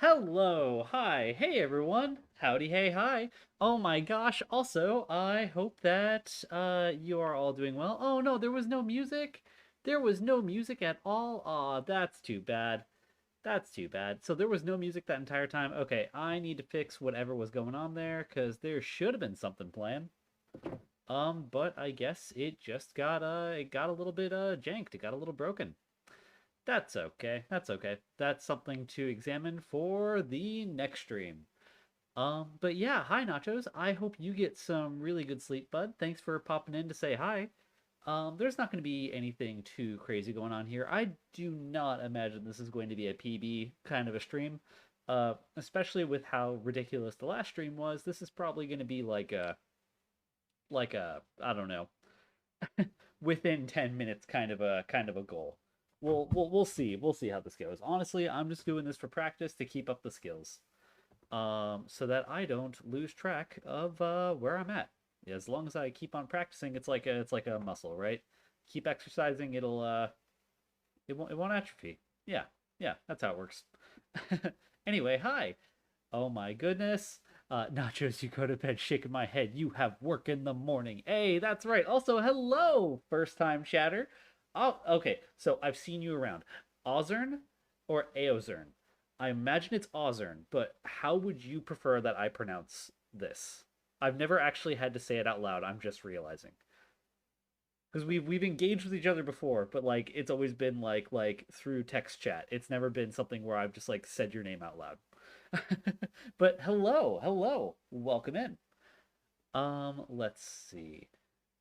Hello, hi, hey everyone. Howdy, hey, hi. Oh my gosh, also, I hope that you are all doing well. Oh no, there was no music. There was no music at all. Aw, that's too bad. That's too bad. So there was no music that entire time. Okay, I need to fix whatever was going on there because there should have been something playing. But I guess it just got a little bit janked. It got a little broken. That's okay. That's okay. That's something to examine for the next stream. But yeah, hi Nachos. I hope you get some really good sleep, bud. Thanks for popping in to say hi. There's not going to be anything too crazy going on here. I do not imagine this is going to be a PB kind of a stream. Especially with how ridiculous the last stream was. This is probably going to be like a I don't know, within 10 minutes kind of a goal. We'll see. We'll see how this goes. Honestly, I'm just doing this for practice to keep up the skills. So that I don't lose track of where I'm at. As long as I keep on practicing, it's like a muscle, right? Keep exercising, it won't atrophy. Yeah, yeah, that's how it works. Anyway, hi. Oh my goodness. Nachos, you go to bed shaking my head. You have work in the morning. Hey, that's right. Also, hello, first time chatter. Oh, okay. So I've seen you around. Ozern or Aozern? I imagine it's Ozern, but how would you prefer that I pronounce this? I've never actually had to say it out loud. I'm just realizing because we've engaged with each other before, but like it's always been like through text chat. It's never been something where I've just like said your name out loud. But hello, hello, welcome in. Let's see.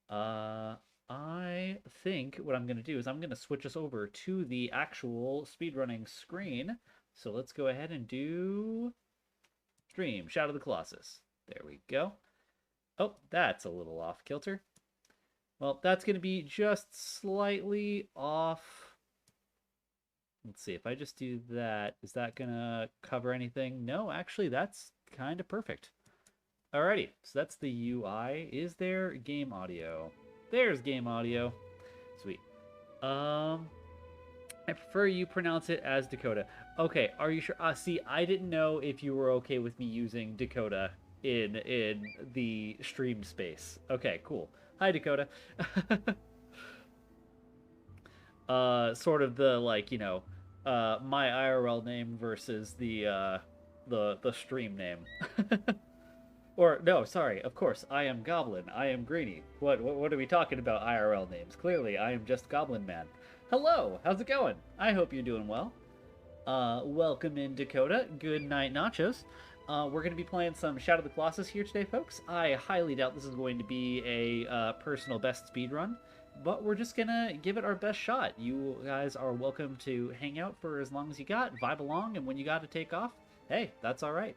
Uh, I think what I'm gonna do is I'm gonna switch us over to the actual speedrunning screen. So let's go ahead and do stream Shadow of the Colossus. There we go. Oh, that's a little off kilter. Well, that's gonna be just slightly off. Let's see, if I just do that, is that gonna cover anything? No, actually, that's kind of perfect. Alrighty, so that's the UI. Is there game audio? There's game audio. Sweet. Um, I prefer you pronounce it as Dakota. Okay, are you sure? See, I didn't know if you were okay with me using Dakota in the stream space. Okay, cool. Hi, Dakota. Sort of the like my IRL name versus the stream name. Or no, sorry. Of course, I am Goblin. I am Greeny. What are we talking about IRL names? Clearly, I am just Goblin Man. Hello, how's it going? I hope you're doing well. Welcome in Dakota. Good night, Nachos. We're going to be playing some Shadow of the Colossus here today, folks. I highly doubt this is going to be a personal best speed run, but we're just going to give it our best shot. You guys are welcome to hang out for as long as you got, vibe along, and when you got to take off, hey, that's all right.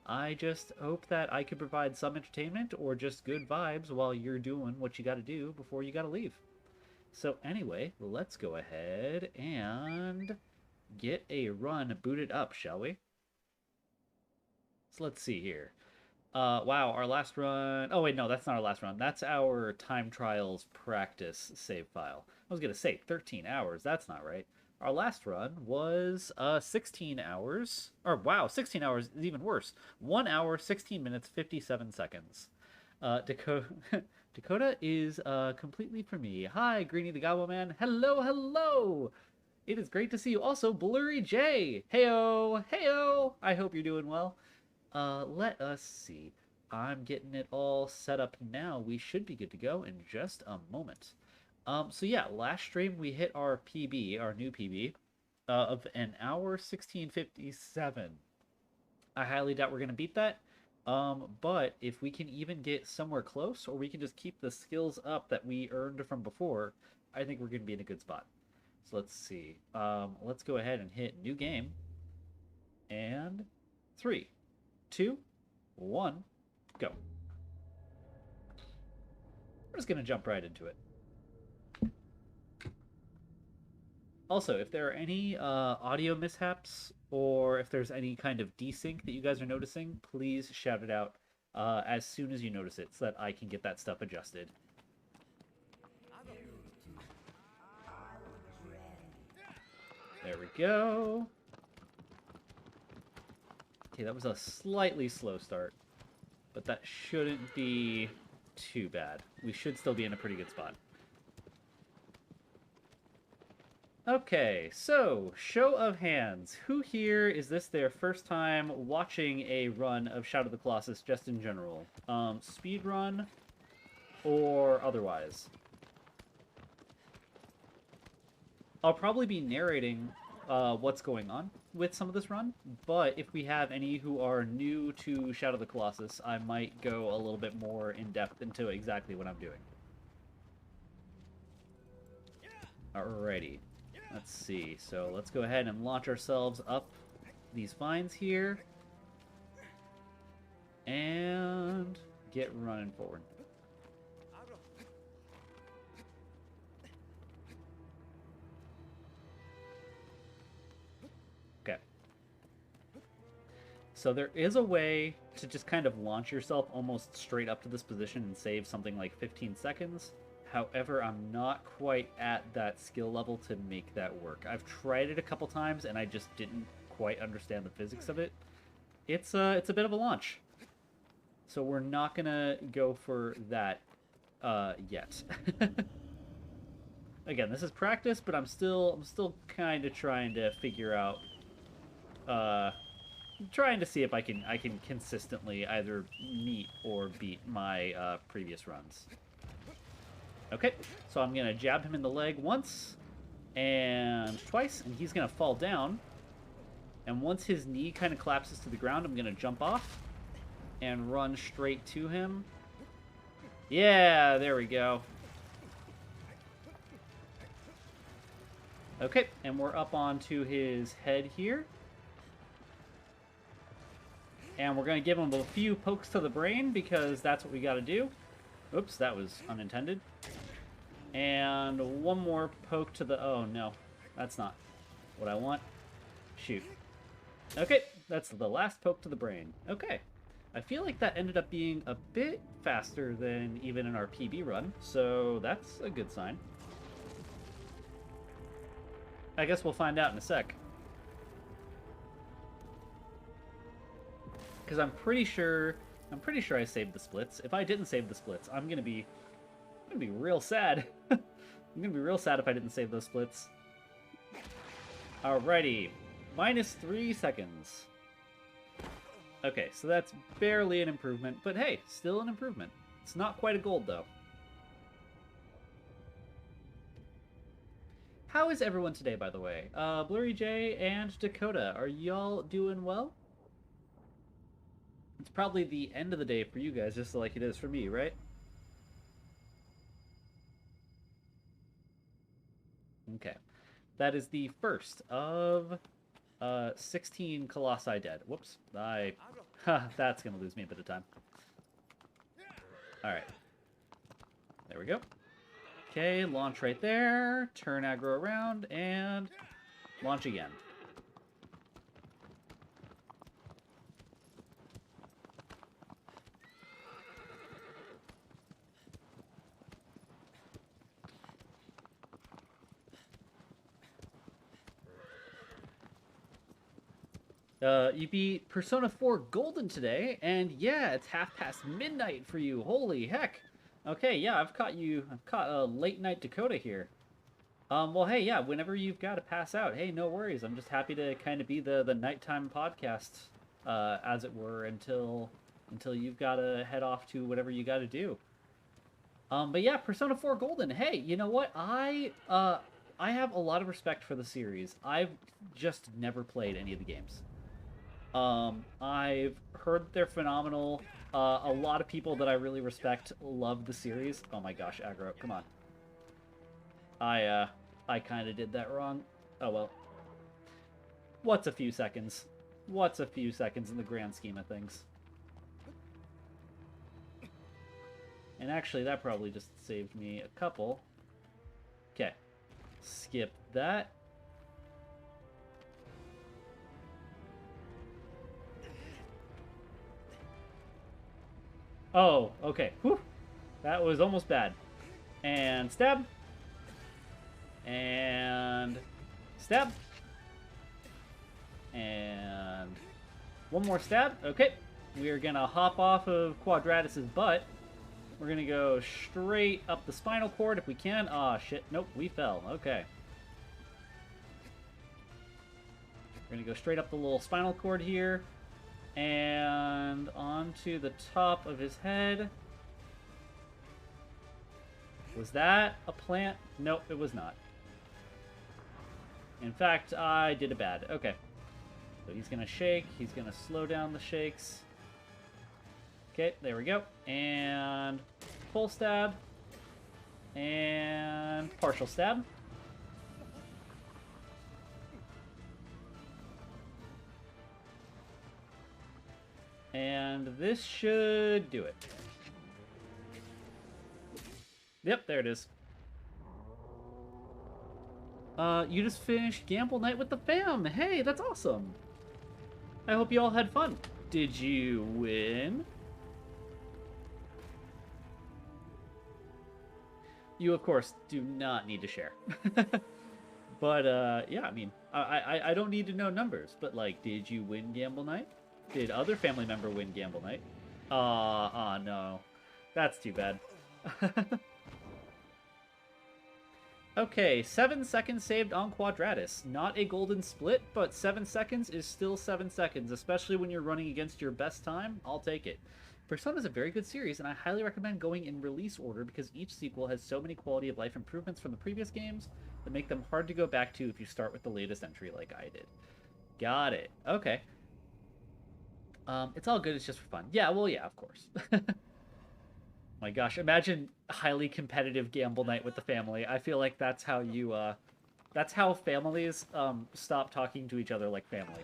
I just hope that I could provide some entertainment or just good vibes while you're doing what you got to do before you got to leave. So anyway, let's go ahead and get a run booted up, shall we? So let's see here. Wow, our last run. Oh wait, no, that's not our last run. That's our time trials practice save file. I was gonna say 13 hours. That's not right. Our last run was 16 hours. Or wow, 16 hours is even worse. 1 hour, 16 minutes, 57 seconds. Dakota Dakota is completely for me. Hi, Greeny the Goblin Man. Hello, hello. It is great to see you. Also, Blurry J. Heyo, heyo. I hope you're doing well. Let us see. I'm getting it all set up now. We should be good to go in just a moment. So yeah, last stream we hit our PB, our new PB, of an hour 16:57. I highly doubt we're gonna beat that. But if we can even get somewhere close, or we can just keep the skills up that we earned from before, I think we're gonna be in a good spot. So let's see. Let's go ahead and hit new game. And 3, 2, 1, go. We're just gonna jump right into it. Also, if there are any audio mishaps or if there's any kind of desync that you guys are noticing, please shout it out as soon as you notice it so that I can get that stuff adjusted. There we go. Okay, that was a slightly slow start, but that shouldn't be too bad. We should still be in a pretty good spot. Okay, so, show of hands. Who here is this their first time watching a run of Shadow of the Colossus just in general? Speed run or otherwise? I'll probably be narrating what's going on with some of this run, but if we have any who are new to Shadow of the Colossus, I might go a little bit more in depth into exactly what I'm doing. Alrighty. Let's see. So let's go ahead and launch ourselves up these vines here. And get running forward. Okay. So there is a way to just kind of launch yourself almost straight up to this position and save something like 15 seconds. However, I'm not quite at that skill level to make that work. I've tried it a couple times, and I just didn't quite understand the physics of it. It's a bit of a launch. So we're not going to go for that yet. Again, this is practice, but I'm still kind of trying to figure out... trying to see if I can consistently either meet or beat my previous runs. Okay, so I'm going to jab him in the leg once and twice, and he's going to fall down. And once his knee kind of collapses to the ground, I'm going to jump off and run straight to him. Yeah, there we go. Okay, and we're up onto his head here. And we're going to give him a few pokes to the brain because that's what we got to do. Oops, that was unintended. And one more poke to the... Oh, no. That's not what I want. Shoot. Okay, that's the last poke to the brain. Okay. I feel like that ended up being a bit faster than even in our PB run, so that's a good sign. I guess we'll find out in a sec. Because I'm pretty sure I saved the splits. If I didn't save the splits, I'm gonna be real sad. I'm gonna be real sad if I didn't save those splits. Alrighty, -3 seconds. Okay, so that's barely an improvement, but hey, still an improvement. It's not quite a gold though. How is everyone today, by the way? Blurry J and Dakota, are y'all doing well? It's probably the end of the day for you guys, just like it is for me, right? Okay. That is the first of 16 Colossi dead. Whoops. That's going to lose me a bit of time. Alright. There we go. Okay, launch right there. Turn aggro around, and launch again. You beat Persona 4 Golden today, and yeah, it's midnight for you. Holy heck! Okay, yeah, I've caught a late night Dakota here. Well, hey, yeah, whenever you've got to pass out, hey, no worries. I'm just happy to kind of be the nighttime podcast, as it were, until you've got to head off to whatever you got to do. But yeah, Persona 4 Golden. Hey, you know what? I have a lot of respect for the series. I've just never played any of the games. I've heard they're phenomenal. A lot of people that I really respect love the series. Oh my gosh, aggro, come on. I kind of did that wrong. Oh well. What's a few seconds? What's a few seconds in the grand scheme of things? And actually, that probably just saved me a couple. Okay. Skip that. Oh, okay. Whew. That was almost bad. And stab. And stab. And One more stab. Okay. We are going to hop off of Quadratus's butt. We're going to go straight up the spinal cord if we can. Ah, shit. Nope, we fell. Okay. We're going to go straight up the little spinal cord here. And onto the top of his head. Was that a plant? Nope, it was not. In fact, I did it bad. Okay. So he's going to shake. He's going to slow down the shakes. Okay, there we go. And full stab. And partial stab. And this should do it. Yep, there it is. You just finished Gamble Night with the fam. Hey, that's awesome. I hope you all had fun. Did you win? You, of course, do not need to share. But, yeah, I mean, I don't need to know numbers, but, like, did you win Gamble Night? Did other family member win Gamble Night? No. That's too bad. Okay, 7 seconds saved on Quadratus. Not a golden split, but 7 seconds is still 7 seconds, especially when you're running against your best time. I'll take it. Persona is a very good series, and I highly recommend going in release order because each sequel has so many quality of life improvements from the previous games that make them hard to go back to if you start with the latest entry like I did. Got it. Okay. It's all good, it's just for fun. Yeah, well, yeah, of course. My gosh, imagine highly competitive Gamble Night with the family. I feel like that's how you, that's how families, stop talking to each other like family.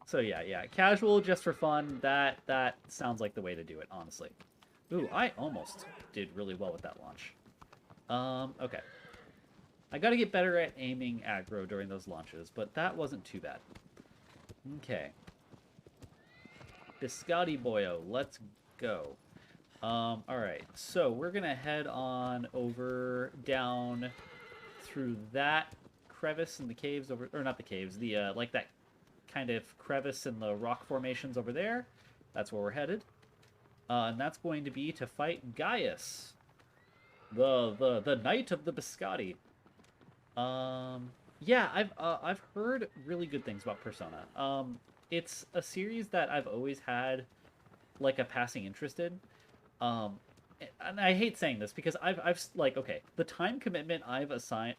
So yeah, casual, just for fun, that sounds like the way to do it, honestly. Ooh, I almost did really well with that launch. Okay. I gotta get better at aiming aggro during those launches, but that wasn't too bad. Okay. Biscotti boyo, let's go. Alright, so we're gonna head on over, down, through that crevice in the caves over, or not the caves, the, like that kind of crevice in the rock formations over there. That's where we're headed. And that's going to be to fight Gaius, the Knight of the Biscotti. Yeah, I've heard really good things about Persona. It's a series that I've always had like a passing interest in. And I hate saying this because I've like, okay, the time commitment I've assigned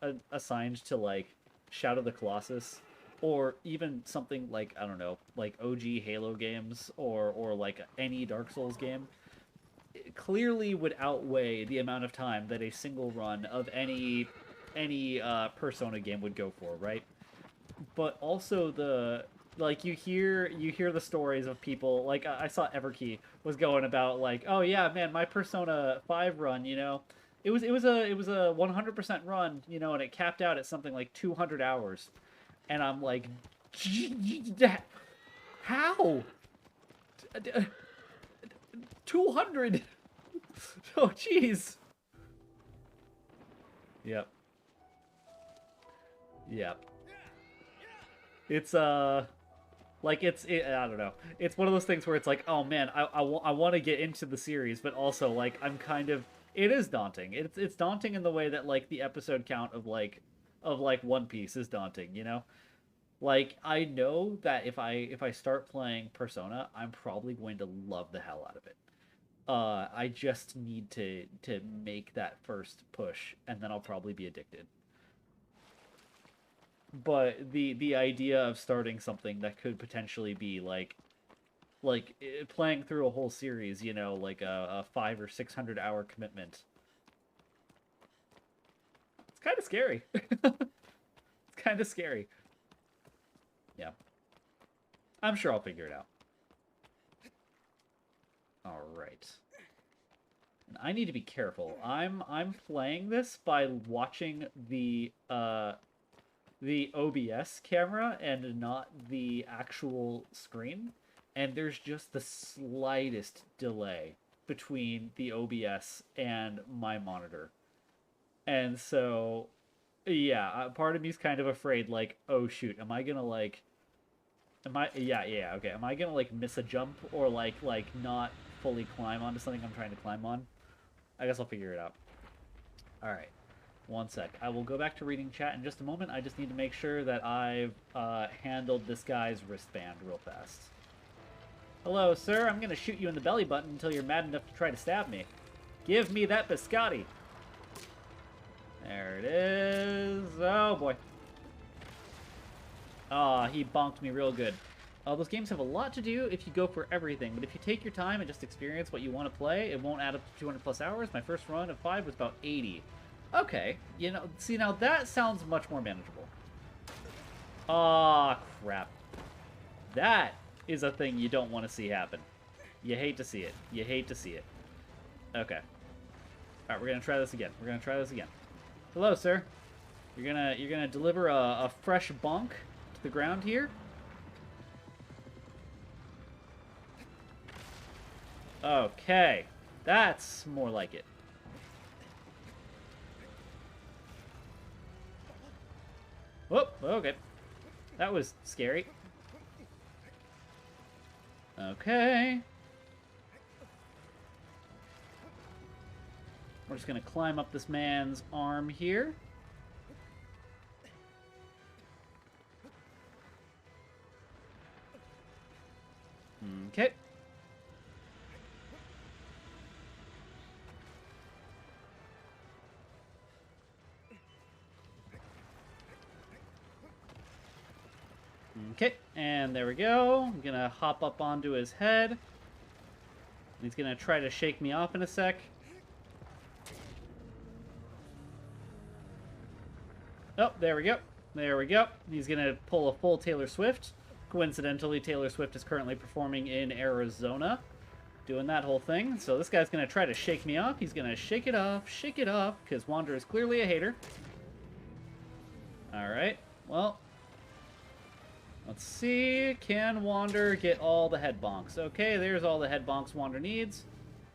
to like Shadow of the Colossus, or even something like, I don't know, like OG Halo games, or like any Dark Souls game, clearly would outweigh the amount of time that a single run of any Persona game would go for, right? But also the, like, you hear the stories of people, like I saw Everkey was going about like, oh yeah, man, my Persona 5 run, you know, it was a 100% run, you know, and it capped out at something like 200 hours. And I'm like, how? 200? Oh, jeez. Yep. Yep. It's, like, I don't know. It's one of those things where it's like, oh man, I want to get into the series, but also, like, I'm kind of, it is daunting. It's daunting in the way that, like, the episode count of One Piece is daunting, you know? Like, I know that if I start playing Persona, I'm probably going to love the hell out of it. I just need to make that first push, and then I'll probably be addicted. But the idea of starting something that could potentially be playing through a whole series, you know, like a 500 or 600 hour commitment. It's kind of scary. It's kind of scary. Yeah. I'm sure I'll figure it out. All right. And I need to be careful. I'm playing this by watching the OBS camera and not the actual screen, and there's just the slightest delay between the OBS and my monitor. And so, yeah, part of me's kind of afraid, like, oh shoot, am I gonna, like, Am I? Yeah, yeah. Okay. Am I gonna like miss a jump or like not fully climb onto something I'm trying to climb on? I guess I'll figure it out. All right. One sec. I will go back to reading chat in just a moment. I just need to make sure that I've handled this guy's wristband real fast. Hello, sir. I'm gonna shoot you in the belly button until you're mad enough to try to stab me. Give me that biscotti. There it is. Oh, boy. Ah, he bonked me real good. Those games have a lot to do if you go for everything, but if you take your time and just experience what you want to play, it won't add up to 200 plus hours. My first run of 5 was about 80. Okay, you know, see, now that sounds much more manageable. Ah, crap. That is a thing you don't want to see happen. You hate to see it. You hate to see it. Okay. Alright, we're gonna try this again. We're gonna try this again. Hello, sir. You're gonna deliver a fresh bonk to the ground here. Okay. That's more like it. Whoop, okay. That was scary. Okay. We're just gonna climb up this man's arm here. Okay. Okay, and there we go. I'm gonna hop up onto his head. He's gonna try to shake me off in a sec. Oh, there we go. There we go. He's gonna pull a full Taylor Swift. Coincidentally, Taylor Swift is currently performing in Arizona, doing that whole thing. So this guy's gonna try to shake me off. He's gonna shake it off, because Wander is clearly a hater. Alright, well, let's see. Can Wander get all the head bonks? Okay, there's all the head bonks Wander needs.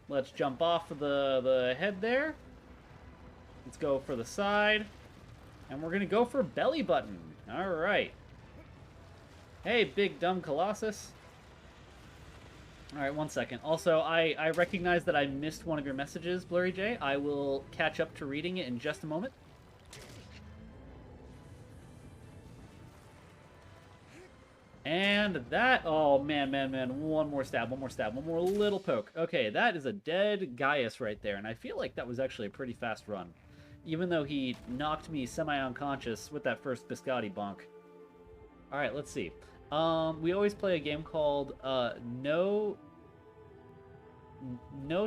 Let's jump off of the head there. Let's go for the side. And we're going to go for belly button. Alright. Hey, big dumb Colossus. Alright, one second. Also, I recognize that I missed one of your messages, Blurry J. I will catch up to reading it in just a moment. And that, oh man, one more stab, one more little poke. Okay, that is a dead Gaius right there, and I feel like that was actually a pretty fast run. Even though he knocked me semi-unconscious with that first biscotti bonk. Alright, let's see. We always play a game called, No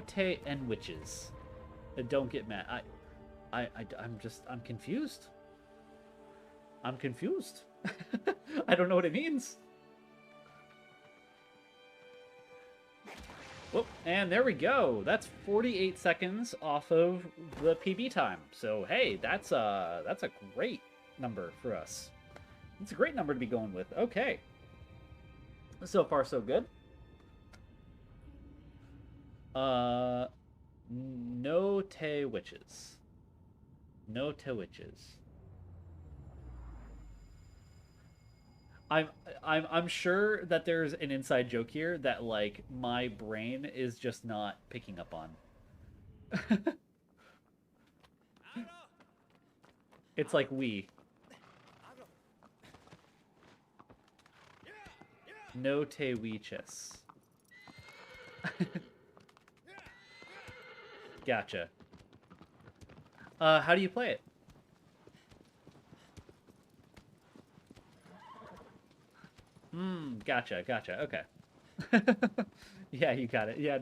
Te and Witches. Don't get mad. I'm confused. I'm confused. I don't know what it means. Whoop, and there we go. That's 48 seconds off of the PB time. So hey, that's a great number for us. It's a great number to be going with. Okay. So far, so good. No Te Witches. No Te Witches. I'm sure that there's an inside joke here that like my brain is just not picking up on. It's like we. No te witches. Gotcha. How do you play it? Gotcha, okay. Yeah, you got it. Yeah.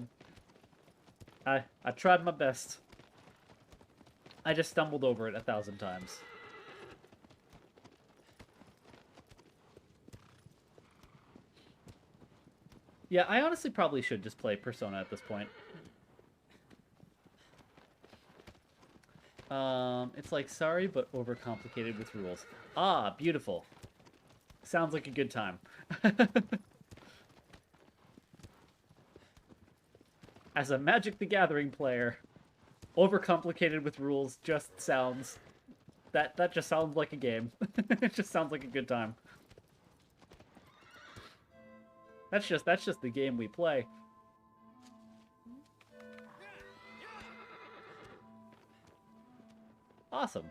I tried my best. I just stumbled over it 1,000 times. Yeah, I honestly probably should just play Persona at this point. It's like, sorry, but overcomplicated with rules. Ah, beautiful. Sounds like a good time. As a Magic the Gathering player, overcomplicated with rules just sounds... That just sounds like a game. It just sounds like a good time. That's just the game we play. Awesome.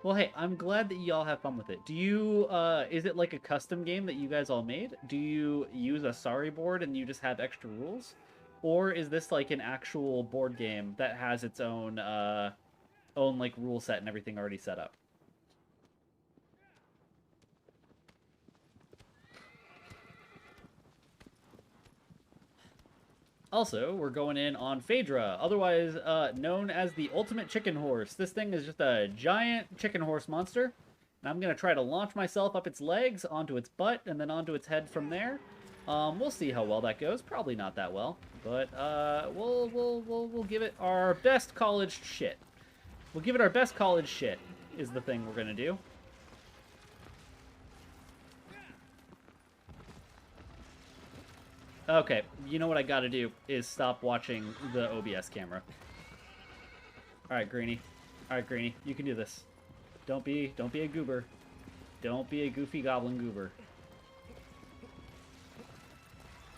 Well, hey, I'm glad that y'all have fun with it. Do you, is it like a custom game that you guys all made? Do you use a sorry board and you just have extra rules? Or is this like an actual board game that has its own like rule set and everything already set up? Also, we're going in on Phaedra, otherwise known as the ultimate chicken horse. This thing is just a giant chicken horse monster. And I'm going to try to launch myself up its legs, onto its butt, and then onto its head from there. We'll see how well that goes. Probably not that well. But we'll give it our best college shit. We'll give it our best college shit, is the thing we're going to do. Okay, you know what I gotta do is stop watching the OBS camera. Alright, Greenie. Alright, Greenie, you can do this. Don't be a goober. Don't be a goofy goblin goober.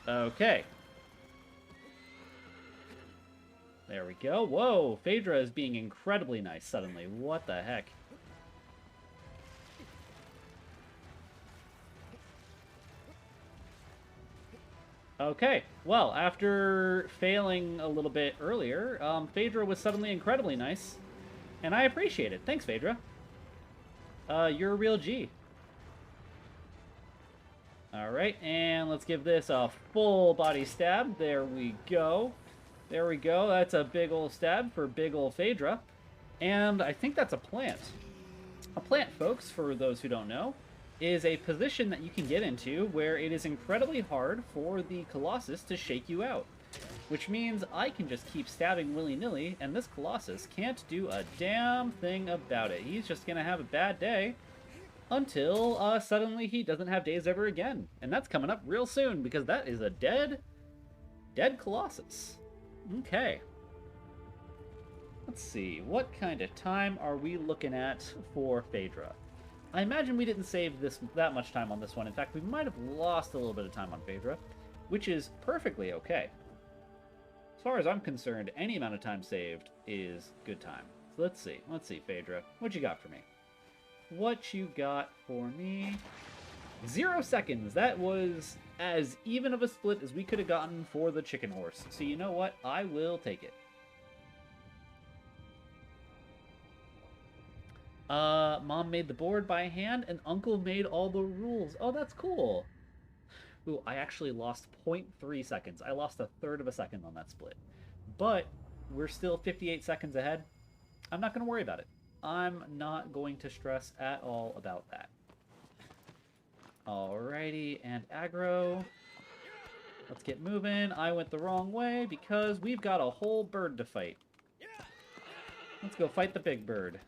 Okay. There we go. Whoa, Phaedra is being incredibly nice suddenly. What the heck? Okay, well, after failing a little bit earlier, Phaedra was suddenly incredibly nice, and I appreciate it. Thanks, Phaedra. You're a real G. Alright, and let's give this a full body stab. There we go. There we go. That's a big ol' stab for big ol' Phaedra. And I think that's a plant. A plant, folks, for those who don't know, is a position that you can get into where it is incredibly hard for the Colossus to shake you out. Which means I can just keep stabbing willy-nilly, and this Colossus can't do a damn thing about it. He's just gonna have a bad day until suddenly he doesn't have days ever again. And that's coming up real soon, because that is a dead Colossus. Okay. Let's see, what kind of time are we looking at for Phaedra? I imagine we didn't save that much time on this one. In fact, we might have lost a little bit of time on Phaedra, which is perfectly okay. As far as I'm concerned, any amount of time saved is good time. So let's see, Phaedra, what you got for me? What you got for me? 0 seconds. That was as even of a split as we could have gotten for the chicken horse. So you know what? I will take it. Mom made the board by hand, and Uncle made all the rules. Oh, that's cool. Ooh, I actually lost 0.3 seconds. I lost a third of a second on that split. But we're still 58 seconds ahead. I'm not going to worry about it. I'm not going to stress at all about that. Alrighty, and aggro. Let's get moving. I went the wrong way because we've got a whole bird to fight. Let's go fight the big bird.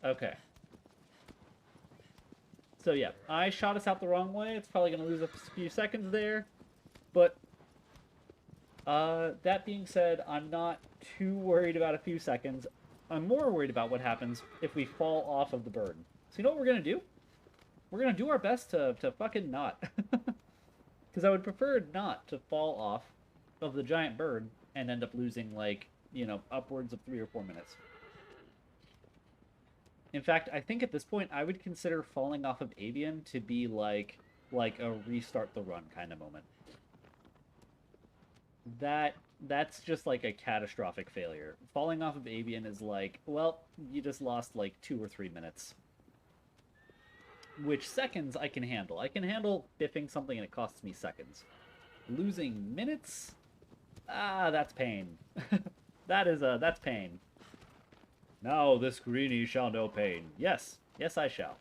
Okay. So yeah, I shot us out the wrong way. It's probably going to lose a few seconds there. But that being said, I'm not too worried about a few seconds. I'm more worried about what happens if we fall off of the bird. So you know what we're going to do? We're going to do our best to fucking not. Because I would prefer not to fall off of the giant bird and end up losing, like, you know, upwards of 3 or 4 minutes. In fact, I think at this point I would consider falling off of Avian to be like a restart the run kind of moment. That's just like a catastrophic failure. Falling off of Avian is like, well, you just lost like 2 or 3 minutes. Which seconds I can handle. I can handle biffing something and it costs me seconds. Losing minutes? Ah, that's pain. That's pain. Now this greenie shall know pain. Yes, yes I shall.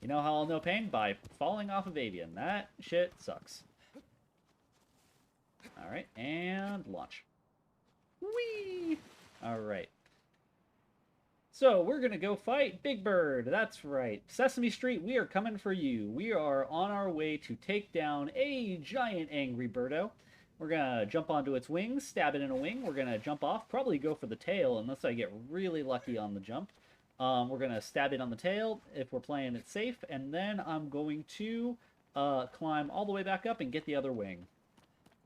You know how I'll know pain? By falling off of Avian. That shit sucks. Alright, and launch. Whee! Alright. So, we're gonna go fight Big Bird. That's right. Sesame Street, we are coming for you. We are on our way to take down a giant angry birdo. We're gonna jump onto its wings, stab it in a wing. We're gonna jump off, probably go for the tail unless I get really lucky on the jump. We're gonna stab it on the tail if we're playing it safe, and then I'm going to climb all the way back up and get the other wing.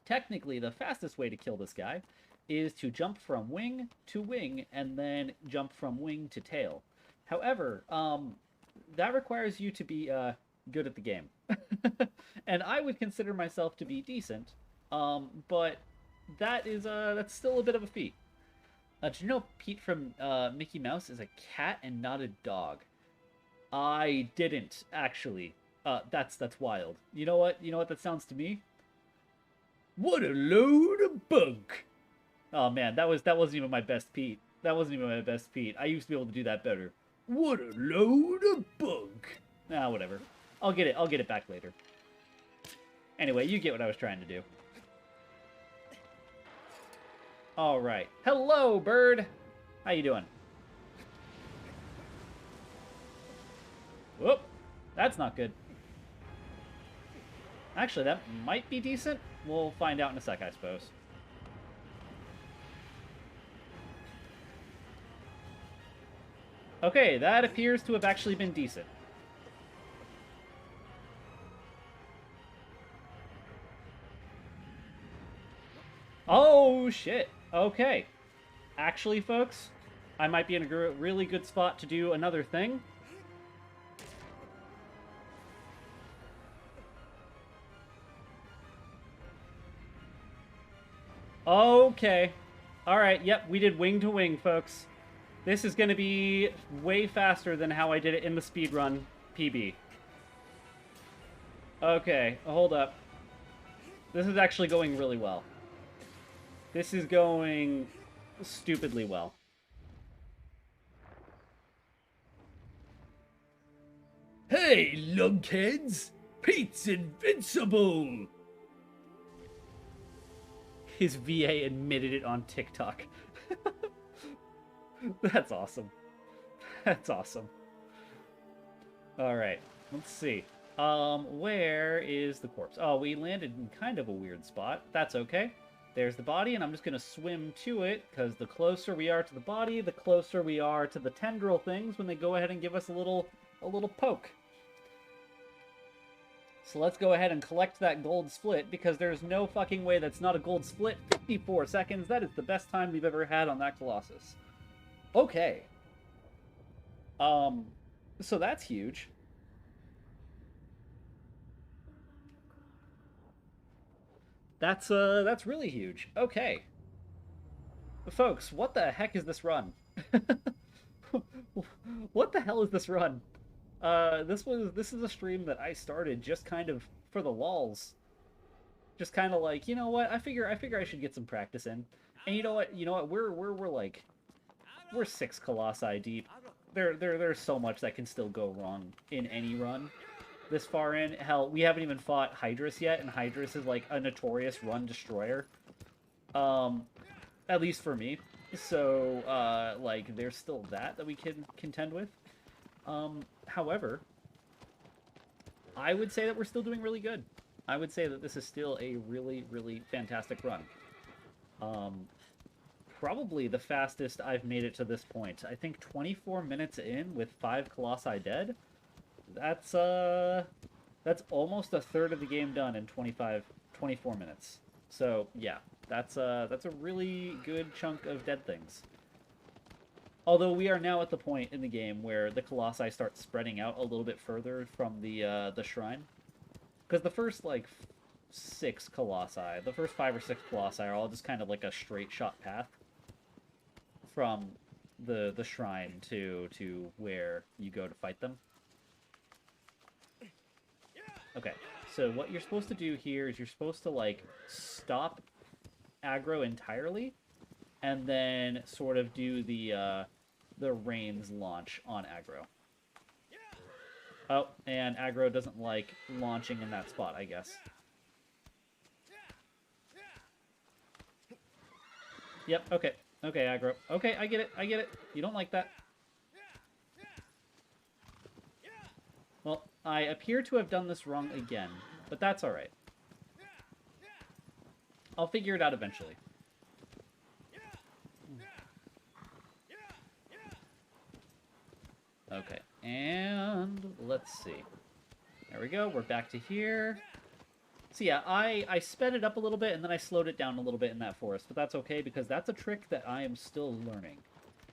Technically, the fastest way to kill this guy is to jump from wing to wing and then jump from wing to tail. However, that requires you to be good at the game. And I would consider myself to be decent, but that's still a bit of a feat. Did you know Pete from Mickey Mouse is a cat and not a dog? I didn't actually. That's wild. You know what? You know what that sounds to me? What a load of bunk! Oh man, that wasn't even my best Pete. That wasn't even my best Pete. I used to be able to do that better. What a load of bunk! Ah, whatever. I'll get it back later. Anyway, you get what I was trying to do. All right. Hello, bird. How you doing? Whoop. That's not good. Actually, that might be decent. We'll find out in a sec, I suppose. Okay, that appears to have actually been decent. Oh, shit. Okay. Actually, folks, I might be in a really good spot to do another thing. Okay. Alright, yep, we did wing to wing, folks. This is going to be way faster than how I did it in the speedrun PB. Okay, hold up. This is actually going really well. This is going stupidly well. Hey, lunkheads! Pete's invincible! His VA admitted it on TikTok. That's awesome. That's awesome. Alright, let's see. Where is the corpse? Oh, we landed in kind of a weird spot. That's okay. There's the body, and I'm just gonna swim to it, because the closer we are to the body, the closer we are to the tendril things when they go ahead and give us a little poke. So let's go ahead and collect that gold split, because there's no fucking way that's not a gold split. 54 seconds, that is the best time we've ever had on that Colossus. Okay. So that's huge. That's really huge. Okay. Folks, what the heck is this run? What the hell is this run? This is a stream that I started just kind of for the lulz. Just kind of like, you know what? I figure I should get some practice in. And you know what? We're 6 colossi deep. There's so much that can still go wrong in any run. This far in, hell, we haven't even fought Hydrus yet, and Hydrus is like a notorious run destroyer. At least for me. So, like, there's still that we can contend with. However, I would say that we're still doing really good. I would say that this is still a really, really fantastic run. Probably the fastest I've made it to this point. I think 24 minutes in with 5 colossi dead. That's almost a third of the game done in 24 minutes. So, yeah, that's a really good chunk of dead things. Although we are now at the point in the game where the colossi start spreading out a little bit further from the shrine. Because the first, like, 6 colossi, the first 5 or 6 colossi are all just kind of like a straight shot path from the shrine to where you go to fight them. Okay, so what you're supposed to do here is you're supposed to, like, stop aggro entirely, and then sort of do the Rain's launch on aggro. Oh, and aggro doesn't like launching in that spot, I guess. Yep, okay. Okay, aggro. Okay, I get it. You don't like that. Well, I appear to have done this wrong again, but that's alright. I'll figure it out eventually. Okay, and let's see. There we go, we're back to here. So yeah, I sped it up a little bit, and then I slowed it down a little bit in that forest, but that's okay, because that's a trick that I am still learning.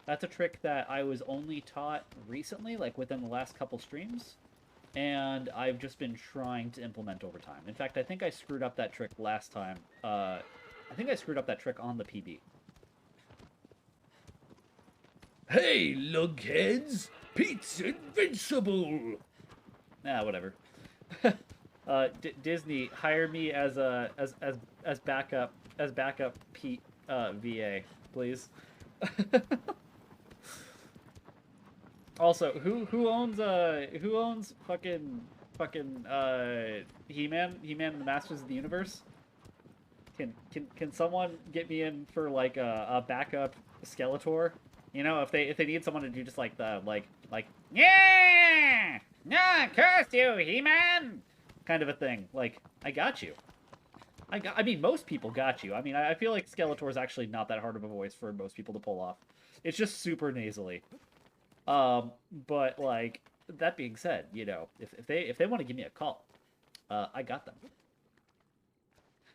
That's a trick that I was only taught recently, like within the last couple streams, and I've just been trying to implement over time. In fact, I think I screwed up that trick last time. I think I screwed up that trick on the PB. Hey, lugheads! Pete's invincible! Nah, whatever. Disney, hire me as a as backup Pete VA, please. Also, who owns fucking He-Man and the Masters of the Universe? Can someone get me in for like a backup Skeletor? You know, if they need someone to do just like the like yeah, nah, curse you, He-Man, kind of a thing. Like, I got you. I mean, most people got you. I mean, I feel like Skeletor is actually not that hard of a voice for most people to pull off. It's just super nasally. But like, that being said, you know, if they want to give me a call, I got them.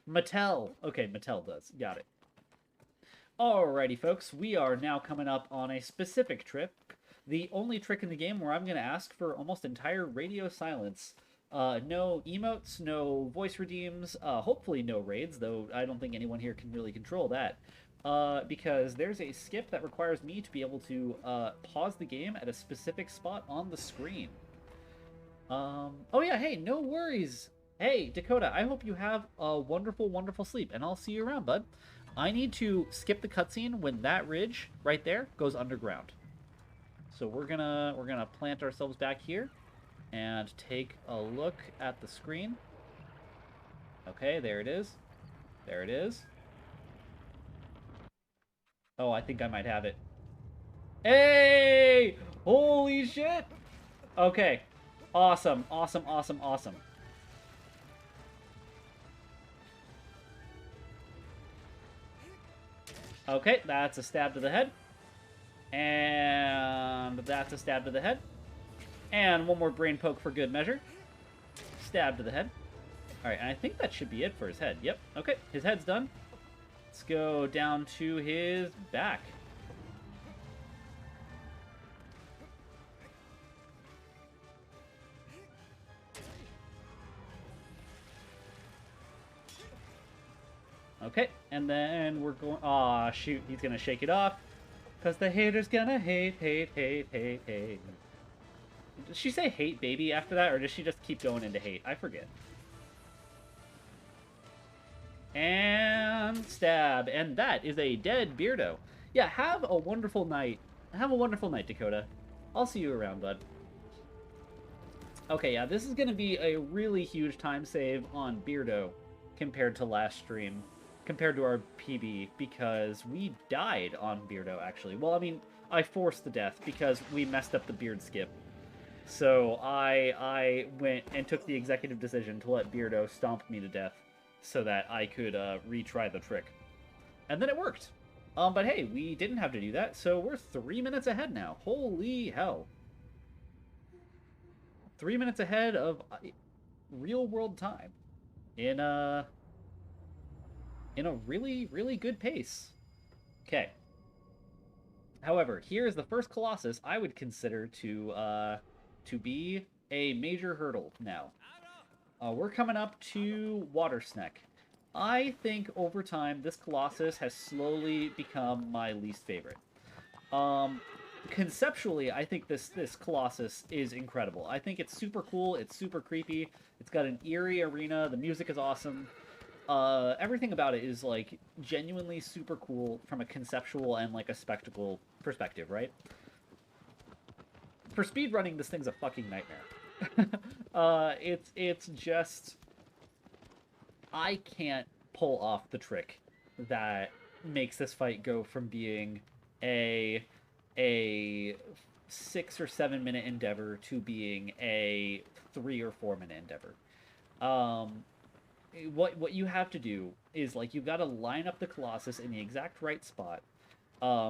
Mattel. Okay, Mattel does. Got it. Alrighty, folks, we are now coming up on a specific trick. The only trick in the game where I'm going to ask for almost entire radio silence. No emotes, no voice redeems, hopefully no raids, though I don't think anyone here can really control that. Because there's a skip that requires me to be able to pause the game at a specific spot on the screen. Oh yeah, hey, no worries. Hey, Dakota, I hope you have a wonderful, wonderful sleep, and I'll see you around, bud. I need to skip the cutscene when that ridge right there goes underground. So we're gonna plant ourselves back here and take a look at the screen. Okay, there it is. There it is. Oh, I think I might have it. Hey! Holy shit! Okay. Awesome, awesome, awesome, awesome. Okay, that's a stab to the head. And that's a stab to the head. And one more brain poke for good measure. Stab to the head. Alright, and I think that should be it for his head. Yep, okay, his head's done. Let's go down to his back. Okay, and then we're going... Aw, shoot, he's gonna shake it off. Because the hater's gonna hate, hate, hate, hate, hate. Did she say hate baby after that, or does she just keep going into hate? I forget. And stab. And that is a dead Beardo. Yeah, have a wonderful night. Have a wonderful night, Dakota. I'll see you around, bud. Okay, yeah, this is gonna be a really huge time save on Beardo compared to last stream. Compared to our PB, because we died on Beardo, actually. Well, I mean, I forced the death because we messed up the beard skip. So I went and took the executive decision to let Beardo stomp me to death so that I could retry the trick. And then it worked. But hey, we didn't have to do that, so we're 3 minutes ahead now. Holy hell. 3 minutes ahead of real-world time. In a really, really good pace. Okay. However, here is the first Colossus I would consider to be a major hurdle now. We're coming up to Water Snack. I think over time this Colossus has slowly become my least favorite. Conceptually, I think this Colossus is incredible. I think it's super cool. It's super creepy. It's got an eerie arena. The music is awesome. Everything about it is like genuinely super cool from a conceptual and like a spectacle perspective, right? For speedrunning, this thing's a fucking nightmare. It's just I can't pull off the trick that makes this fight go from being a 6 or 7 minute endeavor to being a 3 or 4 minute endeavor. what you have to do is like you've got to line up the Colossus in the exact right spot,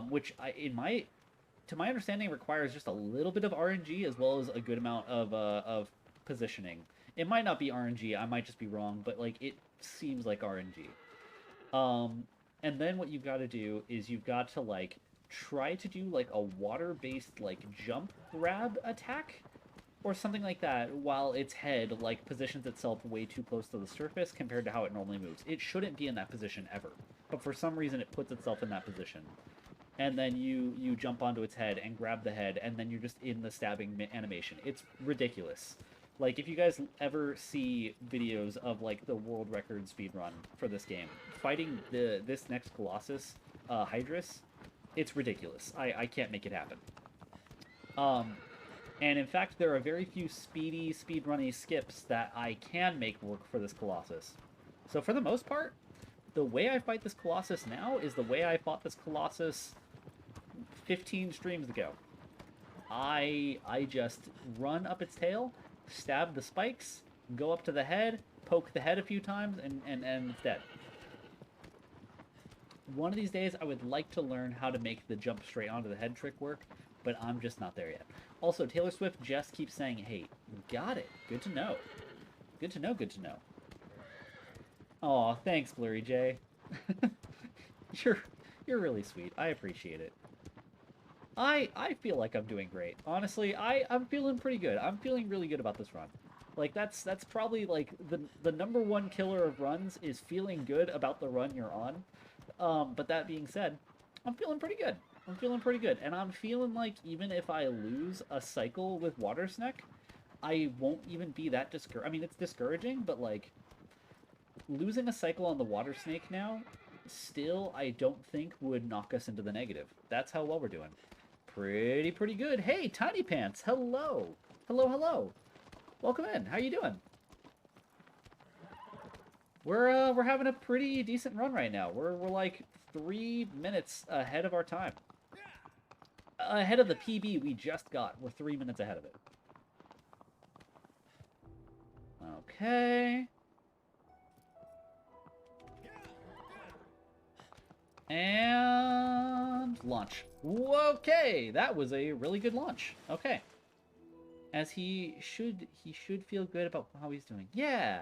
which to my understanding requires just a little bit of RNG as well as a good amount of positioning. It might not be RNG, I might just be wrong, but like it seems like RNG. And then what you've got to do is you've got to like try to do like a water-based like jump grab attack or something like that while its head like positions itself way too close to the surface compared to how it normally moves. It shouldn't be in that position ever, but for some reason it puts itself in that position. And then you jump onto its head and grab the head, and then you're just in the stabbing animation. It's ridiculous. Like if you guys ever see videos of like the world record speedrun for this game, fighting this next Colossus, Hydrus, it's ridiculous. I can't make it happen. And in fact, there are very few speedy, speedrunny skips that I can make work for this Colossus. So for the most part, the way I fight this Colossus now is the way I fought this Colossus 15 streams ago. I just run up its tail, stab the spikes, go up to the head, poke the head a few times, and it's dead. One of these days, I would like to learn how to make the jump straight onto the head trick work, but I'm just not there yet. Also, Taylor Swift just keeps saying, hey, got it. Good to know. Good to know, good to know. Aw, thanks, Blurry J. You're really sweet. I appreciate it. I feel like I'm doing great. Honestly, I'm feeling pretty good. I'm feeling really good about this run. Like, that's probably, like, the number one killer of runs is feeling good about the run you're on. But that being said, I'm feeling pretty good. I'm feeling pretty good. And I'm feeling like even if I lose a cycle with Water Snake, I won't even be that discouraged. I mean, it's discouraging, but, like, losing a cycle on the Water Snake now, still, I don't think would knock us into the negative. That's how well we're doing. Pretty good. Hey, Tiny Pants, hello. Hello. Welcome in. How you doing? We're having a pretty decent run right now. We're like 3 minutes ahead of our time. Ahead of the PB we just got. We're 3 minutes ahead of it. Okay. And launch. Okay, that was a really good launch. Okay. As he should feel good about how he's doing. Yeah.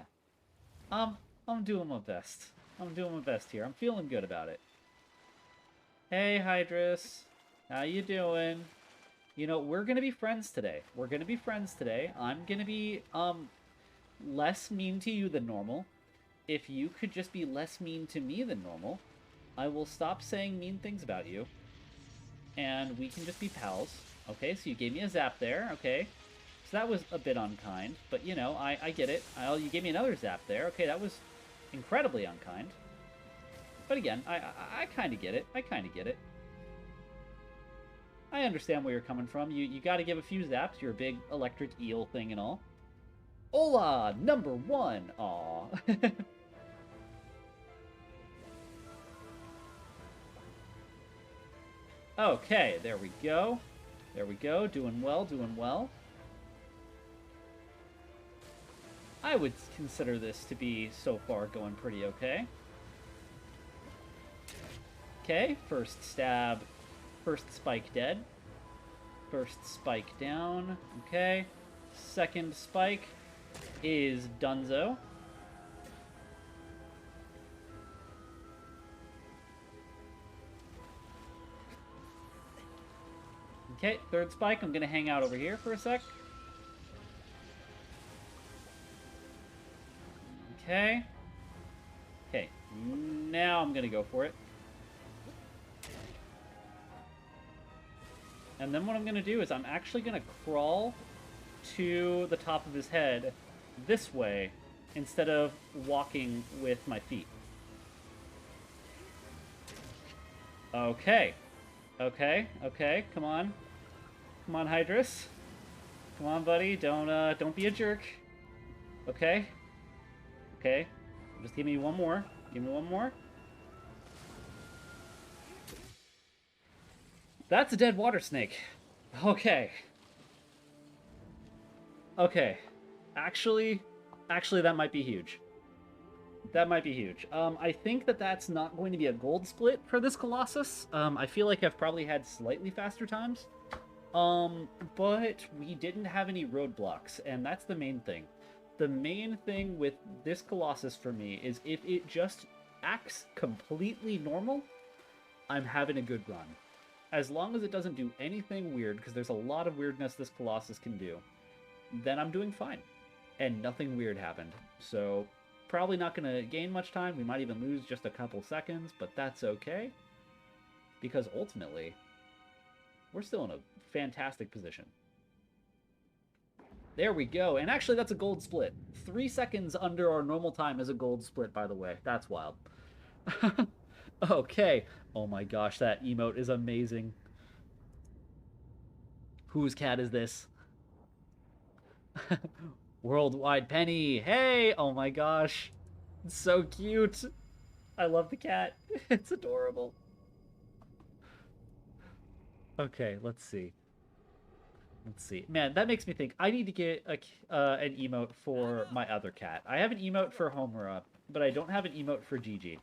I'm doing my best. I'm doing my best here. I'm feeling good about it. Hey, Hydrus. How you doing? You know, we're gonna be friends today. We're gonna be friends today. I'm gonna be, less mean to you than normal. If you could just be less mean to me than normal, I will stop saying mean things about you. And we can just be pals. Okay, so you gave me a zap there, okay. So that was a bit unkind, but you know, I get it. You gave me another zap there. Okay, that was incredibly unkind. But again, I kind of get it. I kind of get it. I understand where you're coming from. You got to give a few zaps. You're a big electric eel thing and all. Hola, number one. Aw. Okay, there we go. There we go. Doing well, doing well. I would consider this to be, so far, going pretty okay. Okay, first stab, first spike dead. First spike down, okay. Second spike is Dunzo. Okay, third spike, I'm gonna hang out over here for a sec. Okay. Okay, now I'm gonna go for it. And then what I'm gonna do is I'm actually gonna crawl to the top of his head this way instead of walking with my feet. Okay. Okay, come on. Come on, Hydrus. Come on, buddy. Don't be a jerk. Okay. Okay. Just give me one more. Give me one more. That's a dead water snake. Okay. Okay. Actually, that might be huge. That might be huge. I think that that's not going to be a gold split for this Colossus. I feel like I've probably had slightly faster times. But we didn't have any roadblocks, and that's the main thing. The main thing with this Colossus for me is if it just acts completely normal, I'm having a good run. As long as it doesn't do anything weird, because there's a lot of weirdness this Colossus can do, then I'm doing fine. And nothing weird happened. So, probably not going to gain much time. We might even lose just a couple seconds, but that's okay. Because ultimately, we're still in a fantastic position. There we go. And actually, that's a gold split. 3 seconds under our normal time is a gold split, by the way. That's wild. Okay. Oh my gosh, that emote is amazing. Whose cat is this? Worldwide Penny. Hey! Oh my gosh. It's so cute. I love the cat. It's adorable. Okay, let's see. Let's see. Man, that makes me think. I need to get an emote for my other cat. I have an emote for Homura, but I don't have an emote for Gigi.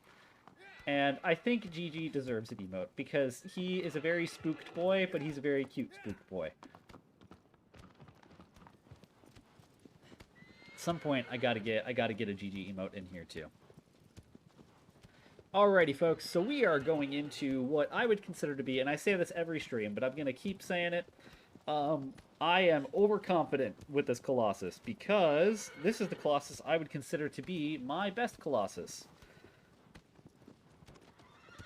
And I think Gigi deserves an emote because he is a very spooked boy, but he's a very cute spooked boy. At some point, I gotta get a Gigi emote in here too. Alrighty, folks. So we are going into what I would consider to be, and I say this every stream, but I'm gonna keep saying it. I am overconfident with this Colossus because this is the Colossus I would consider to be my best Colossus.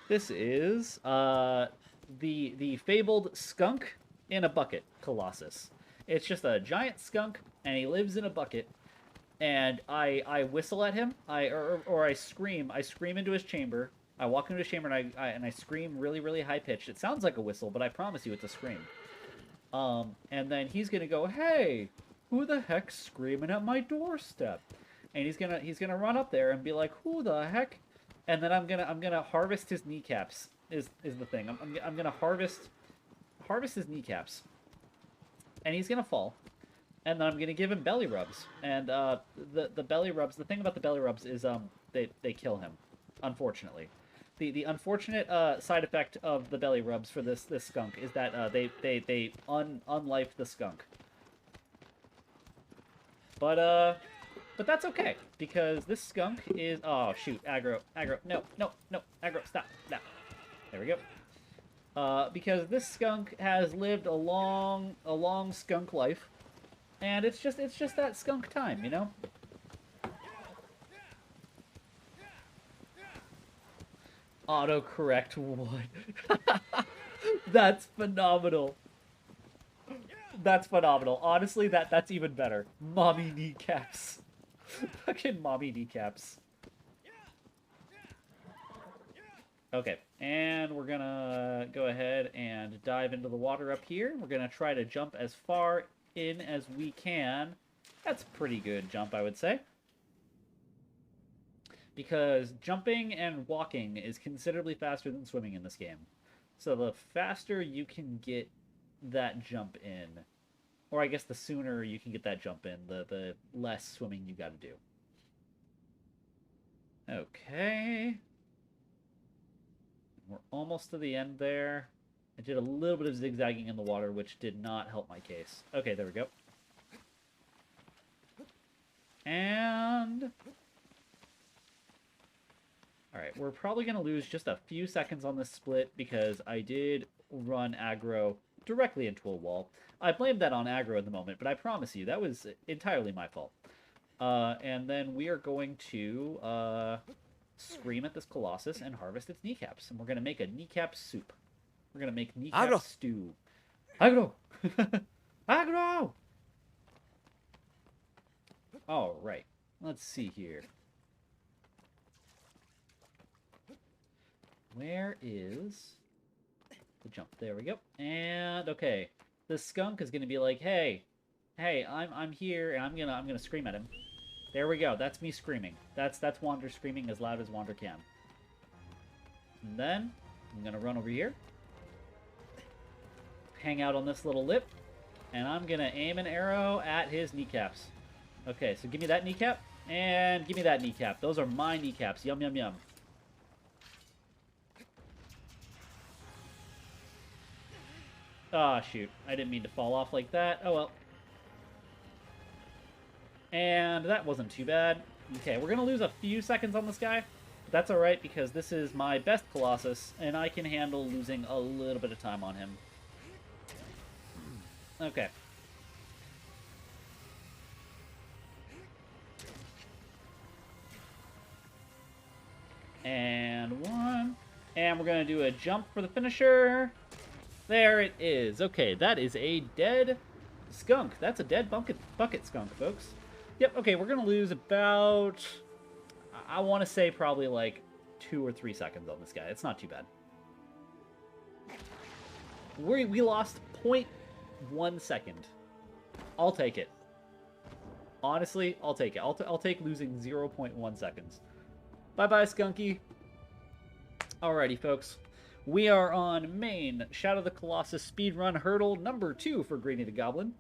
This is the fabled skunk in a bucket Colossus. It's just a giant skunk, and he lives in a bucket. And I whistle at him, or I scream. I scream into his chamber. I walk into his chamber and I scream really, really high pitched. It sounds like a whistle, but I promise you it's a scream. And then he's gonna go, "Hey, who the heck's screaming at my doorstep?" And he's gonna run up there and be like, "Who the heck?" And then I'm gonna harvest his kneecaps. Is the thing. I'm gonna harvest his kneecaps, and he's gonna fall. And then I'm gonna give him belly rubs. And the belly rubs. The thing about the belly rubs is they kill him, unfortunately. The unfortunate side effect of the belly rubs for this skunk is that they unlife the skunk. But that's okay because this skunk is shoot aggro no aggro stop. There we go. Because this skunk has lived a long skunk life. And it's just that skunk time, you know? Autocorrect what? That's phenomenal. That's phenomenal. Honestly, that's even better. Mommy kneecaps. Fucking mommy kneecaps. Okay, and we're gonna go ahead and dive into the water up here. We're gonna try to jump as far in as we can. That's a pretty good jump, I would say. Because jumping and walking is considerably faster than swimming in this game. So the faster you can get that jump in, or I guess the sooner you can get that jump in, the less swimming you gotta do. Okay. We're almost to the end there. I did a little bit of zigzagging in the water, which did not help my case. Okay, there we go. And... Alright, we're probably going to lose just a few seconds on this split because I did run aggro directly into a wall. I blame that on aggro at the moment, but I promise you, that was entirely my fault. And then we are going to scream at this Colossus and harvest its kneecaps. And we're going to make a kneecap soup. We're going to make kneecap Aggro. stew. Aggro! Aggro! Alright, let's see here. Where is the jump? There we go. And okay, the skunk is gonna be like, "Hey, I'm here, and I'm gonna scream at him." There we go. That's me screaming. That's Wander screaming as loud as Wander can. And then I'm gonna run over here, hang out on this little lip, and I'm gonna aim an arrow at his kneecaps. Okay, so give me that kneecap. And give me that kneecap. Those are my kneecaps. Yum, yum, yum. Ah, shoot. I didn't mean to fall off like that. Oh, well. And that wasn't too bad. Okay, we're going to lose a few seconds on this guy. But that's alright, because this is my best Colossus, and I can handle losing a little bit of time on him. Okay. And one. And we're going to do a jump for the finisher. There it is. Okay, that is a dead skunk. That's a dead bucket skunk, folks. Yep, okay, we're going to lose about, I want to say probably like 2 or 3 seconds on this guy. It's not too bad. We lost 0.1 second. I'll take it. Honestly, I'll take it. I'll take losing 0.1 seconds. Bye-bye, Skunky. Alrighty, folks. We are on main Shadow of the Colossus speedrun hurdle number 2 for Greeny the Goblin.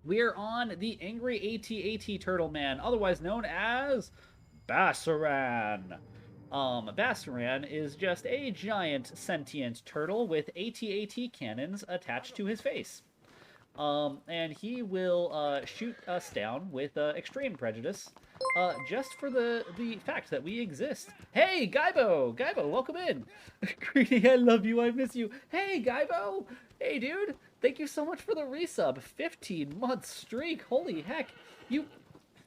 We are on the Angry AT-AT Turtle Man, otherwise known as Bassaran. Bassaran is just a giant sentient turtle with AT-AT cannons attached to his face. And he will shoot us down with extreme prejudice, just for the fact that we exist. Hey, Gaibo! Gaibo, welcome in! Greedy, I love you, I miss you. Hey, Gaibo! Hey, dude! Thank you so much for the resub. 15-month streak, holy heck! You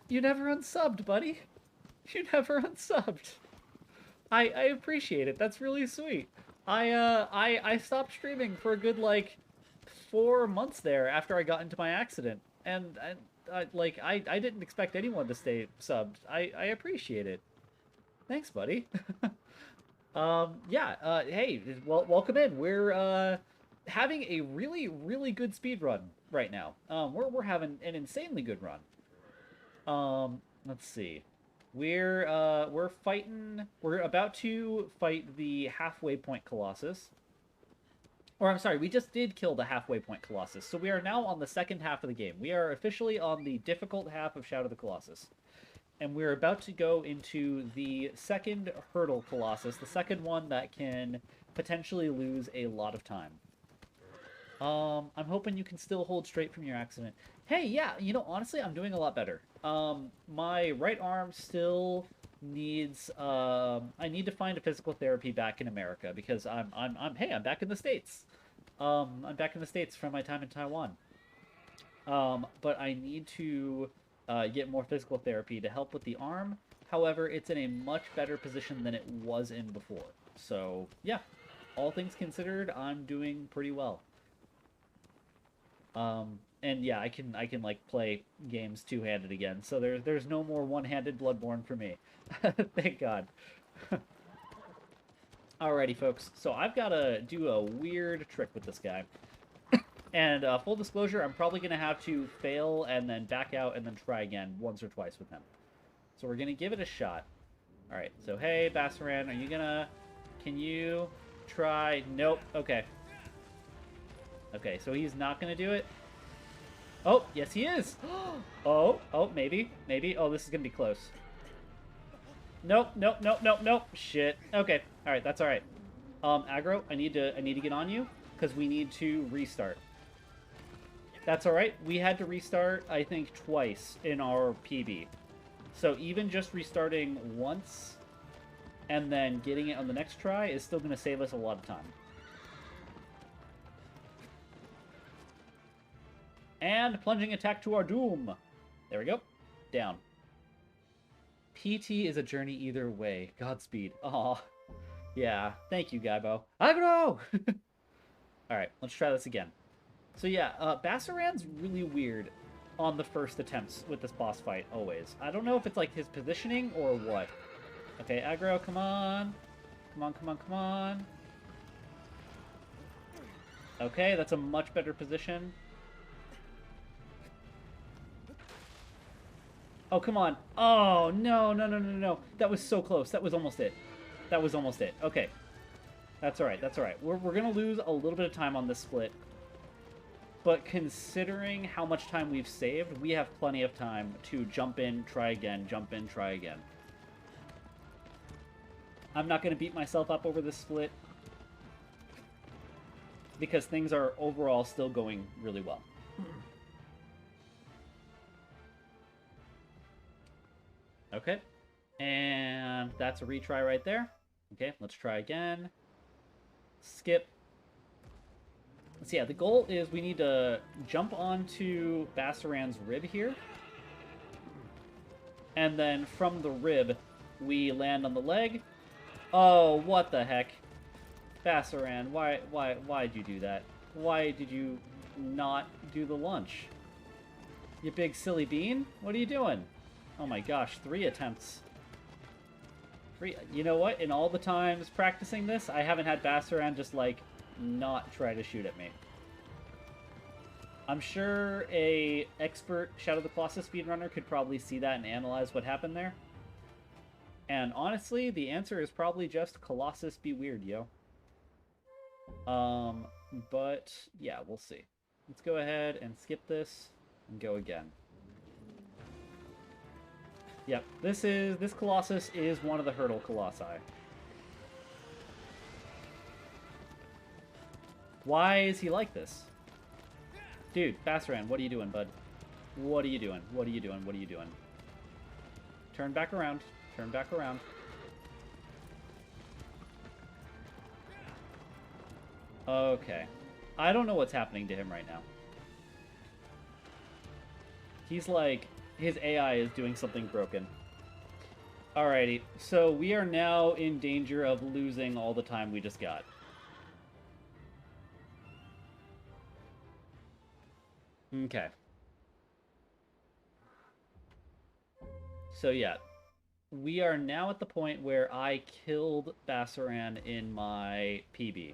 never unsubbed, buddy. You never unsubbed. I appreciate it, that's really sweet. I stopped streaming for a good, like, 4 months there after I got into my accident. And I didn't expect anyone to stay subbed. I appreciate it. Thanks, buddy. Yeah, hey, welcome in. We're having a really, really good speed run right now. We're having an insanely good run. Let's see. We're about to fight the halfway point Colossus. Or, I'm sorry, we just did kill the halfway point Colossus, so we are now on the second half of the game. We are officially on the difficult half of Shadow of the Colossus. And we're about to go into the second hurdle Colossus, the second one that can potentially lose a lot of time. I'm hoping you can still hold straight from your accident. Hey, yeah, you know, honestly, I'm doing a lot better. My right arm still needs, I need to find a physical therapy back in America, because I'm back in the States. I'm back in the States from my time in Taiwan. But I need to get more physical therapy to help with the arm. However, it's in a much better position than it was in before. So, yeah, all things considered, I'm doing pretty well. And yeah, I can like play games two-handed again. So there's no more one-handed Bloodborne for me. Thank God. Alrighty, folks. So I've got to do a weird trick with this guy. And full disclosure, I'm probably going to have to fail and then back out and then try again once or twice with him. So we're going to give it a shot. Alright, so hey, Bassaran, are you going to... Can you try... Nope. Okay. Okay, so he's not going to do it. Oh, yes he is. Oh, maybe. Oh, this is going to be close. Nope. Shit. Okay. All right, that's all right. Aggro, I need to get on you because we need to restart. That's all right. We had to restart, I think, twice in our PB. So even just restarting once and then getting it on the next try is still going to save us a lot of time. And plunging attack to our doom. There we go. Down. PT is a journey either way. Godspeed. Aw. Yeah. Thank you, Gaibo. Aggro! Alright, let's try this again. So yeah, Bassaran's really weird on the first attempts with this boss fight, always. I don't know if it's like his positioning or what. Okay, Aggro, come on. Come on. Okay, that's a much better position. Oh, come on. Oh, no. That was so close. That was almost it. Okay. That's alright. We're going to lose a little bit of time on this split. But considering how much time we've saved, we have plenty of time to jump in, try again, jump in, try again. I'm not going to beat myself up over this split because things are overall still going really well. Okay. And that's a retry right there. Okay, let's try again. Skip. So yeah, the goal is we need to jump onto Bassaran's rib here. And then from the rib, we land on the leg. Oh, what the heck. Bassaran, why'd you do that? Why did you not do the lunge? You big silly bean? What are you doing? Oh my gosh, 3 attempts. You know what? In all the times practicing this, I haven't had Bassaran just, like, not try to shoot at me. I'm sure a expert Shadow of the Colossus speedrunner could probably see that and analyze what happened there. And honestly, the answer is probably just Colossus be weird, yo. But yeah, we'll see. Let's go ahead and skip this and go again. Yep, this Colossus is one of the hurdle colossi. Why is he like this? Dude, Bassaran, what are you doing, bud? What are you doing? What are you doing? What are you doing? Turn back around. Turn back around. Okay. I don't know what's happening to him right now. He's like... His AI is doing something broken. Alrighty, so we are now in danger of losing all the time we just got. Okay. So yeah, we are now at the point where I killed Bassaran in my PB.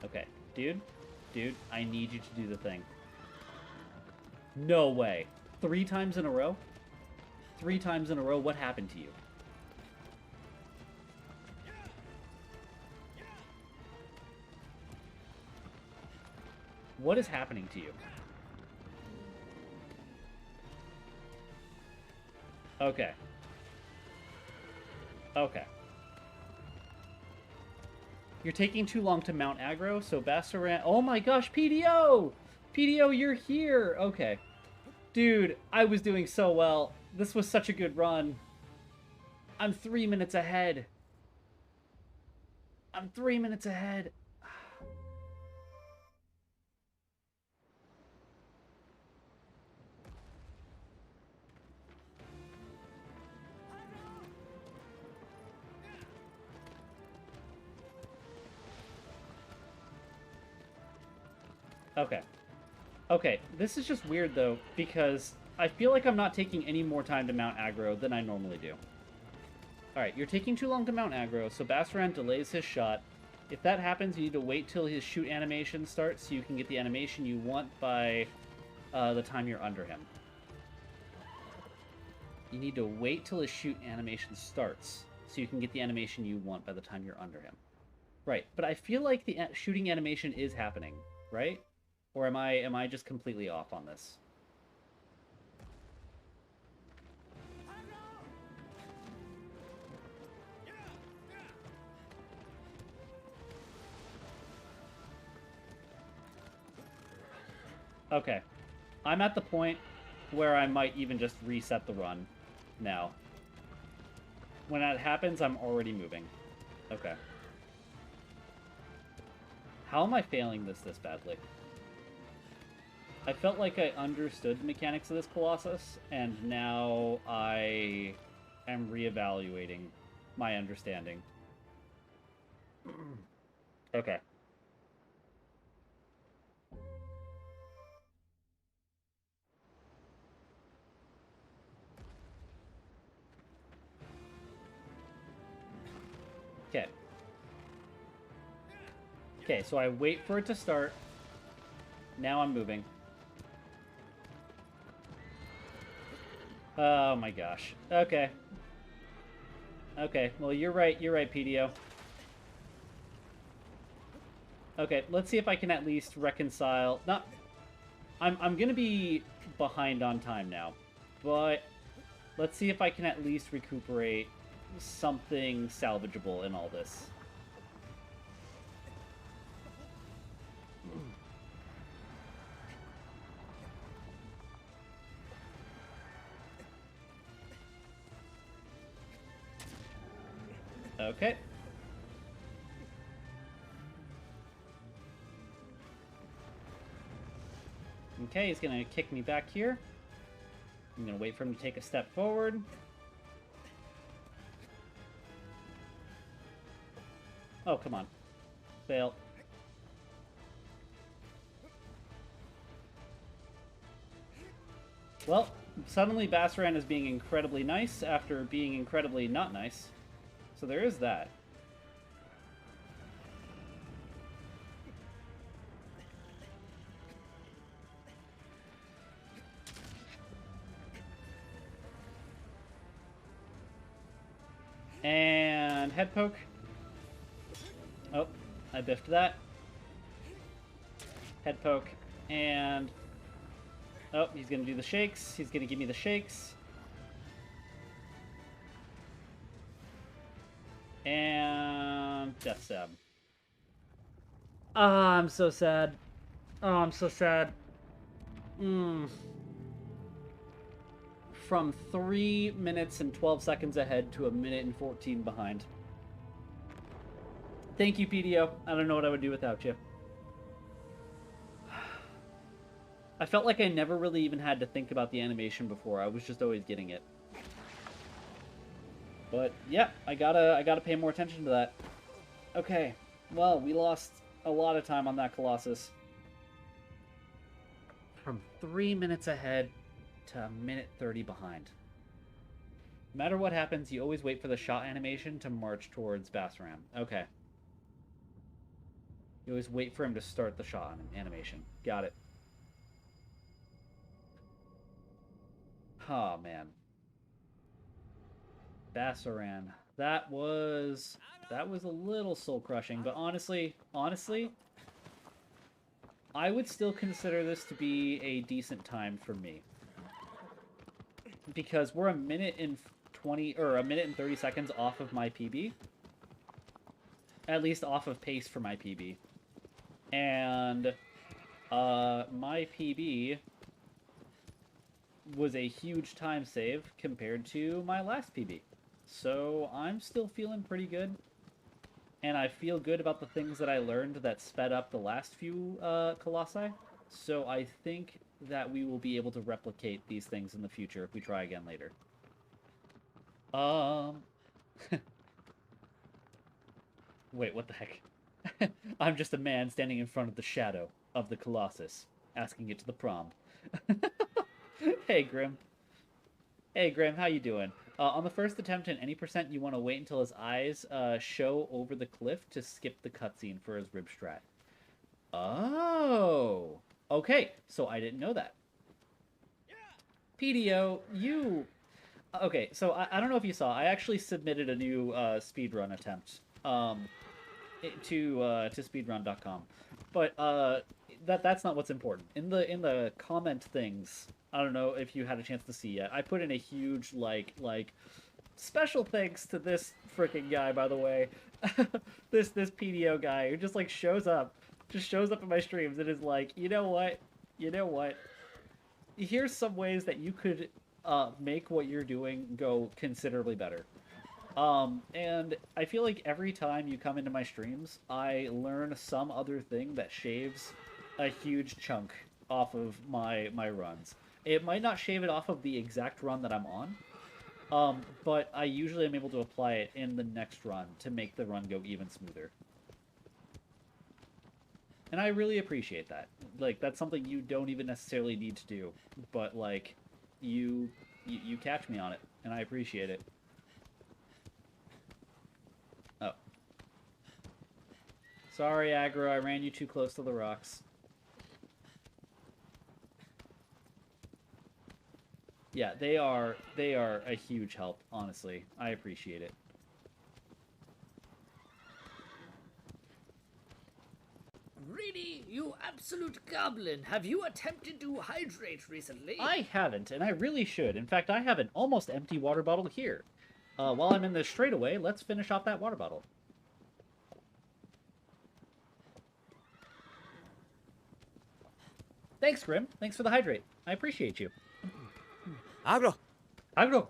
Okay, dude, I need you to do the thing. No way. 3 times in a row? 3 times in a row, what happened to you? What is happening to you? Okay. Okay. You're taking too long to mount aggro, so Bassaran... Oh my gosh, PDO! PDO, you're here! Okay. Dude, I was doing so well. This was such a good run. I'm 3 minutes ahead. I'm 3 minutes ahead. Okay. Okay, this is just weird, though, because I feel like I'm not taking any more time to mount aggro than I normally do. Alright, you're taking too long to mount aggro, so Bassaran delays his shot. If that happens, you need to wait till his shoot animation starts so you can get the animation you want by the time you're under him. You need to wait till his shoot animation starts so you can get the animation you want by the time you're under him. Right, but I feel like the shooting animation is happening, right? Or am I just completely off on this? Okay. I'm at the point where I might even just reset the run now. When that happens, I'm already moving. Okay. How am I failing this badly? I felt like I understood the mechanics of this Colossus, and now I am reevaluating my understanding. Okay. Okay. Okay, so I wait for it to start. Now I'm moving. Oh my gosh. Okay. Okay, well, you're right, PDO. Okay, let's see if I can at least reconcile. Not, I'm gonna be behind on time now, but let's see if I can at least recuperate something salvageable in all this. Okay. Okay, he's gonna kick me back here. I'm gonna wait for him to take a step forward. Oh, come on. Fail. Well, suddenly Bassaran is being incredibly nice after being incredibly not nice. So there is that. And head poke. Oh, I biffed that. Head poke. And... oh, he's going to do the shakes. He's going to give me the shakes. And... death stab. Ah, I'm so sad. Oh, I'm so sad. From 3 minutes and 12 seconds ahead to 1 minute and 14 behind. Thank you, PDO. I don't know what I would do without you. I felt like I never really even had to think about the animation before. I was just always getting it. But yeah, I gotta pay more attention to that. Okay, well, we lost a lot of time on that Colossus. From 3 minutes ahead to 1 minute 30 behind. No matter what happens, you always wait for the shot animation to march towards Bassaran. Okay. You always wait for him to start the shot animation. Got it. Oh, man. Bassaran. That was a little soul-crushing, but honestly, I would still consider this to be a decent time for me. Because we're 1 minute and 20, or 1 minute and 30 seconds off of my PB. At least off of pace for my PB. And my PB was a huge time save compared to my last PB. So I'm still feeling pretty good. And I feel good about the things that I learned that sped up the last few Colossi. So I think that we will be able to replicate these things in the future if we try again later. Wait, what the heck? I'm just a man standing in front of the shadow of the Colossus, asking it to the prom. Hey, Grim. Hey, Grim, how you doing? On the first attempt in any percent, you want to wait until his eyes show over the cliff to skip the cutscene for his rib strat. Oh. Okay, so I didn't know that. PDO, you... Okay, so I don't know if you saw, I actually submitted a new speedrun attempt to speedrun.com. But that's not what's important. In the comment things, I don't know if you had a chance to see yet. I put in a huge like special thanks to this freaking guy, by the way. this PDO guy who just like shows up in my streams and is like, you know what? Here's some ways that you could make what you're doing go considerably better. And I feel like every time you come into my streams, I learn some other thing that shaves a huge chunk off of my runs. It might not shave it off of the exact run that I'm on, but I usually am able to apply it in the next run to make the run go even smoother. And I really appreciate that. Like, that's something you don't even necessarily need to do, but like, you catch me on it, and I appreciate it. Oh. Sorry, Aggro, I ran you too close to the rocks. Yeah, they are a huge help, honestly. I appreciate it. absolute goblin, have you attempted to hydrate recently? I haven't, and I really should. In fact, I have an almost empty water bottle here. While I'm in this straightaway, let's finish off that water bottle. Thanks, Grim. Thanks for the hydrate. I appreciate you. Agro! Agro!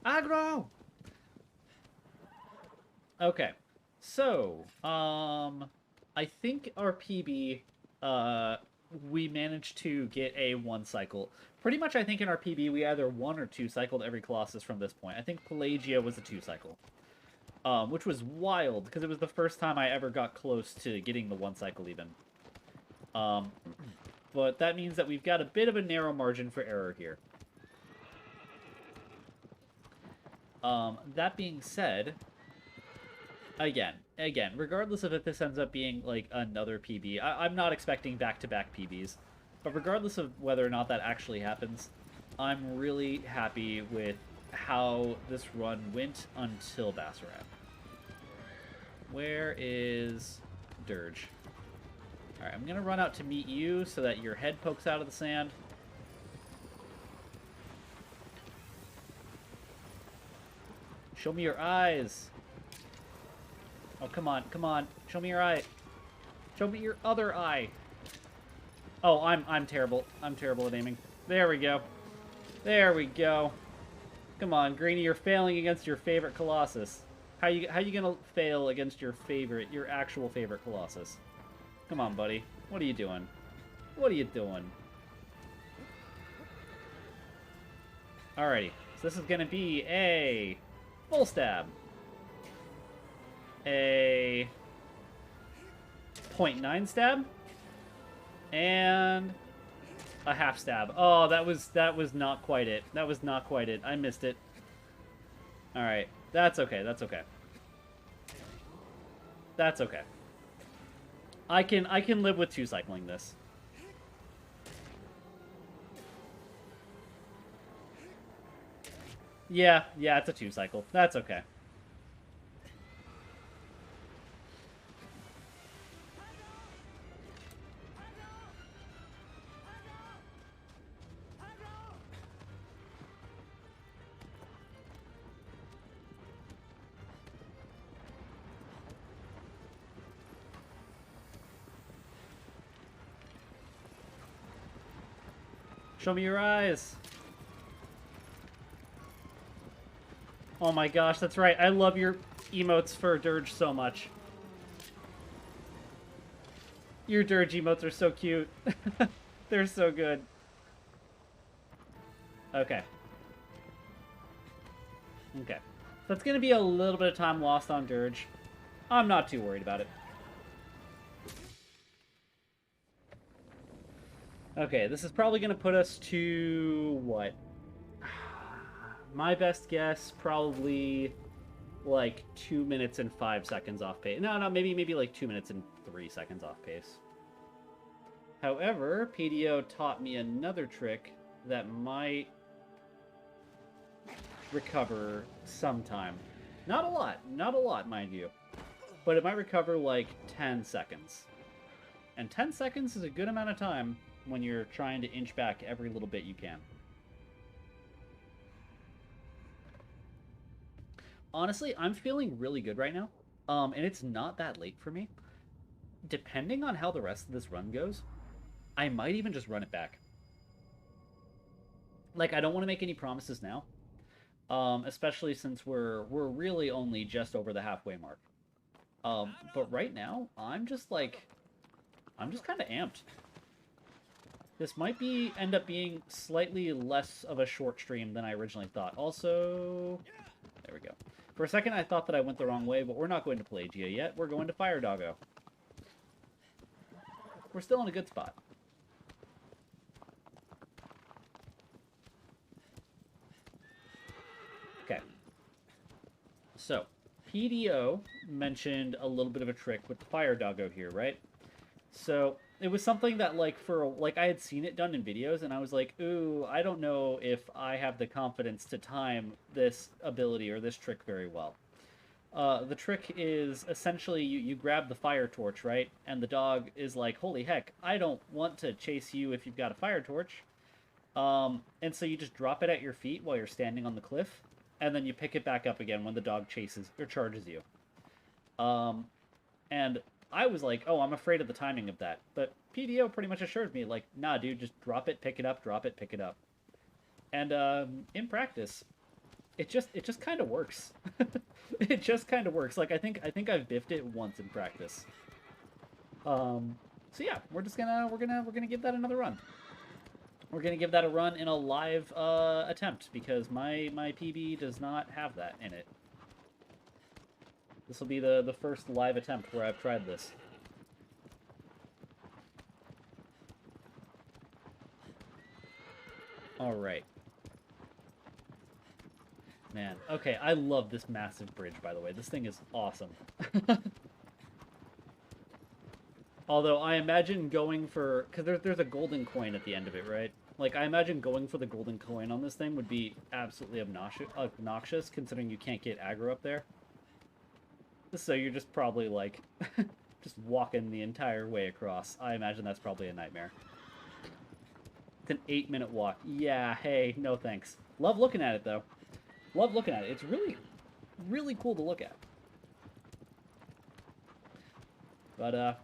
Agro! Okay. So, I think our PB, we managed to get a 1 cycle. Pretty much, I think in our PB, we either 1 or 2 cycled every Colossus from this point. I think Pelagia was a 2 cycle. Which was wild, because it was the first time I ever got close to getting the 1 cycle even. But that means that we've got a bit of a narrow margin for error here. That being said, again, regardless of if this ends up being, like, another PB, I'm not expecting back-to-back PBs, but regardless of whether or not that actually happens, I'm really happy with how this run went until Bassarat. Where is Dirge? Alright, I'm gonna run out to meet you so that your head pokes out of the sand. Show me your eyes. Oh, come on, come on. Show me your eye. Show me your other eye. Oh, I'm terrible. I'm terrible at aiming. There we go. There we go. Come on, Greeny, you're failing against your favorite Colossus. How you gonna fail against your actual favorite Colossus? Come on, buddy. What are you doing? What are you doing? Alrighty. So this is gonna be a full stab. A 0.9 stab. And a half stab. Oh, that was not quite it. That was not quite it. I missed it. Alright. That's okay. That's okay. That's okay. I can live with 2 cycling this. Yeah, it's a 2 cycle. That's okay. Show me your eyes. Oh my gosh, that's right. I love your emotes for Dirge so much. Your Dirge emotes are so cute. They're so good. Okay. Okay. So it's going to be a little bit of time lost on Dirge. I'm not too worried about it. Okay, this is probably going to put us to, what? My best guess, probably like 2 minutes and 5 seconds off pace. No, maybe like 2 minutes and 3 seconds off pace. However, PDO taught me another trick that might recover sometime. Not a lot, mind you. But it might recover like 10 seconds. And 10 seconds is a good amount of time when you're trying to inch back every little bit you can. Honestly, I'm feeling really good right now. And it's not that late for me. Depending on how the rest of this run goes, I might even just run it back. Like, I don't want to make any promises now. Especially since we're really only just over the halfway mark. But right now, I'm just kind of amped. This might end up being slightly less of a short stream than I originally thought. Also, there we go. For a second, I thought that I went the wrong way, but we're not going to Pelagia yet. We're going to Fire Doggo. We're still in a good spot. Okay. So, PDO mentioned a little bit of a trick with the Fire Doggo here, right? So, it was something that, I had seen it done in videos, and I was like, ooh, I don't know if I have the confidence to time this ability or this trick very well. The trick is essentially you grab the fire torch, right? And the dog is like, holy heck, I don't want to chase you if you've got a fire torch. And so you just drop it at your feet while you're standing on the cliff, and then you pick it back up again when the dog chases or charges you. And I was like, oh, I'm afraid of the timing of that. But PDO pretty much assured me, like, nah, dude, just drop it, pick it up, drop it, pick it up. And in practice, it just kind of works. It just kind of works. Like I think I've biffed it once in practice. So yeah, we're gonna give that another run. We're gonna give that a run in a live attempt because my PB does not have that in it. This will be the first live attempt where I've tried this. All right. Man, okay, I love this massive bridge, by the way. This thing is awesome. Although, I imagine going for... Because there's a golden coin at the end of it, right? Like, I imagine going for the golden coin on this thing would be absolutely obnoxious considering you can't get aggro up there. So you're just probably, like, just walking the entire way across. I imagine that's probably a nightmare. It's an 8-minute walk. Yeah, hey, no thanks. Love looking at it, though. Love looking at it. It's really, really cool to look at. But,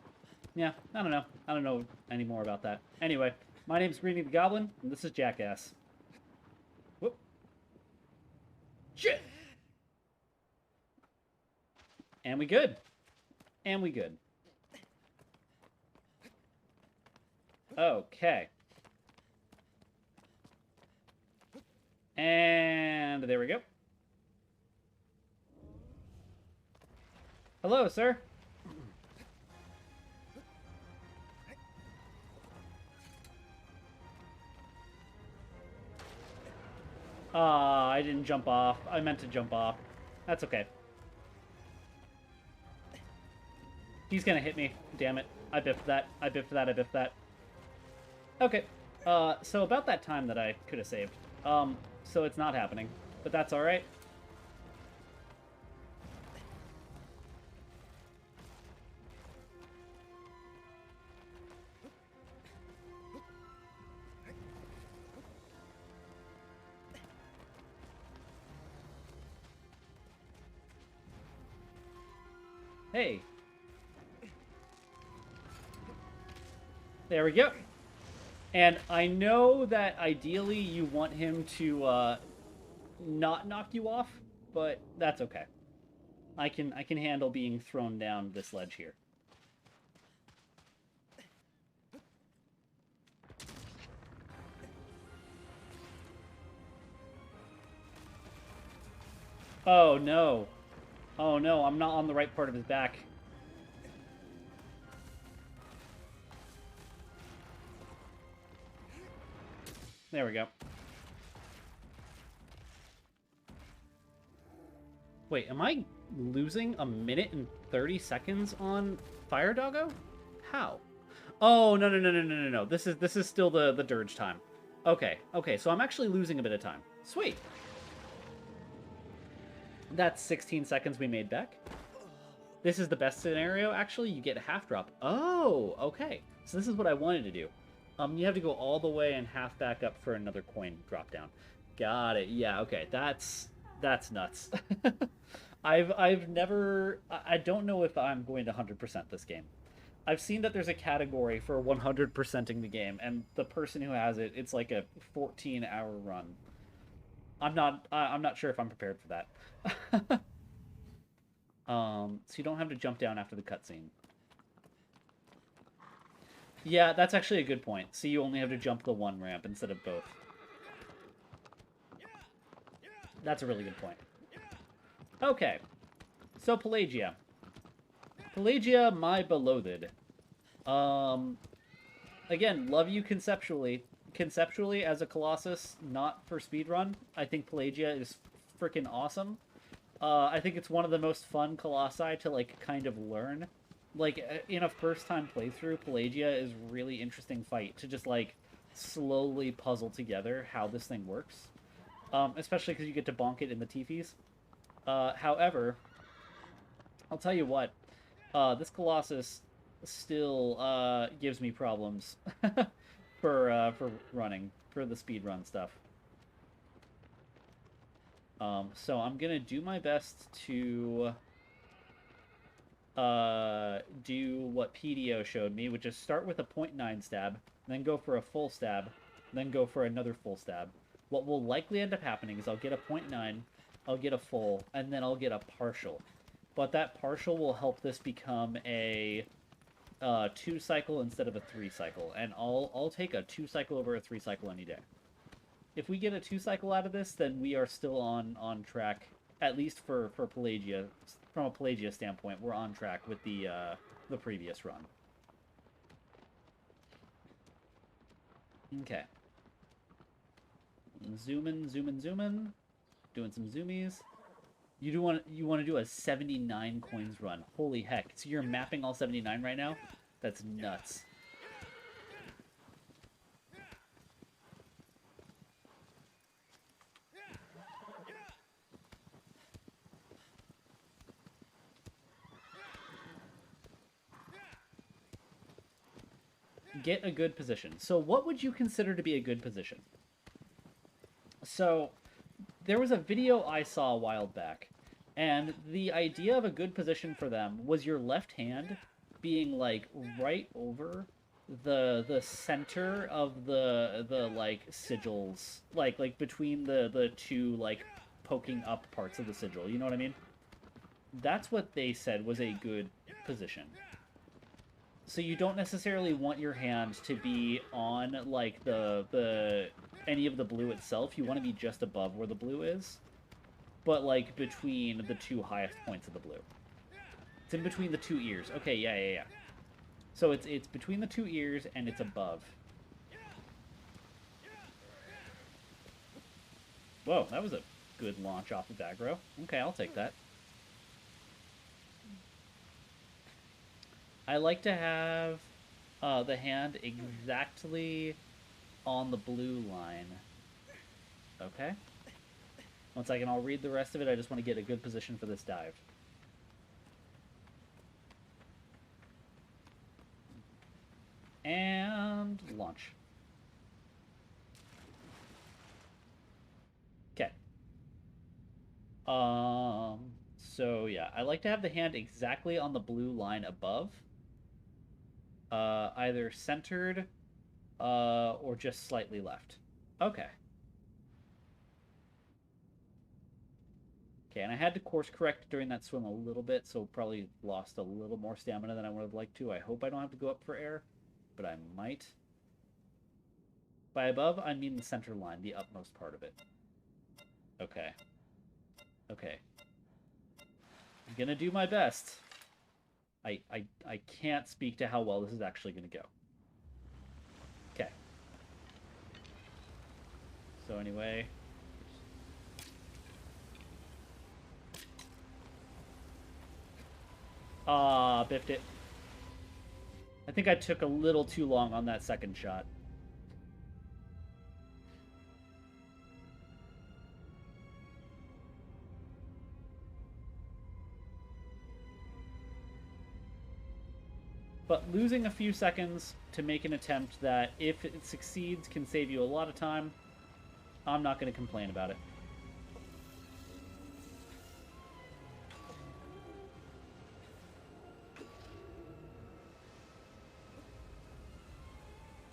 yeah, I don't know. I don't know any more about that. Anyway, my name's Greeny the Goblin, and this is Jackass. Whoop. Shit! And we good. And we good. Okay. And there we go. Hello, sir. I didn't jump off. I meant to jump off. That's okay. He's gonna hit me. Damn it. I biffed that. I biffed that. I biffed that. Okay. So about that time that I could have saved. So it's not happening. But that's alright. Hey. There we go. And I know that ideally you want him to not knock you off, but that's okay. I can handle being thrown down this ledge here. Oh no. Oh no, I'm not on the right part of his back. There we go. Wait, am I losing a minute and 30 seconds on Fire Doggo? How? Oh, no. This is still the dirge time. Okay, so I'm actually losing a bit of time. Sweet. That's 16 seconds we made back. This is the best scenario, actually. You get a half drop. Oh, okay. So this is what I wanted to do. You have to go all the way and half back up for another coin drop down. Got it. Yeah, okay. That's nuts. I've never... I don't know if I'm going to 100% this game. I've seen that there's a category for 100%ing the game, and the person who has it, it's like a 14-hour run. I'm not sure if I'm prepared for that. So you don't have to jump down after the cutscene. Yeah, that's actually a good point. So you only have to jump the one ramp instead of both. That's a really good point. Okay. So Pelagia. Pelagia, my beloved. Again, love you conceptually. Conceptually, as a Colossus, not for speedrun, I think Pelagia is freaking awesome. I think it's one of the most fun Colossi to, like, kind of learn. Like, in a first-time playthrough, Pelagia is really interesting fight to just, like, slowly puzzle together how this thing works. Especially because you get to bonk it in the Tifis. However, I'll tell you what, this Colossus still gives me problems for running, for the speed run stuff. So I'm gonna do my best to do what PDO showed me, which is start with a 0.9 stab, then go for a full stab, then go for another full stab. What will likely end up happening is I'll get a 0.9, I'll get a full, and then I'll get a partial. But that partial will help this become a 2-cycle instead of a 3-cycle, and I'll take a 2-cycle over a 3-cycle any day. If we get a 2-cycle out of this, then we are still on track, at least for Pelagia. From a Pelagia standpoint, we're on track with the previous run. Okay. Zooming. Doing some zoomies. You want to do a 79 coins run. Holy heck. So you're mapping all 79 right now? That's nuts. Get a good position. So what would you consider to be a good position? So there was a video I saw a while back, and the idea of a good position for them was your left hand being like right over the center of the like sigils, like between the two like poking up parts of the sigil. You know what I mean? That's what they said was a good position. So you don't necessarily want your hand to be on like the any of the blue itself. You want to be just above where the blue is, but like between the two highest points of the blue. It's in between the two ears. Okay, yeah. So it's between the two ears and it's above. Whoa, that was a good launch off of aggro. Okay, I'll take that. I like to have the hand exactly on the blue line. Okay. 1 second, I'll read the rest of it. I just want to get a good position for this dive. And launch. Okay. So yeah, I like to have the hand exactly on the blue line above. Either centered, or just slightly left. Okay. Okay, and I had to course correct during that swim a little bit, so probably lost a little more stamina than I would have liked to. I hope I don't have to go up for air, but I might. By above, I mean the center line, the upmost part of it. Okay. Okay. I'm gonna do my best. I can't speak to how well this is actually gonna go. Okay. So anyway. Biffed it. I think I took a little too long on that second shot. But losing a few seconds to make an attempt that, if it succeeds, can save you a lot of time, I'm not going to complain about it.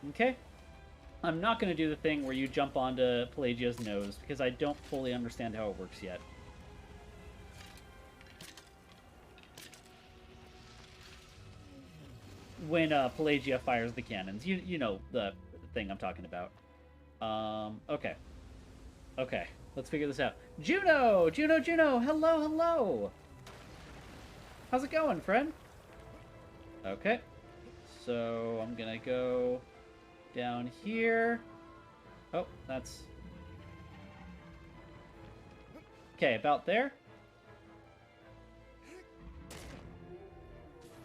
Okay. I'm not going to do the thing where you jump onto Pelagia's nose, because I don't fully understand how it works yet. When Pelagia fires the cannons. You know the thing I'm talking about. Okay. Okay, let's figure this out. Juno! Juno! Hello, hello! How's it going, friend? Okay. So, I'm gonna go down here. Oh, that's... Okay, about there.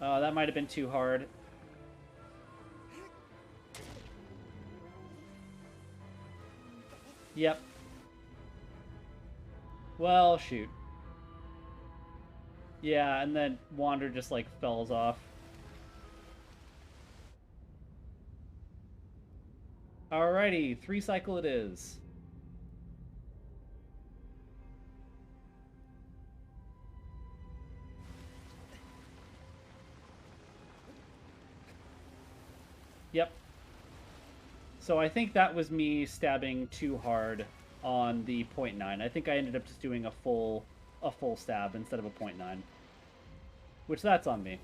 Oh, that might have been too hard. Yep. Well, shoot. Yeah, and then Wander just, like, falls off. Alrighty, 3 cycle it is. Yep. So I think that was me stabbing too hard on the 0.9. I think I ended up just doing a full stab instead of a 0.9. Which that's on me.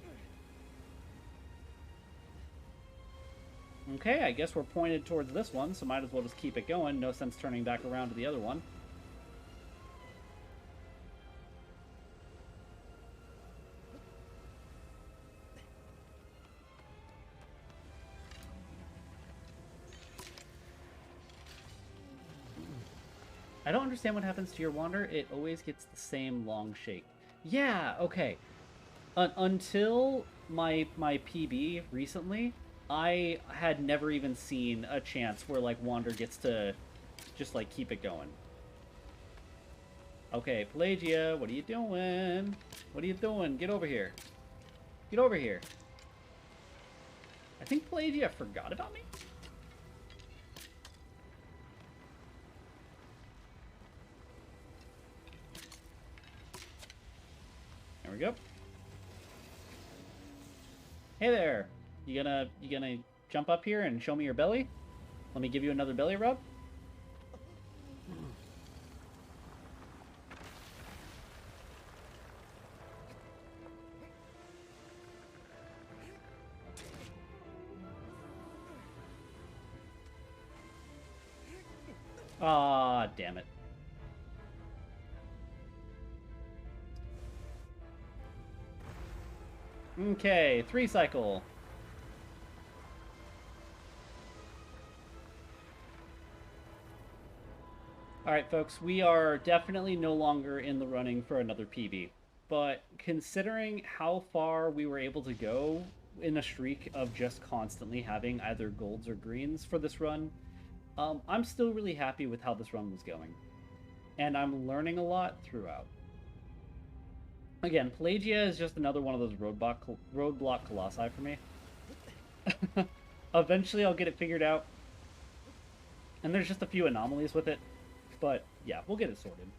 Okay, I guess we're pointed towards this one, so might as well just keep it going. No sense turning back around to the other one. I don't understand what happens to your Wander. It always gets the same long shake. Yeah, okay. Until my PB recently, I had never even seen a chance where, like, Wander gets to just, like, keep it going. Okay, Pelagia, what are you doing? What are you doing? Get over here. Get over here. I think Pelagia forgot about me? There we go. Hey there. You gonna jump up here and show me your belly? Let me give you another belly rub. Ah, damn it. Okay, 3 cycle. Alright, folks, we are definitely no longer in the running for another PB. But considering how far we were able to go in a streak of just constantly having either golds or greens for this run, I'm still really happy with how this run was going. And I'm learning a lot throughout. Again, Pelagia is just another one of those roadblock colossi for me. Eventually I'll get it figured out. And there's just a few anomalies with it. But, yeah, we'll get it sorted.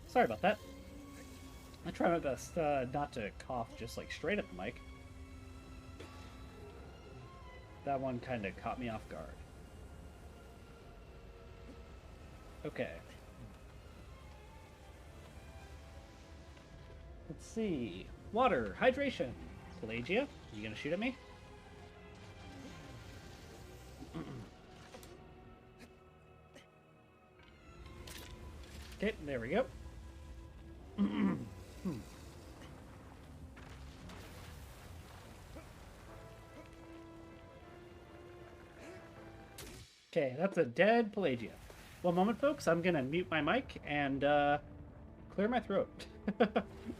Sorry about that. I try my best not to cough just, like, straight at the mic. That one kind of caught me off guard. Okay. Let's see. Water, hydration. Pelagia, you gonna shoot at me? Okay, there we go. Okay, that's a dead Pelagia. One moment, folks. I'm gonna mute my mic and clear my throat.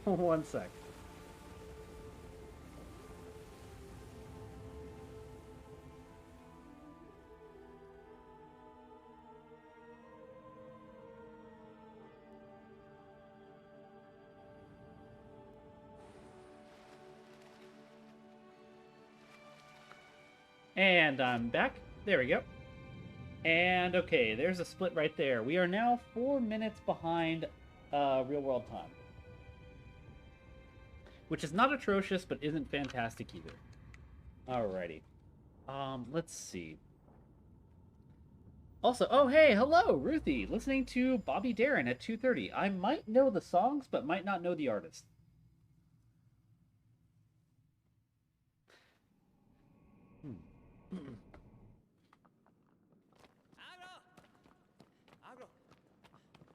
One sec. And I'm back. There we go. And okay, there's a split right there. We are now 4 minutes behind real world time. Which is not atrocious, but isn't fantastic either. Alrighty. Let's see. Also, oh hey, hello, Ruthie, listening to Bobby Darin at 2:30. I might know the songs, but might not know the artist.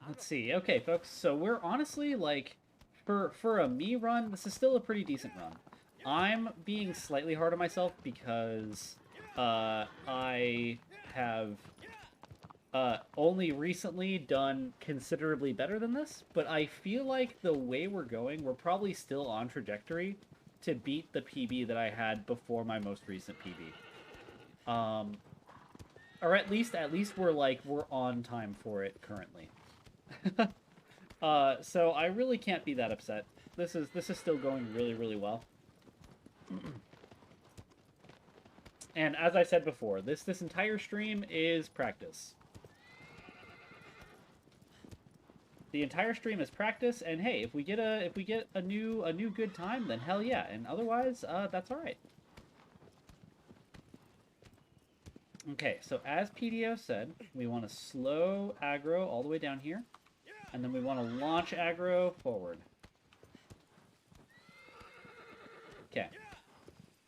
Let's see. Okay, folks. So we're honestly like, for a me run, this is still a pretty decent run. I'm being slightly hard on myself because I have only recently done considerably better than this, but I feel like the way we're going, we're probably still on trajectory to beat the PB that I had before my most recent PB. Or at least we're on time for it currently. So I really can't be that upset. This is still going really, really well. And as I said before, this entire stream is practice. The entire stream is practice, and hey, if we get a new good time, then hell yeah. And otherwise, that's all right. Okay, so as PDO said, we want to slow aggro all the way down here, and then we want to launch aggro forward. Okay.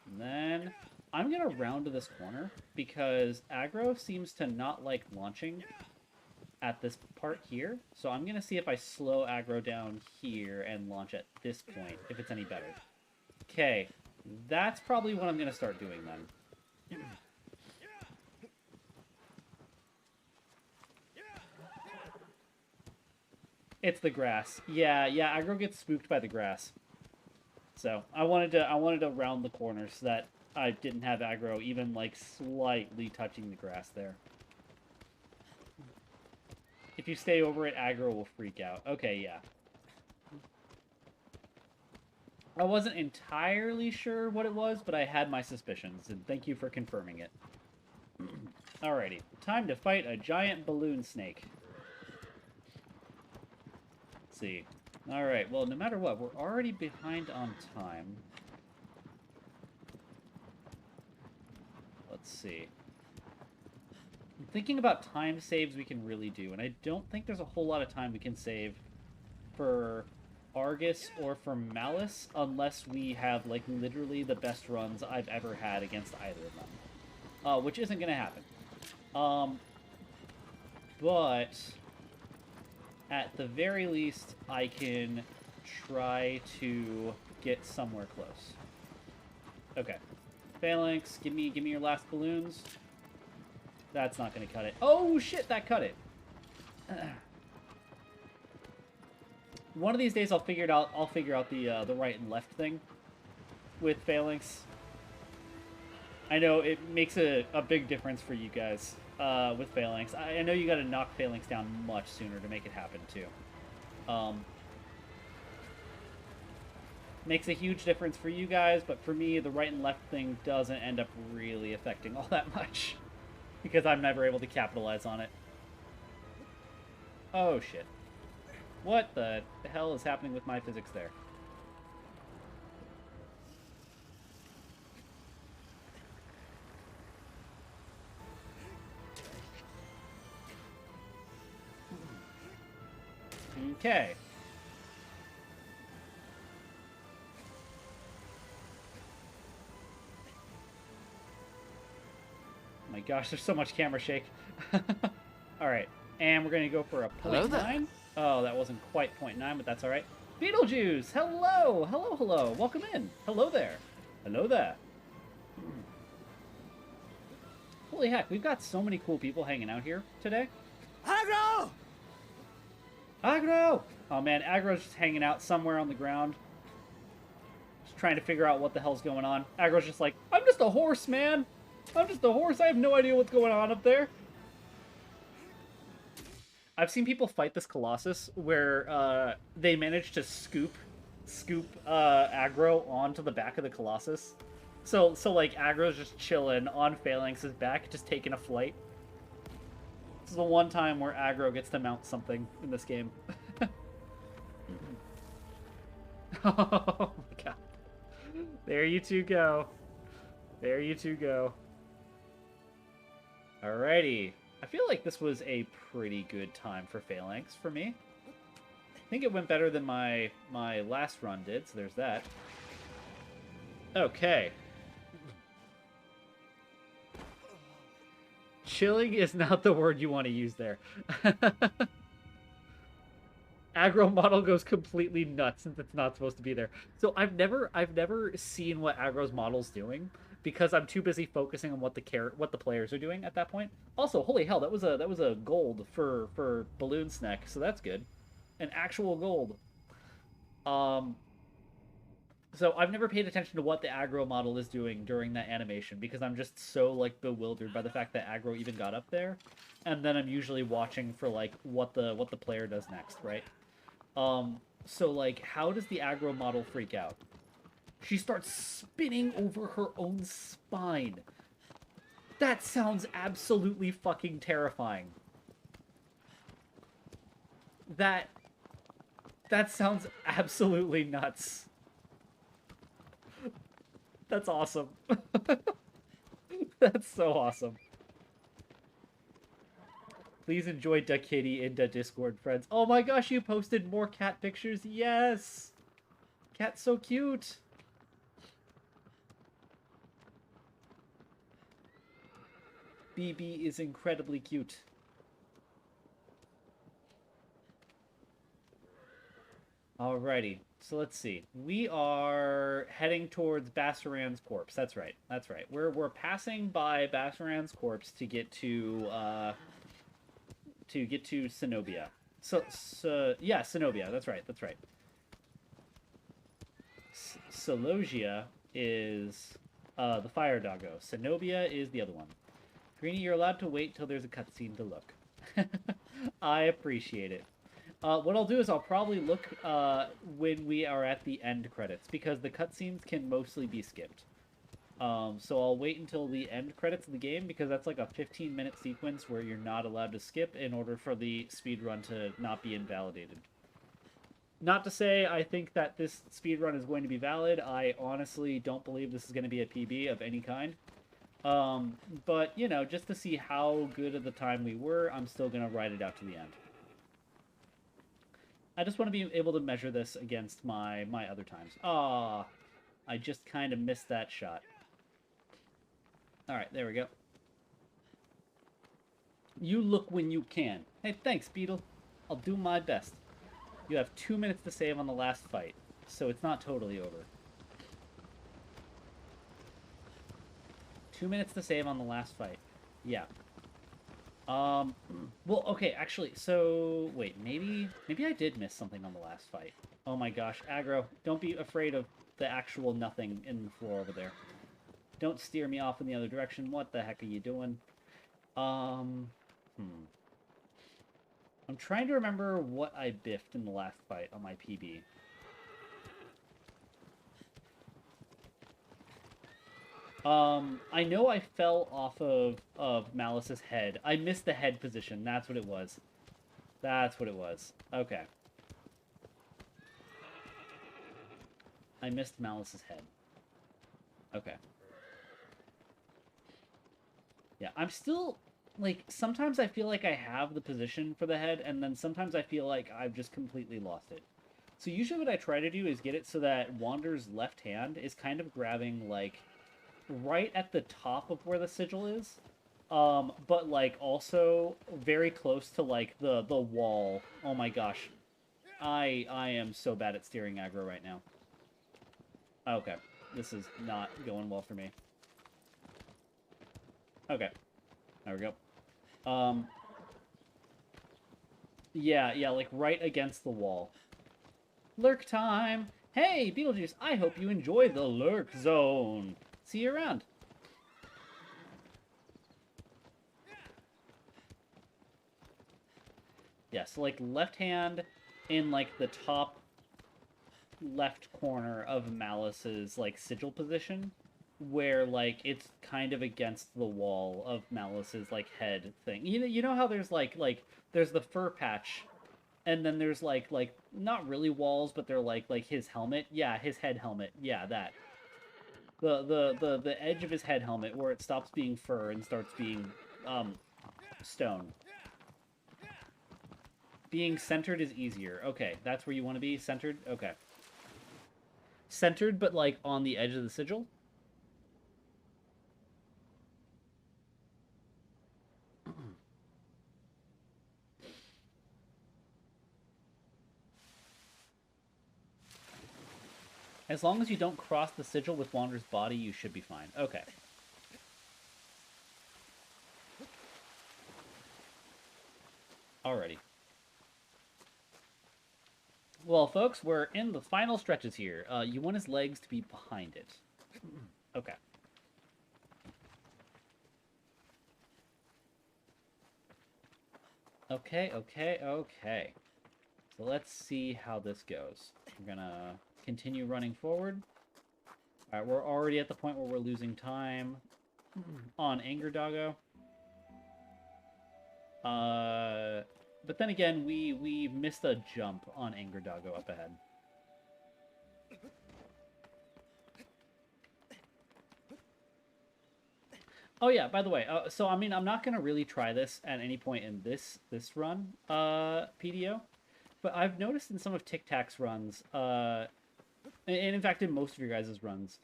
And then I'm going to round to this corner because aggro seems to not like launching at this part here. So I'm going to see if I slow aggro down here and launch at this point, if it's any better. Okay. That's probably what I'm going to start doing then. It's the grass. Yeah, aggro gets spooked by the grass. So I wanted to round the corner so that I didn't have aggro even like slightly touching the grass there. If you stay over it, aggro will freak out. Okay, yeah. I wasn't entirely sure what it was, but I had my suspicions, and thank you for confirming it. Alrighty, time to fight a giant balloon snake. Let's see. Alright, well, no matter what, we're already behind on time. Let's see. I'm thinking about time saves we can really do, and I don't think there's a whole lot of time we can save for Argus or for Malice unless we have, like, literally the best runs I've ever had against either of them. Which isn't going to happen. But at the very least, I can try to get somewhere close. Okay. Phalanx, give me your last balloons. That's not going to cut it. Oh, shit, that cut it. One of these days I'll figure it out. I'll figure out the right and left thing with Phalanx. I know it makes a big difference for you guys with Phalanx. I know you got to knock Phalanx down much sooner to make it happen too. Makes a huge difference for you guys, but for me, the right and left thing doesn't end up really affecting all that much because I'm never able to capitalize on it. Oh shit. What the hell is happening with my physics there? Okay. Oh my gosh, there's so much camera shake. Alright, and we're going to go for a Hello there. 0.9. Oh, that wasn't quite 0.9, but that's alright. Beetlejuice, hello! Hello, hello. Welcome in. Hello there. Hello there. Holy heck, we've got so many cool people hanging out here today. Aggro! Aggro! Oh man, Aggro's just hanging out somewhere on the ground. Just trying to figure out what the hell's going on. Aggro's just like, I'm just a horse, man! I'm just a horse, I have no idea what's going on up there. I've seen people fight this Colossus where they manage to scoop Aggro onto the back of the Colossus. So like Aggro's just chilling on Phalanx's back, just taking a flight. This is the one time where Aggro gets to mount something in this game. Oh my god. There you two go. There you two go. Alrighty. I feel like this was a pretty good time for Phalanx for me. I think it went better than my last run did, so there's that. Okay. Chilling is not the word you want to use there. Aggro model goes completely nuts since it's not supposed to be there. So I've never seen what Aggro's model's doing because I'm too busy focusing on what the players are doing at that point. Also, holy hell, that was a gold for Balloon Snack, so that's good. An actual gold. So I've never paid attention to what the Aggro model is doing during that animation because I'm just so like bewildered by the fact that Aggro even got up there, and then I'm usually watching for like what the player does next, right? So like, how does the aggro model freak out? She starts spinning over her own spine. That sounds absolutely fucking terrifying. That sounds absolutely nuts. That's awesome. That's so awesome. Please enjoy Da Kitty in the Discord, friends. Oh my gosh, you posted more cat pictures. Yes! Cat's so cute. BB is incredibly cute. Alrighty, so let's see. We are heading towards Bassaran's corpse. That's right. That's right. We're passing by Bassaran's corpse to get to Cenobia. So yeah, Cenobia. That's right. That's right. Celosia is the fire doggo. Cenobia is the other one. Greenie, you're allowed to wait till there's a cutscene to look. I appreciate it. What I'll do is I'll probably look when we are at the end credits, because the cutscenes can mostly be skipped. So I'll wait until the end credits of the game, because that's like a 15-minute sequence where you're not allowed to skip in order for the speedrun to not be invalidated. Not to say I think that this speedrun is going to be valid. I honestly don't believe this is going to be a PB of any kind. But, you know, just to see how good of the time we were, I'm still going to ride it out to the end. I just want to be able to measure this against my other times. Ah, I just kind of missed that shot. Alright, there we go. You look when you can. Hey, thanks, Beetle. I'll do my best. You have 2 minutes to save on the last fight, so it's not totally over. 2 minutes to save on the last fight. Yeah. Well, okay, actually, so, wait, maybe I did miss something on the last fight. Oh my gosh, aggro, don't be afraid of the actual nothing in the floor over there. Don't steer me off in the other direction. What the heck are you doing? I'm trying to remember what I biffed in the last fight on my PB. I know I fell off of Malice's head. I missed the head position. That's what it was. That's what it was. Okay. I missed Malice's head. Okay. Yeah, I'm still, like, sometimes I feel like I have the position for the head, and then sometimes I feel like I've just completely lost it. So usually what I try to do is get it so that Wander's left hand is kind of grabbing, like, right at the top of where the sigil is, but like also very close to like the wall. Oh my gosh, I am so bad at steering aggro right now. Okay, this is not going well for me. Okay, there we go. Yeah, like right against the wall. Lurk time. Hey, Beetlejuice, I hope you enjoy the lurk zone. See you around. Yeah, so like left hand in like the top left corner of Malice's like sigil position, where like it's kind of against the wall of Malice's like head thing. You know how there's like there's the fur patch, and then there's like not really walls, but they're like his helmet. Yeah, his head helmet. Yeah, that. The edge of his head helmet where it stops being fur and starts being stone. Being centered is easier. Okay, that's where you want to be? Centered? Okay. Centered, but like on the edge of the sigil? As long as you don't cross the sigil with Wander's body, you should be fine. Okay. Alrighty. Well, folks, we're in the final stretches here. You want his legs to be behind it. Okay. Okay. So let's see how this goes. We're gonna continue running forward. Alright, we're already at the point where we're losing time on Anger Doggo. But then again, we missed a jump on Anger Doggo up ahead. Oh yeah, by the way, so I mean, I'm not gonna really try this at any point in this run, PDO, but I've noticed in some of Tic Tac's runs, and in fact in most of your guys' runs,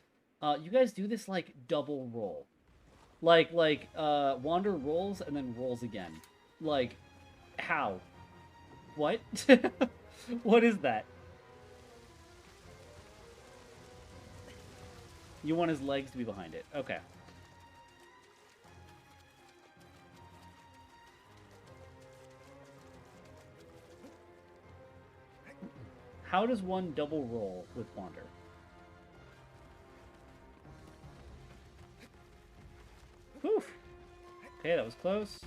you guys do this like double roll, like Wander rolls and then rolls again, like how, what, what is that? You want his legs to be behind it, okay. How does one double roll with Wander? Whew. Okay, that was close.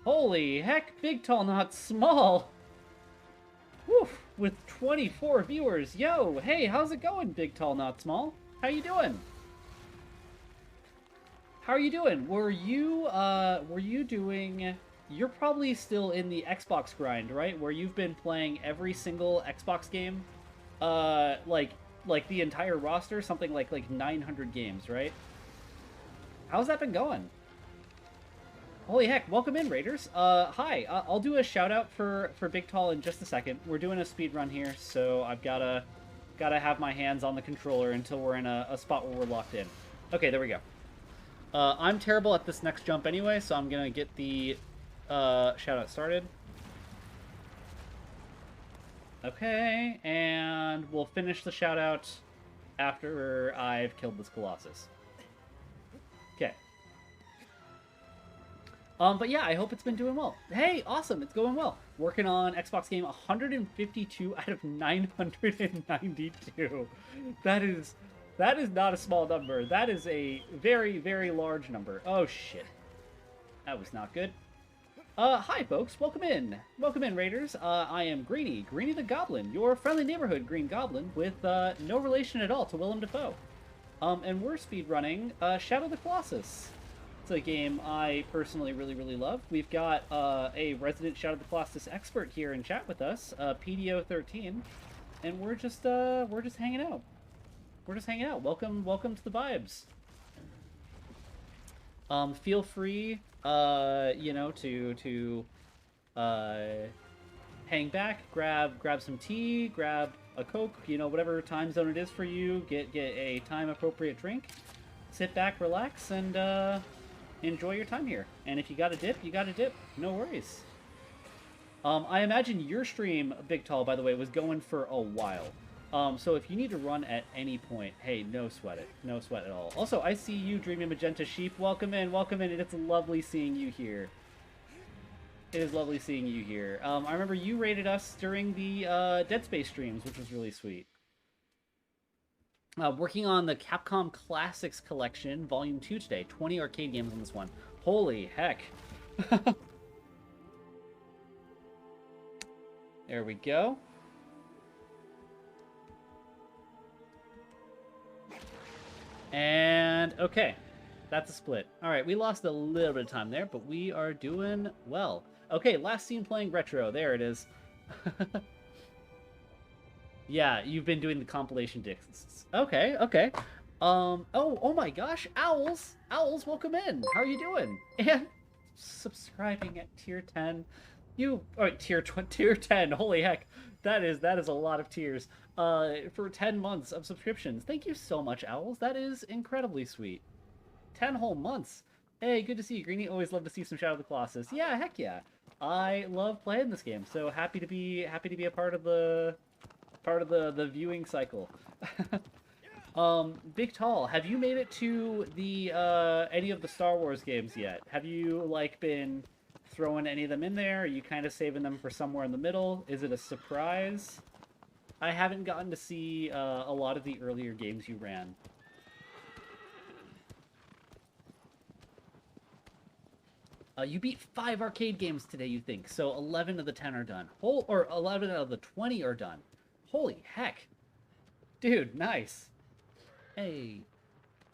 Holy heck, big, tall, not small! Whew. With 24 viewers. Yo, hey, how's it going, big, tall, not small? How you doing? How are you doing? Were you doing... You're probably still in the Xbox grind, right? Where you've been playing every single Xbox game, like the entire roster, something like 900 games, right? How's that been going? Holy heck! Welcome in, Raiders. Hi. I'll do a shout out for Big Tall in just a second. We're doing a speed run here, so I've gotta have my hands on the controller until we're in a spot where we're locked in. Okay, there we go. I'm terrible at this next jump anyway, so I'm gonna get the shout out started. Okay, and we'll finish the shout out after I've killed this Colossus. Okay. But yeah, I hope it's been doing well. Hey, awesome, it's going well. Working on Xbox game 152 out of 992. That is not a small number. That is a very, very large number. Oh shit. That was not good. Hi folks, welcome in. Welcome in, Raiders. I am Greeny the Goblin, your friendly neighborhood Green Goblin with, no relation at all to Willem Dafoe. And we're speedrunning, Shadow the Colossus. It's a game I personally really love. We've got, a resident Shadow the Colossus expert here in chat with us, PDO13, and we're just hanging out. We're just hanging out. Welcome to the vibes. Feel free, you know, to hang back, grab some tea, grab a Coke, you know, whatever time zone it is for you, get a time-appropriate drink, sit back, relax, and, enjoy your time here. And if you got a dip, you got a dip. No worries. I imagine your stream, Big Tall, by the way, was going for a while. So if you need to run at any point, hey, no sweat it. No sweat at all. Also, I see you, Dreamy Magenta Sheep. Welcome in, and it's lovely seeing you here. It is lovely seeing you here. I remember you rated us during the Dead Space streams, which was really sweet. Working on the Capcom Classics Collection, Volume 2 today. 20 arcade games on this one. Holy heck. There we go. And, okay. That's a split. Alright, we lost a little bit of time there, but we are doing well. Okay, last scene playing retro. There it is. Yeah, you've been doing the compilation discs. Okay, okay. Oh my gosh, Owls! Owls, welcome in! How are you doing? And subscribing at tier 10. Tier 10, holy heck. That is a lot of tiers. For 10 months of subscriptions. Thank you so much, Owls. That is incredibly sweet. 10 whole months. Hey, good to see you, Greeny. Always love to see some Shadow of the Colossus. Yeah, heck yeah. I love playing this game, so happy to be a part of the viewing cycle. Big Tall, have you made it to the any of the Star Wars games yet? Have you like been throwing any of them in there? Are you kind of saving them for somewhere in the middle? Is it a surprise? I haven't gotten to see a lot of the earlier games you ran. You beat 5 arcade games today, you think. So 11 of the 10 are done. Or 11 out of the 20 are done. Holy heck. Dude, nice. Hey.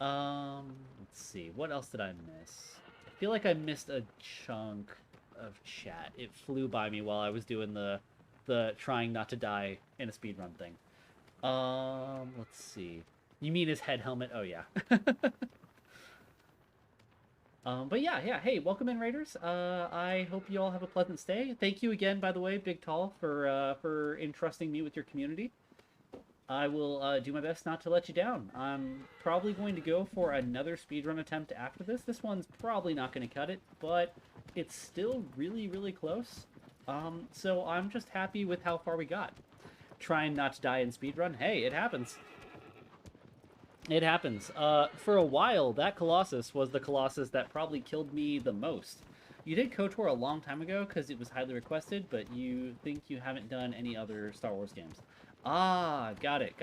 Let's see. What else did I miss? I feel like I missed a chunk of chat. It flew by me while I was doing the trying not to die in a speedrun thing. Let's see. You mean his head helmet? Oh, yeah. But yeah. Hey, welcome in, Raiders. I hope you all have a pleasant stay. Thank you again, by the way, Big Tall, for entrusting me with your community. I will do my best not to let you down. I'm probably going to go for another speedrun attempt after this. This one's probably not going to cut it, but it's still really, really close. So I'm just happy with how far we got. Trying not to die in speedrun. Hey, it happens. It happens. For a while, that Colossus was the Colossus that probably killed me the most. You did KOTOR a long time ago because it was highly requested, but you think you haven't done any other Star Wars games. Ah, got it.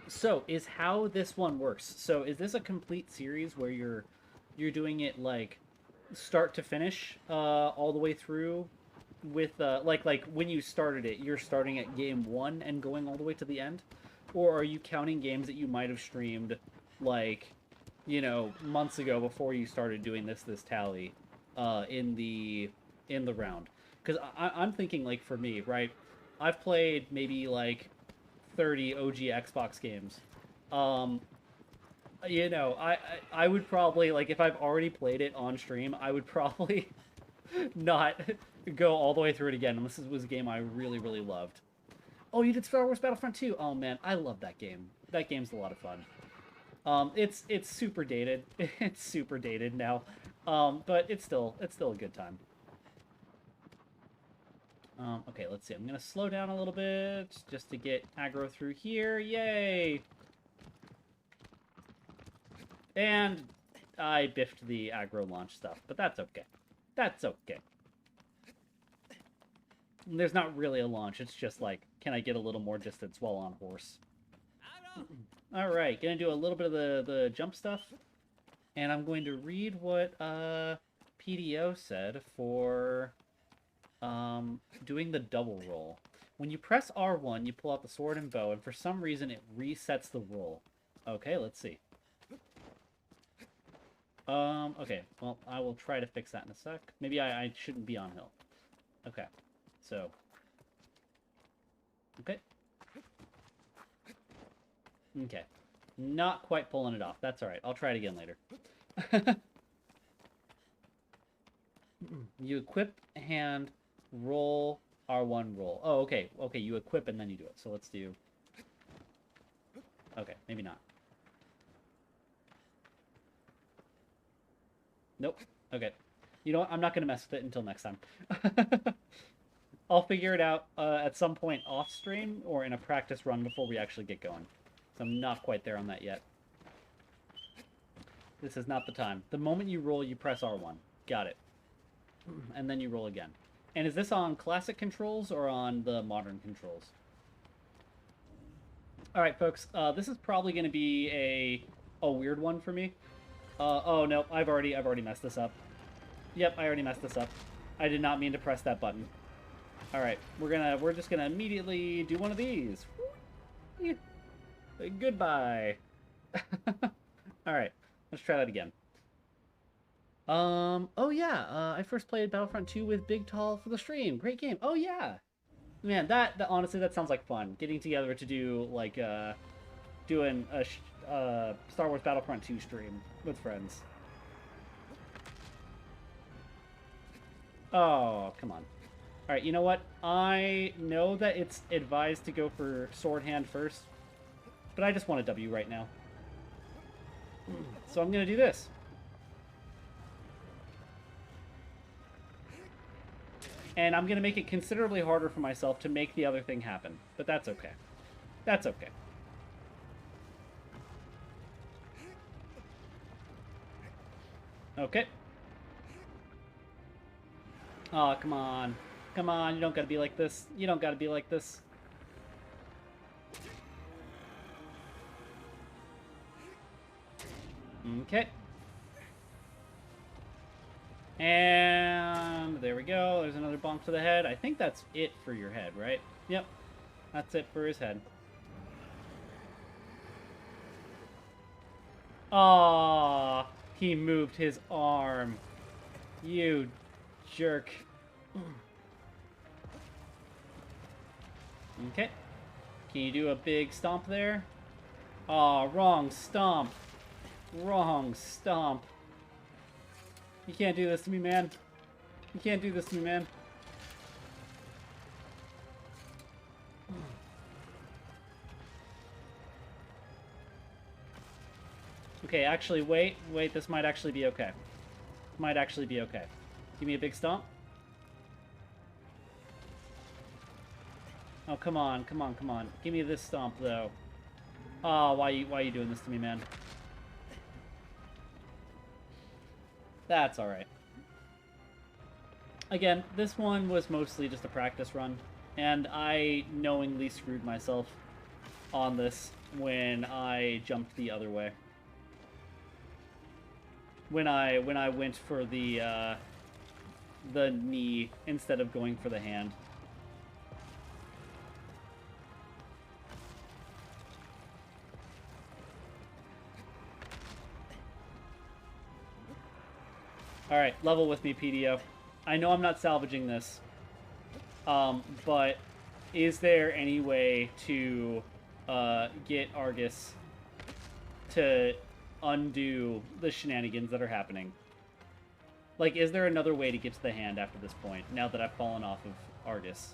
So, is how this one works. So, is this a complete series where you're doing it like start to finish, all the way through with like when you started it, you're starting at game 1 and going all the way to the end? Or are you counting games that you might have streamed like, you know, months ago before you started doing this tally in the round? Because I'm thinking, like, for me, right? I've played maybe like 30 OG Xbox games. You know, I would probably, like, if I've already played it on stream, I would probably not go all the way through it again unless this was a game I really, really loved. Oh, you did Star Wars Battlefront 2? Oh man, I love that game. That game's a lot of fun. It's super dated. It's super dated now, but it's still a good time. Okay, let's see. I'm gonna slow down a little bit just to get aggro through here. Yay! And I biffed the aggro launch stuff, but that's okay. That's okay. There's not really a launch. It's just like, can I get a little more distance while on horse? All right, gonna do a little bit of the jump stuff, and I'm going to read what PDO said for doing the double roll. When you press R1, you pull out the sword and bow, and for some reason it resets the roll. Okay, let's see. Okay, well, I will try to fix that in a sec. Maybe I shouldn't be on hill. Okay, so. Okay. Okay. Not quite pulling it off. That's alright. I'll try it again later. You equip hand, roll, R1, roll. Oh, okay. Okay, you equip and then you do it. So let's do... Okay, maybe not. Nope. Okay. You know what? I'm not going to mess with it until next time. I'll figure it out at some point off stream or in a practice run before we actually get going. So I'm not quite there on that yet. This is not the time. The moment you roll, you press R1. Got it. And then you roll again. And is this on classic controls or on the modern controls? Alright, folks. This is probably going to be a weird one for me. Oh, no. I've already messed this up. Yep, I already messed this up. I did not mean to press that button. Alright, we're just gonna immediately do one of these. Goodbye. Alright, let's try that again. Oh yeah, I first played Battlefront 2 with Big Tall for the stream. Great game. Oh yeah. Man, that honestly, that sounds like fun. Getting together to do, like, doing a Star Wars Battlefront 2 stream with friends. Oh, come on. Alright, you know what? I know that it's advised to go for sword hand first, but I just want a W right now. So I'm going to do this. And I'm going to make it considerably harder for myself to make the other thing happen, but that's okay. That's okay. Okay. Oh, come on. Come on, you don't gotta be like this. You don't gotta be like this. Okay. And there we go. There's another bonk to the head. I think that's it for your head, right? Yep. That's it for his head. Aww. He moved his arm. You jerk. Okay. Can you do a big stomp there? Aw, wrong stomp. Wrong stomp. You can't do this to me, man. You can't do this to me, man. Okay, actually, wait. Wait, this might actually be okay. Might actually be okay. Give me a big stomp. Oh, come on, come on, come on. Give me this stomp, though. Oh, why are you doing this to me, man? That's alright. Again, this one was mostly just a practice run, and I knowingly screwed myself on this when I jumped the other way. When I went for the knee instead of going for the hand. Alright, level with me, PDO. I know I'm not salvaging this, but is there any way to get Argus to undo the shenanigans that are happening? Like, is there another way to get to the hand after this point, now that I've fallen off of Argus?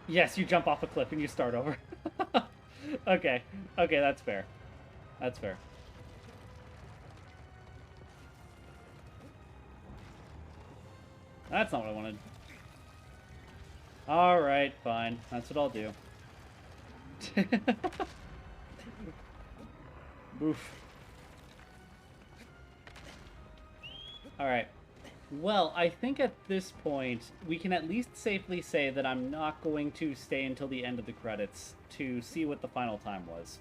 Yes, you jump off a cliff and you start over. Okay. Okay, that's fair. That's fair. That's not what I wanted. Alright, fine. That's what I'll do. Oof. Alright. Well, I think at this point, we can at least safely say that I'm not going to stay until the end of the credits to see what the final time was.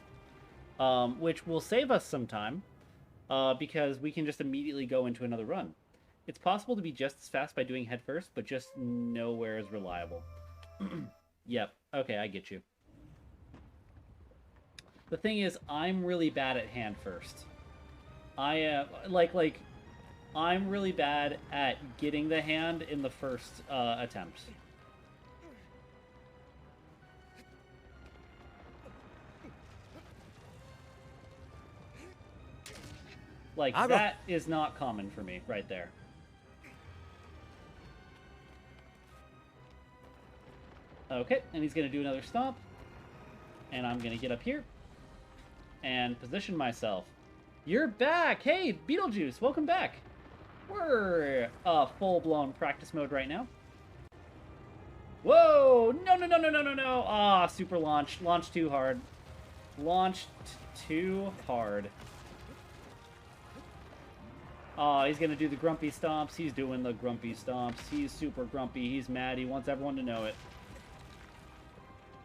Which will save us some time, because we can just immediately go into another run. It's possible to be just as fast by doing head first, but just nowhere is reliable. Yep. Okay, I get you. The thing is, I'm really bad at hand first. I'm really bad at getting the hand in the first attempt. Like, that is not common for me right there. Okay, and he's going to do another stomp. And I'm going to get up here and position myself. You're back! Hey, Beetlejuice, welcome back! We're full-blown practice mode right now. Whoa! No, no, no, no, no, no, no! Ah, super launch. Launched too hard. Launched too hard. Oh, he's gonna do the grumpy stomps. He's doing the grumpy stomps. He's super grumpy. He's mad. He wants everyone to know it.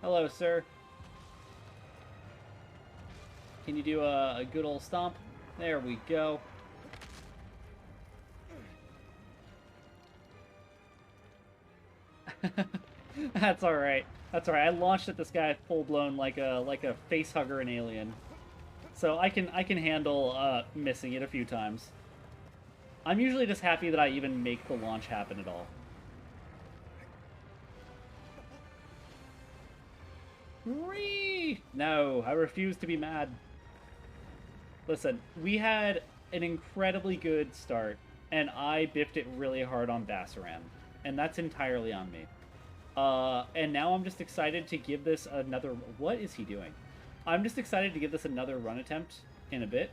Hello, sir. Can you do a good old stomp? There we go. That's alright. That's alright. I launched at this guy full-blown like a face-hugger in Alien. So I can handle missing it a few times. I'm usually just happy that I even make the launch happen at all. Whee! No, I refuse to be mad. Listen, we had an incredibly good start, and I biffed it really hard on Bassaran, and that's entirely on me. And now I'm just excited to give this another... What is he doing? I'm just excited to give this another run attempt in a bit.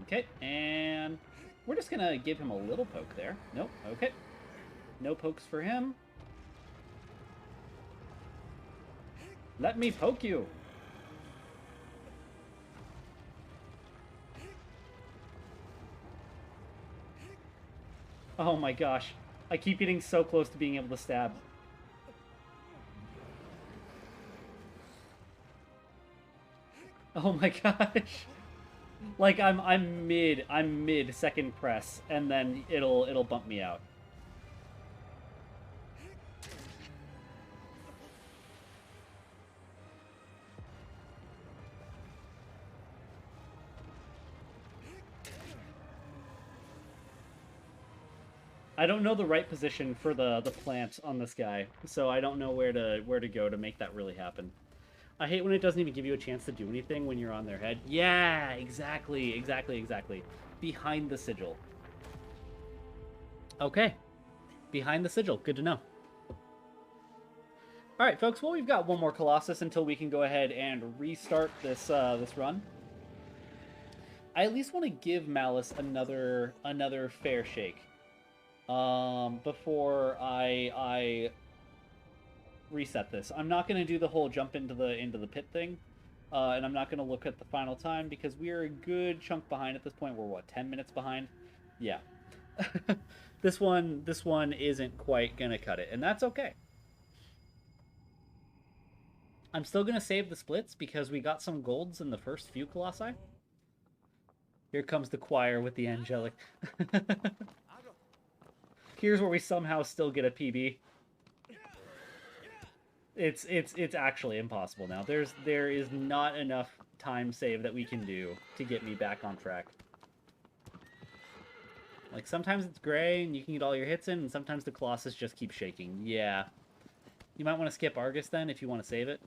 Okay, and we're just gonna give him a little poke there. Nope, okay. No pokes for him. Let me poke you. Oh my gosh. I keep getting so close to being able to stab. Oh my gosh. Like I'm mid second press, and then it'll bump me out. I don't know the right position for the plant on this guy, so I don't know where to go to make that really happen. I hate when it doesn't even give you a chance to do anything when you're on their head. Yeah, exactly. Behind the sigil. Okay. Behind the sigil. Good to know. All right, folks. Well, we've got one more Colossus until we can go ahead and restart this run. I at least want to give Malice another fair shake. Before I reset this. I'm not going to do the whole jump into the pit thing, and I'm not going to look at the final time because we are a good chunk behind at this point. We're what, 10 minutes behind? Yeah. This one isn't quite going to cut it, and that's okay. I'm still going to save the splits because we got some golds in the first few Colossi. Here comes the choir with the angelic. Here's where we somehow still get a PB. It's actually impossible now. There is not enough time save that we can do to get me back on track. Like, sometimes it's gray and you can get all your hits in, and sometimes the Colossus just keeps shaking. Yeah. You might want to skip Argus then if you want to save it.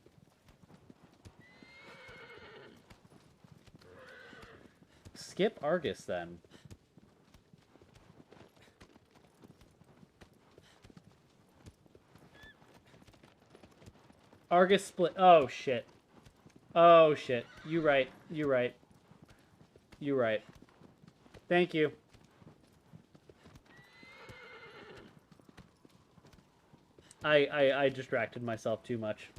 Skip Argus then. Argus split. Oh, shit. Oh, shit. You right. Thank you. I distracted myself too much.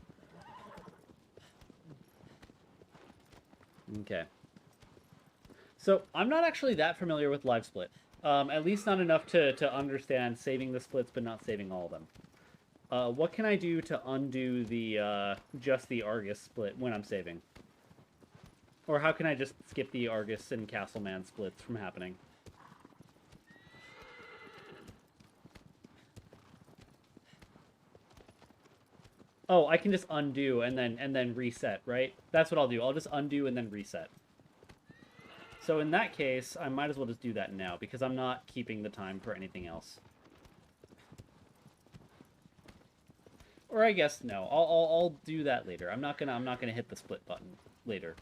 Okay. So, I'm not actually that familiar with live split. At least not enough to understand saving the splits, but not saving all of them. What can I do to undo the, just the Argus split when I'm saving? Or how can I just skip the Argus and Castleman splits from happening? Oh, I can just undo and then reset, right? That's what I'll do. I'll just undo and then reset. So in that case, I might as well just do that now because I'm not keeping the time for anything else. Or I guess no. I'll do that later. I'm not gonna hit the split button later.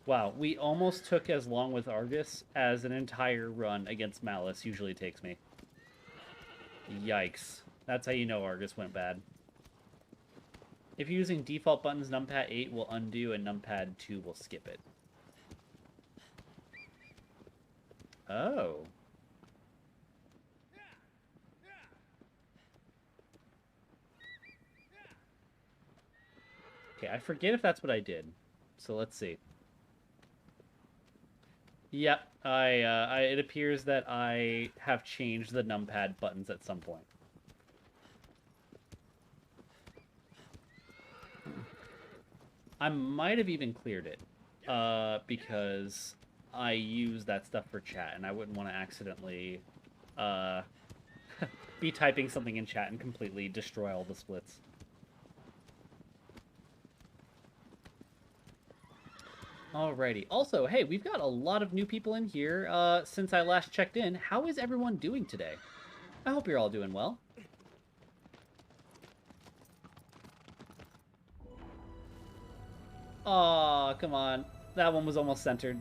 Wow, we almost took as long with Argus as an entire run against Malice usually takes me. Yikes. That's how you know Argus went bad. If you're using default buttons, numpad 8 will undo and numpad 2 will skip it. Oh. Okay, I forget if that's what I did. So let's see. Yep, it appears that I have changed the numpad buttons at some point. I might have even cleared it, because I use that stuff for chat, and I wouldn't want to accidentally, be typing something in chat and completely destroy all the splits. Alrighty. Also, hey, we've got a lot of new people in here since I last checked in. How is everyone doing today? I hope you're all doing well. Aw, come on. That one was almost centered.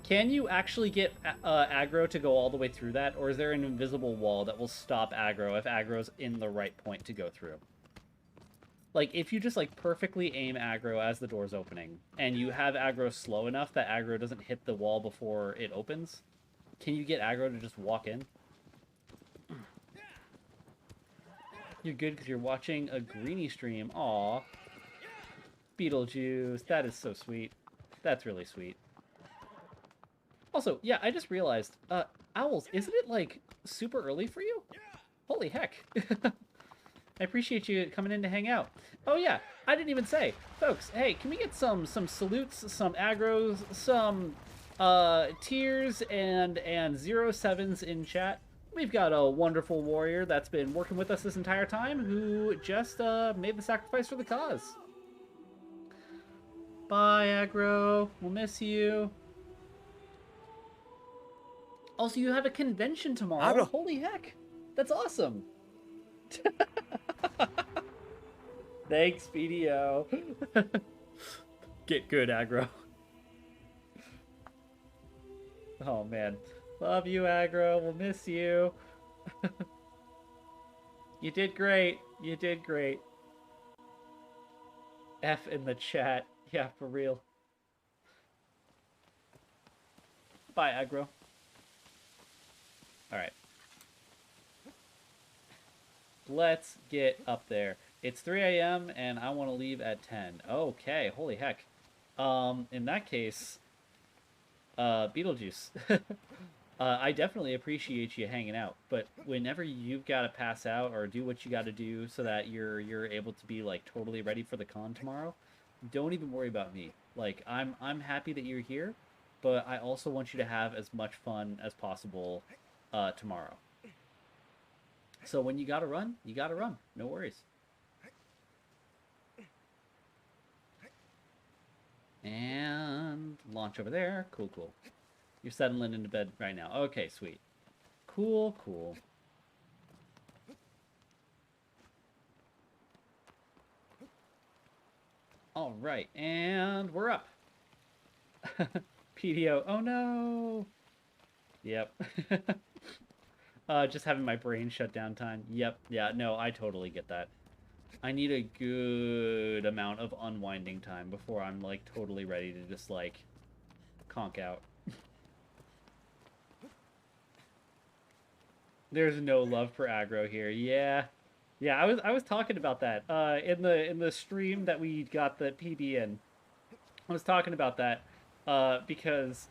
Can you actually get aggro to go all the way through that? Or is there an invisible wall that will stop aggro if aggro's in the right point to go through? Like, if you just, like, perfectly aim aggro as the door's opening, and you have aggro slow enough that aggro doesn't hit the wall before it opens, can you get aggro to just walk in? You're good because you're watching a greenie stream. Aw. Beetlejuice. That is so sweet. That's really sweet. Also, yeah, I just realized, Owls, isn't it, like, super early for you? Holy heck. I appreciate you coming in to hang out. Oh, yeah, I didn't even say. Folks, hey, can we get some salutes, some aggros, some, tiers, and 07s in chat? We've got a wonderful warrior that's been working with us this entire time who just, made the sacrifice for the cause. Bye, aggro. We'll miss you. Also, you have a convention tomorrow. Abro. Holy heck. That's awesome. Thanks, BDO. Get good, aggro. Oh, man. Love you, aggro. We'll miss you. You did great. You did great. F in the chat. Yeah, for real. Bye, aggro. Alright. Let's get up there. It's 3 a.m. and I want to leave at 10. Okay, holy heck. In that case, Beetlejuice. I definitely appreciate you hanging out, but whenever you've got to pass out or do what you got to do so that you're able to be like totally ready for the con tomorrow, don't even worry about me. Like I'm happy that you're here, but I also want you to have as much fun as possible tomorrow. So when you gotta run, you gotta run. No worries. And launch over there. Cool, cool. You're settling into bed right now. Okay, sweet. Cool, cool. All right, and we're up. PDO. Oh no. Yep. Just having my brain shut down time. Yep. Yeah, no, I totally get that. I need a good amount of unwinding time before I'm, like, totally ready to just, like, conk out. There's no love for aggro here. Yeah. Yeah, I was talking about that. In the stream that we got the PB in. I was talking about that, because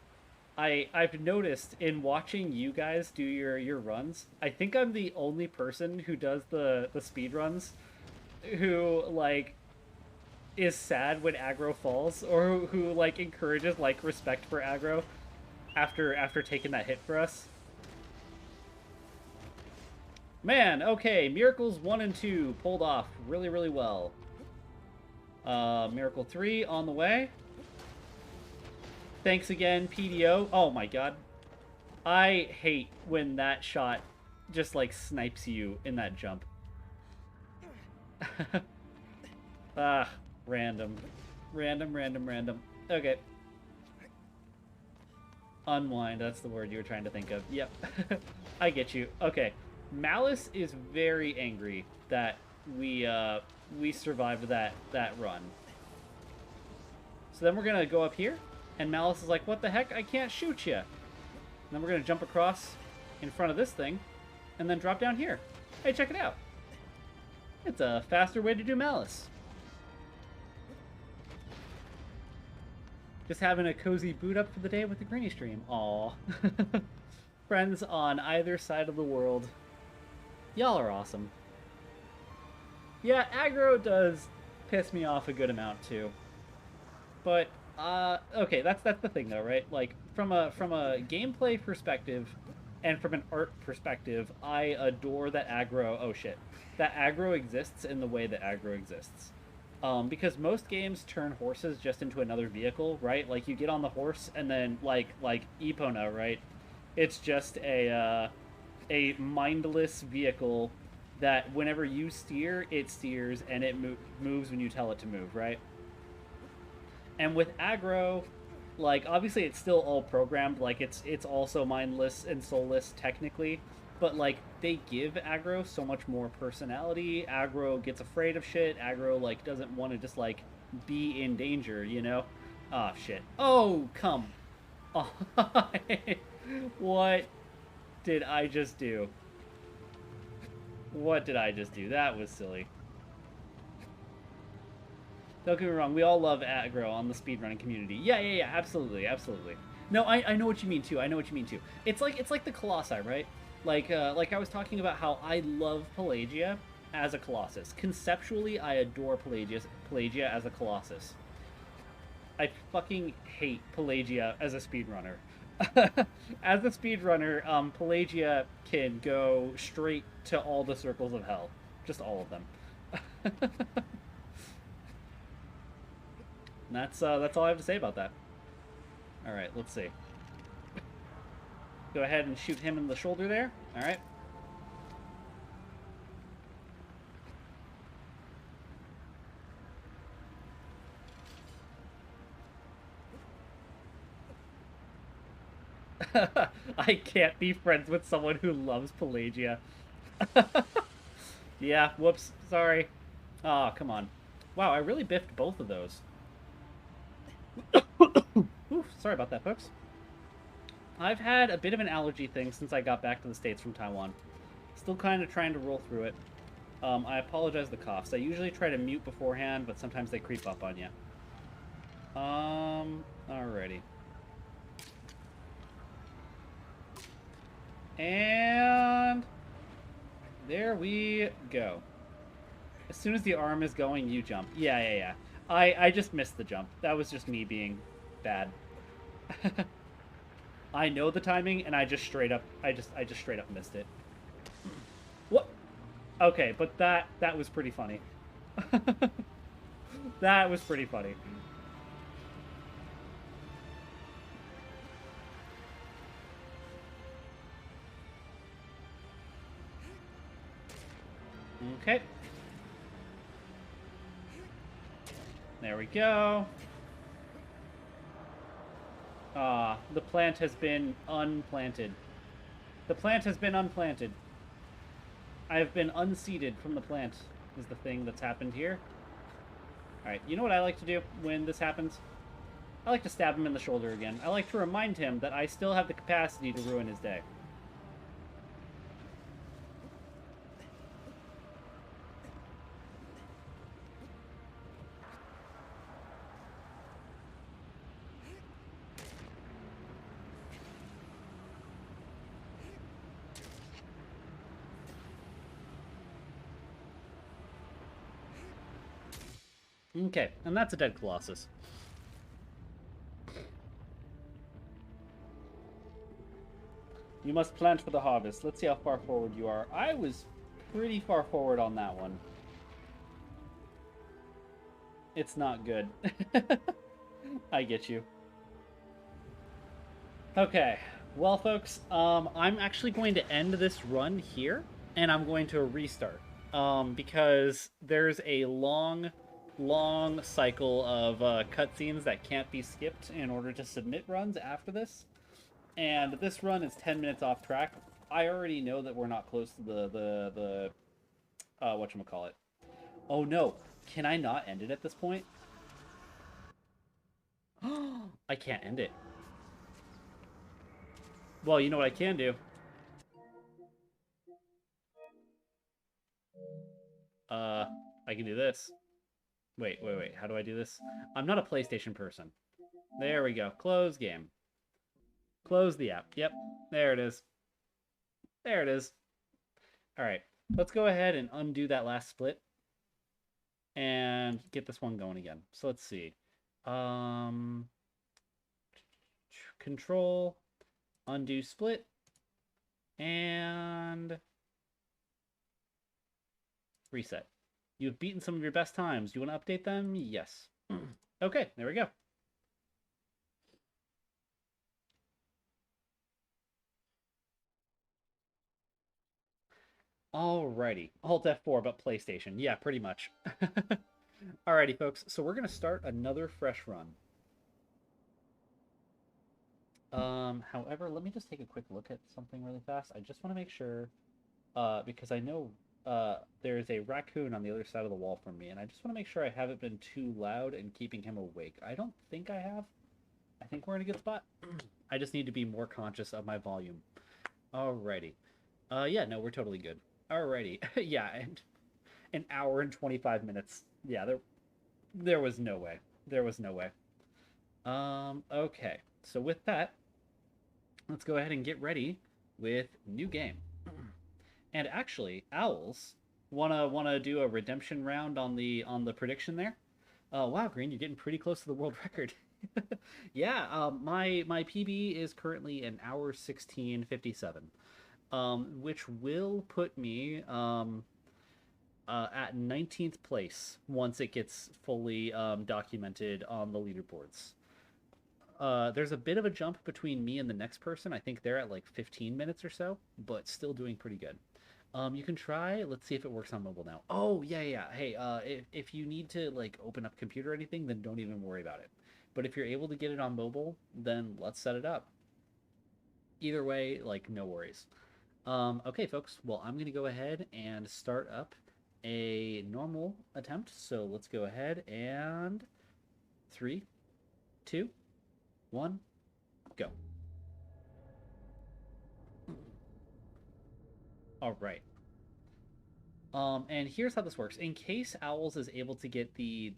I've noticed in watching you guys do your runs, I think I'm the only person who does the speed runs who like is sad when aggro falls, or who like encourages like respect for aggro after taking that hit for us. Man, okay, Miracles 1 and 2 pulled off really, really well. Miracle 3 on the way. Thanks again, PDO. Oh my god. I hate when that shot just, like, snipes you in that jump. Ah, random. Random. Okay. Unwind, that's the word you were trying to think of. Yep. I get you. Okay. Malice is very angry that we survived that run. So then we're gonna go up here, and Malice is like, what the heck? I can't shoot you. And then we're gonna jump across in front of this thing, and then drop down here. Hey, check it out. It's a faster way to do Malice. Just having a cozy boot up for the day with the Greenie stream. Aw. Friends on either side of the world. Y'all are awesome. Yeah, aggro does piss me off a good amount too. But okay, that's the thing though, right? Like from a gameplay perspective and from an art perspective, I adore that aggro. Oh shit, that aggro exists in the way that aggro exists. Because most games turn horses just into another vehicle, right? Like you get on the horse and then like Epona, right? It's just a mindless vehicle that whenever you steer, it steers and it moves when you tell it to move, right? And with aggro, like obviously it's still all programmed, like it's also mindless and soulless technically, but like they give aggro so much more personality. Aggro gets afraid of shit. Aggro like doesn't want to just like be in danger, you know? Oh shit. Oh, come on. What did I just do? What did I just do? That was silly. Don't get me wrong, we all love aggro on the speedrunning community. Yeah, absolutely, absolutely. No, I know what you mean too. I know what you mean too. It's like the Colossi, right? Like I was talking about how I love Pelagia as a Colossus. Conceptually, I adore Pelagia as a Colossus. I fucking hate Pelagia as a speedrunner. As a speedrunner, Pelagia can go straight to all the circles of hell. Just all of them. And that's all I have to say about that. All right, let's see. Go ahead and shoot him in the shoulder there. All right. I can't be friends with someone who loves Pelagia. Yeah, whoops, sorry. Oh, come on. Wow, I really biffed both of those. Oof, sorry about that, folks. I've had a bit of an allergy thing since I got back to the States from Taiwan. Still kind of trying to roll through it. I apologize the coughs. I usually try to mute beforehand, but sometimes they creep up on you. Alrighty. And there we go. As soon as the arm is going, you jump. Yeah. I just missed the jump. That was just me being bad. I know the timing, and I just straight up missed it. What? Okay, but that was pretty funny. That was pretty funny. Okay. There we go. Ah, the plant has been unplanted. The plant has been unplanted. I have been unseated from the plant, is the thing that's happened here. Alright, you know what I like to do when this happens? I like to stab him in the shoulder again. I like to remind him that I still have the capacity to ruin his day. Okay, and that's a dead Colossus. You must plant for the harvest. Let's see how far forward you are. I was pretty far forward on that one. It's not good. I get you. Okay, well, folks, I'm actually going to end this run here, and I'm going to restart. Because there's a long cycle of cutscenes that can't be skipped in order to submit runs after this. And this run is 10 minutes off track. I already know that we're not close to the whatchamacallit. Oh no, can I not end it at this point? I can't end it. Well, you know what I can do? I can do this. Wait, how do I do this? I'm not a PlayStation person. There we go. Close game. Close the app. Yep, there it is. There it is. Alright, let's go ahead and undo that last split. And get this one going again. So let's see. Control, undo split, and reset. You've beaten some of your best times. Do you want to update them? Yes. Okay, there we go. Alrighty. Alt F4, but PlayStation. Yeah, pretty much. Alrighty, folks. So we're going to start another fresh run. However, let me just take a quick look at something really fast. I just want to make sure, because I know there's a raccoon on the other side of the wall from me, and I just want to make sure I haven't been too loud and keeping him awake. I don't think I have. I think we're in a good spot. I just need to be more conscious of my volume. Alrighty. Yeah, no, we're totally good. Alrighty. Yeah, and an hour and 25 minutes. Yeah, there was no way. There was no way. Okay. So with that, let's go ahead and get ready with new game. And actually, Owls wanna do a redemption round on the prediction there. Wow, Green, you're getting pretty close to the world record. Yeah, my PB is currently an hour 16:57, which will put me at 19th place once it gets fully documented on the leaderboards. There's a bit of a jump between me and the next person. I think they're at like 15 minutes or so, but still doing pretty good. You can try. Let's see if it works on mobile now. Oh yeah, yeah. Hey, if you need to like open up computer or anything, then don't even worry about it. But if you're able to get it on mobile, then let's set it up. Either way, like no worries. Okay, folks. Well, I'm gonna go ahead and start up a normal attempt. So let's go ahead and 3, 2, 1, go. All right. And here's how this works. In case Owls is able to get the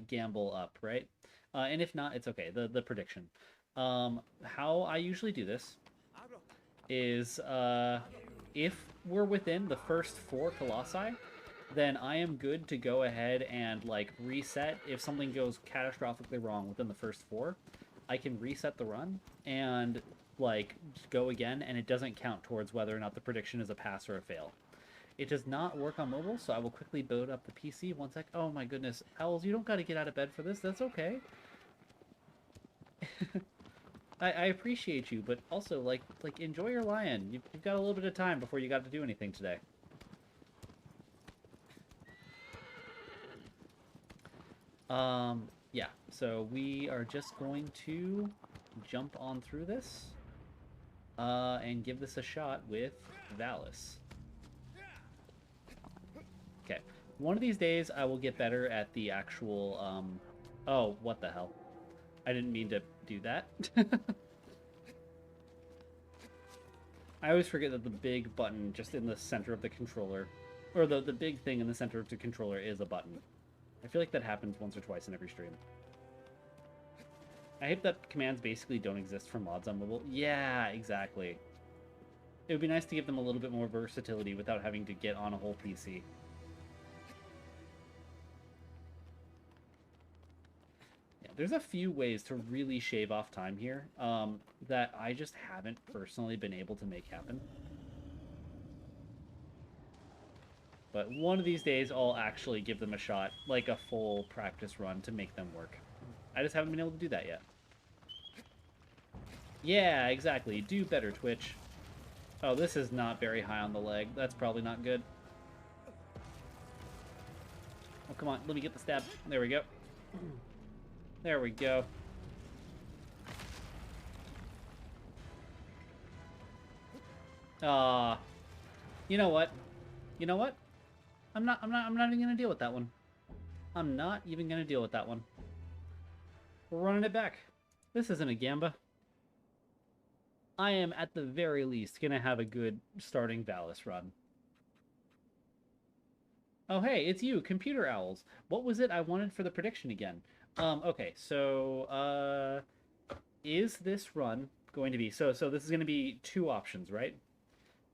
gamble up, right? And if not, it's okay. The prediction. How I usually do this is if we're within the first 4 colossi, then I am good to go ahead and like reset. If something goes catastrophically wrong within the first 4, I can reset the run and like go again, and it doesn't count towards whether or not the prediction is a pass or a fail. It does not work on mobile, so I will quickly boot up the PC. One sec. Oh my goodness, Owls, you don't got to get out of bed for this. That's okay. I appreciate you, but also like enjoy your lion. You've got a little bit of time before you got to do anything today. Yeah. So we are just going to jump on through this, and give this a shot with Valis. Okay. One of these days, I will get better at the actual, Oh, what the hell. I didn't mean to do that. I always forget that the big button just in the center of the controller, or the big thing in the center of the controller is a button. I feel like that happens once or twice in every stream. I hope that commands basically don't exist for mods on mobile. Yeah, exactly. It would be nice to give them a little bit more versatility without having to get on a whole PC. There's a few ways to really shave off time here that I just haven't personally been able to make happen. But one of these days, I'll actually give them a shot, like a full practice run to make them work. I just haven't been able to do that yet. Yeah, exactly. Do better, Twitch. Oh, this is not very high on the leg. That's probably not good. Oh, come on. Let me get the stab. There we go. There we go. You know what? You know what? I'm not even gonna deal with that one. I'm not even gonna deal with that one. We're running it back. This isn't a Gamba. I am at the very least gonna have a good starting Valis run. Oh hey, it's you, Computer Owls. What was it I wanted for the prediction again? Okay, so is this run going to be so this is going to be 2 options, right?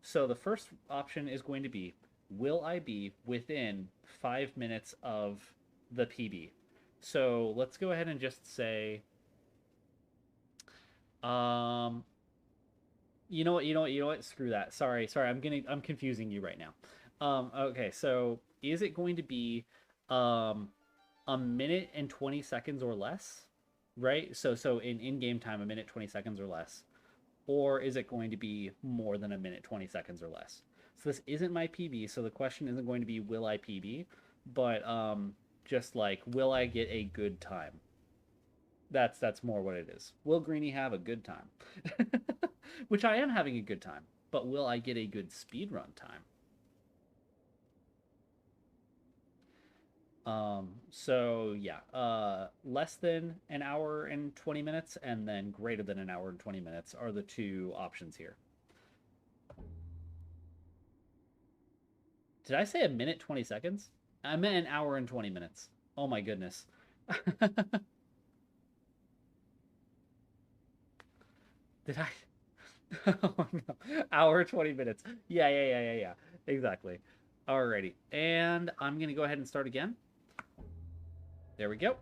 So the first option is going to be, will I be within 5 minutes of the PB? So let's go ahead and just say, you know what, screw that. Sorry, I'm confusing you right now. Okay, so is it going to be a minute and 20 seconds or less, right? So in game time, a minute 20 seconds or less, or is it going to be more than a minute 20 seconds or less? So this isn't my PB, so the question isn't going to be will I PB, but just like will I get a good time? That's more what it is. Will Greeny have a good time? Which I am having a good time, but will I get a good speed run time? So yeah, less than an hour and 20 minutes and then greater than an hour and 20 minutes are the 2 options here. Did I say a minute 20 seconds? I meant an hour and 20 minutes. Oh my goodness. Did I? Oh no. Hour 20 minutes. Yeah. Exactly. Alrighty. And I'm going to go ahead and start again. There we go.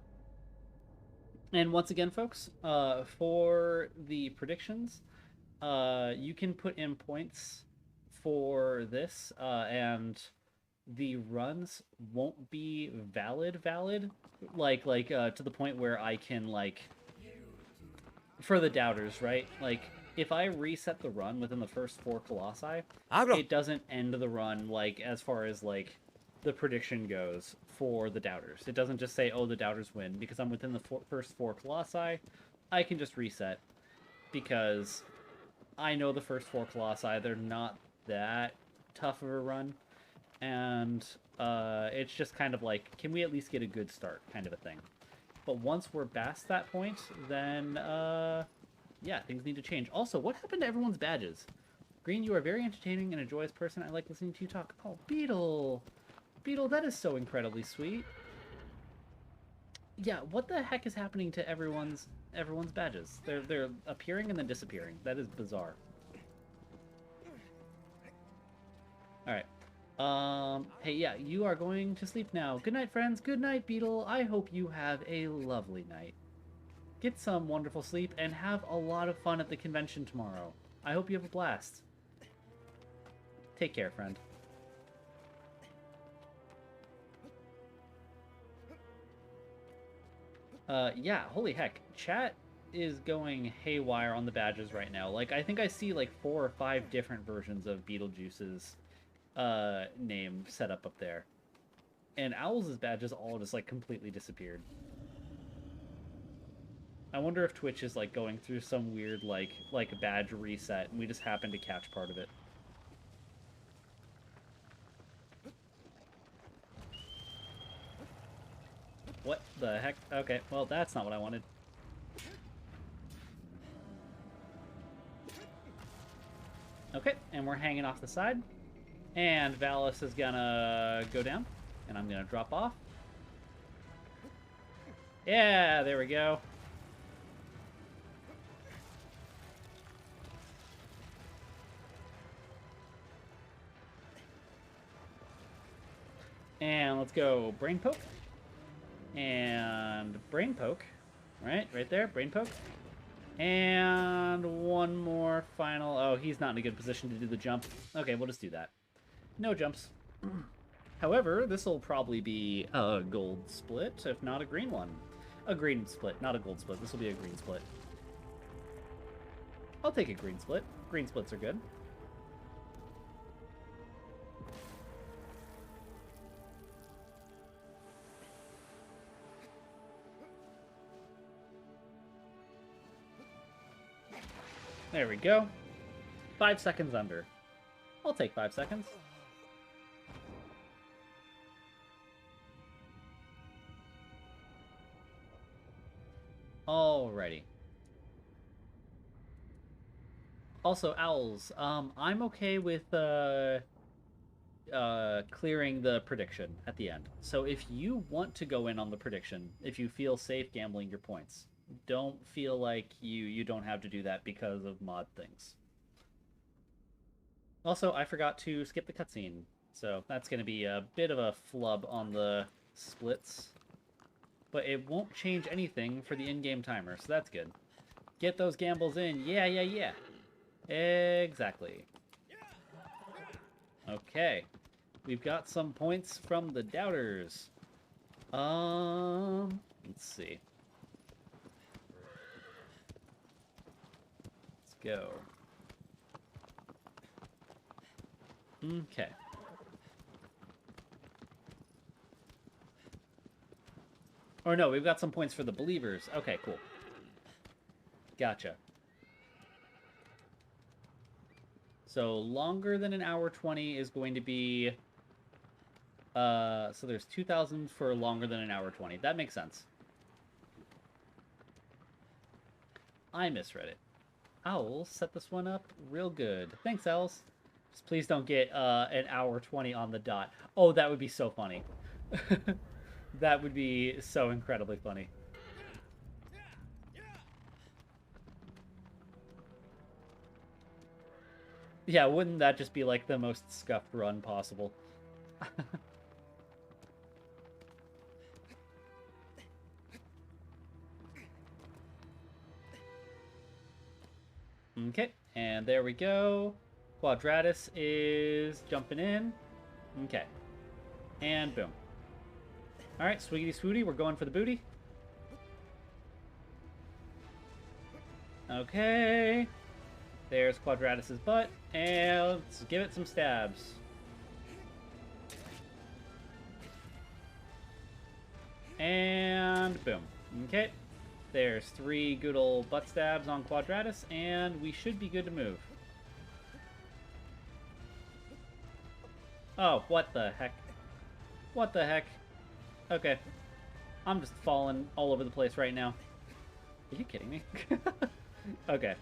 And once again, folks, for the predictions, you can put in points for this, and the runs won't be valid, to the point where I can, like, for the doubters, right? Like, if I reset the run within the first 4 colossi, Agro. it doesn't end the run, like, as far as, like, the prediction goes for the doubters. It doesn't just say, oh, the doubters win, because I'm within the first 4 colossi. I can just reset, because I know the first 4 colossi, they're not that tough of a run, and it's just kind of like, can we at least get a good start, kind of a thing. But once we're past that point, then, yeah, things need to change. Also, what happened to everyone's badges? Green, you are a very entertaining and a joyous person. I like listening to you talk. Oh, Beetle! Beetle, that is so incredibly sweet. Yeah, what the heck is happening to everyone's badges? They're appearing and then disappearing. That is bizarre. Alright. Hey, yeah, you are going to sleep now. Good night, friends. Good night, Beetle. I hope you have a lovely night. Get some wonderful sleep and have a lot of fun at the convention tomorrow. I hope you have a blast. Take care, friend. Yeah, holy heck. Chat is going haywire on the badges right now. Like, I think I see like 4 or 5 different versions of Beetlejuice's name set up there. And Owl's badges all just like completely disappeared. I wonder if Twitch is like going through some weird like badge reset and we just happen to catch part of it. What the heck? Okay, well that's not what I wanted. Okay, and we're hanging off the side. And Valis is gonna go down. And I'm gonna drop off. Yeah, there we go. And let's go Brain Poke. And Brain Poke. Right there, Brain Poke. And one more final. Oh, he's not in a good position to do the jump. Okay, we'll just do that. No jumps. However, this will probably be a gold split, if not a green one. A green split, not a gold split. This will be a green split. I'll take a green split. Green splits are good. There we go. 5 seconds under. I'll take 5 seconds. Alrighty. Also, Owls, I'm okay with clearing the prediction at the end. So if you want to go in on the prediction, if you feel safe gambling your points, don't feel like you don't have to do that because of mod things. Also, I forgot to skip the cutscene, so that's going to be a bit of a flub on the splits. But it won't change anything for the in-game timer, so that's good. Get those gambles in. Yeah. Exactly. Okay. We've got some points from the doubters. Let's see. Let's go. Okay. Or no, we've got some points for the believers. Okay, cool. Gotcha. So longer than an hour 20 is going to be... so there's 2,000 for longer than an hour 20. That makes sense. I misread it. Owls set this one up real good. Thanks, Owls. Just please don't get an hour 20 on the dot. Oh, that would be so funny. That would be so incredibly funny. Yeah, wouldn't that just be like the most scuffed run possible? Okay, and there we go. Quadratus is jumping in. Okay. And boom. Alright, swiggity swooty, we're going for the booty. Okay. There's Quadratus's butt, and let's give it some stabs. And boom. Okay. There's 3 good old butt stabs on Quadratus, and we should be good to move. Oh, what the heck? What the heck? Okay. I'm just falling all over the place right now. Are you kidding me? Okay.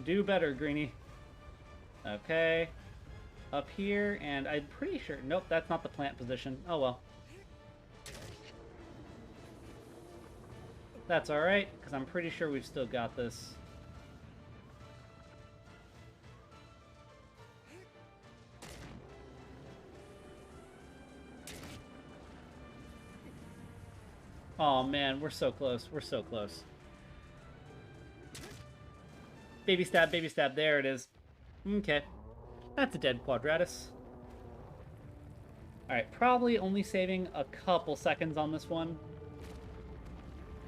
Do better, Greenie. Okay. Up here, and I'm pretty sure... Nope, that's not the plant position. Oh, well. That's alright, because I'm pretty sure we've still got this. Oh man, we're so close. We're so close. Baby stab, baby stab. There it is. Okay. That's a dead Quadratus. Alright, probably only saving a couple seconds on this one.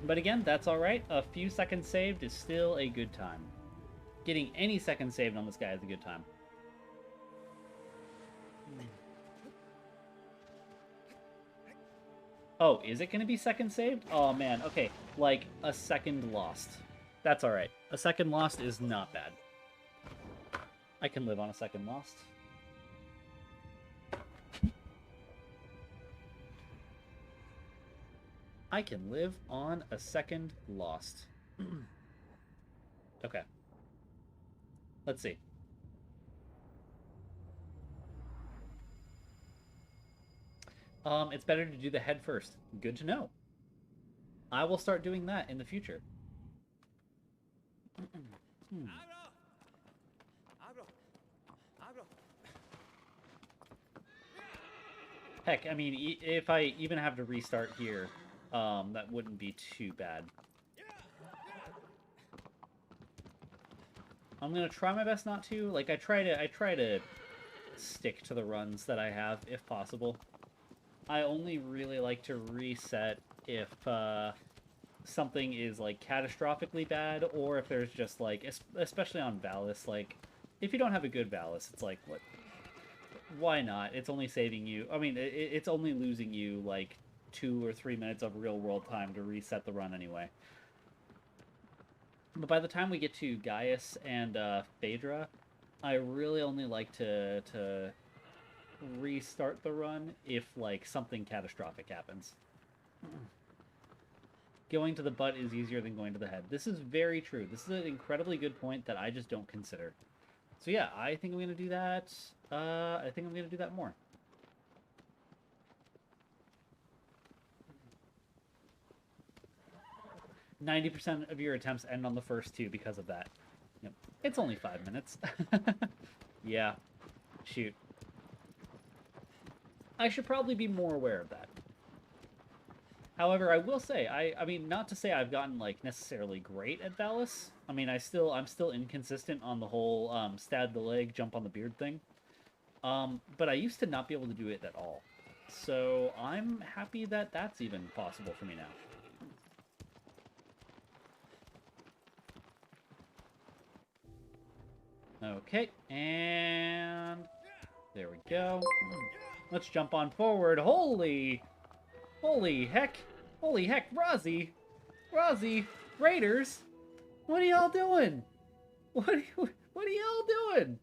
But again, that's alright. A few seconds saved is still a good time. Getting any seconds saved on this guy is a good time. Oh, is it going to be second saved? Oh, man. Okay, like a second lost. That's alright. A second lost is not bad. I can live on a second lost. I can live on a second lost. Okay. Let's see. It's better to do the head first. Good to know. I will start doing that in the future. Heck, I mean, if I even have to restart here, that wouldn't be too bad. I'm gonna try my best not to. Like, I try to stick to the runs that I have if possible. I only really like to reset if something is like catastrophically bad, or if there's just like, especially on Valis, like if you don't have a good Valis, it's like, what? Why not? It's only saving you. I mean, it's only losing you like 2 or 3 minutes of real world time to reset the run anyway. But by the time we get to Gaius and Phaedra, I really only like to restart the run if like something catastrophic happens. Going to the butt is easier than going to the head. This is very true. This is an incredibly good point that I just don't consider. So yeah, I think I'm going to do that. I think I'm going to do that more. %, of your attempts end on the first 2 because of that. Yep. It's only 5 minutes. Yeah. Shoot. I should probably be more aware of that. However, I will say, I mean, not to say I've gotten, like, necessarily great at Valis. I mean, I'm still inconsistent on the whole, stab the leg, jump on the beard thing. But I used to not be able to do it at all. So, I'm happy that that's even possible for me now. Okay, and there we go. Let's jump on forward. Holy heck, Rozzy, Raiders, what are y'all doing? What are y'all doing?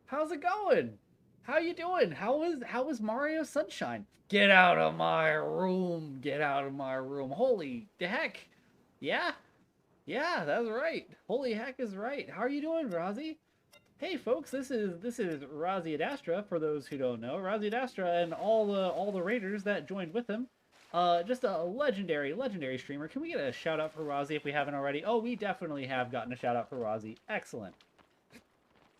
How's it going? How you doing? How is Mario Sunshine? Get out of my room! Get out of my room! Holy heck! Yeah, that's right. Holy heck is right. How are you doing, Rozzy? Hey folks, this is Raziadastra. For those who don't know, Raziadastra and all the raiders that joined with him. Just a legendary streamer. Can we get a shout out for Razi if we haven't already? Oh, we definitely have gotten a shout out for Razi. Excellent.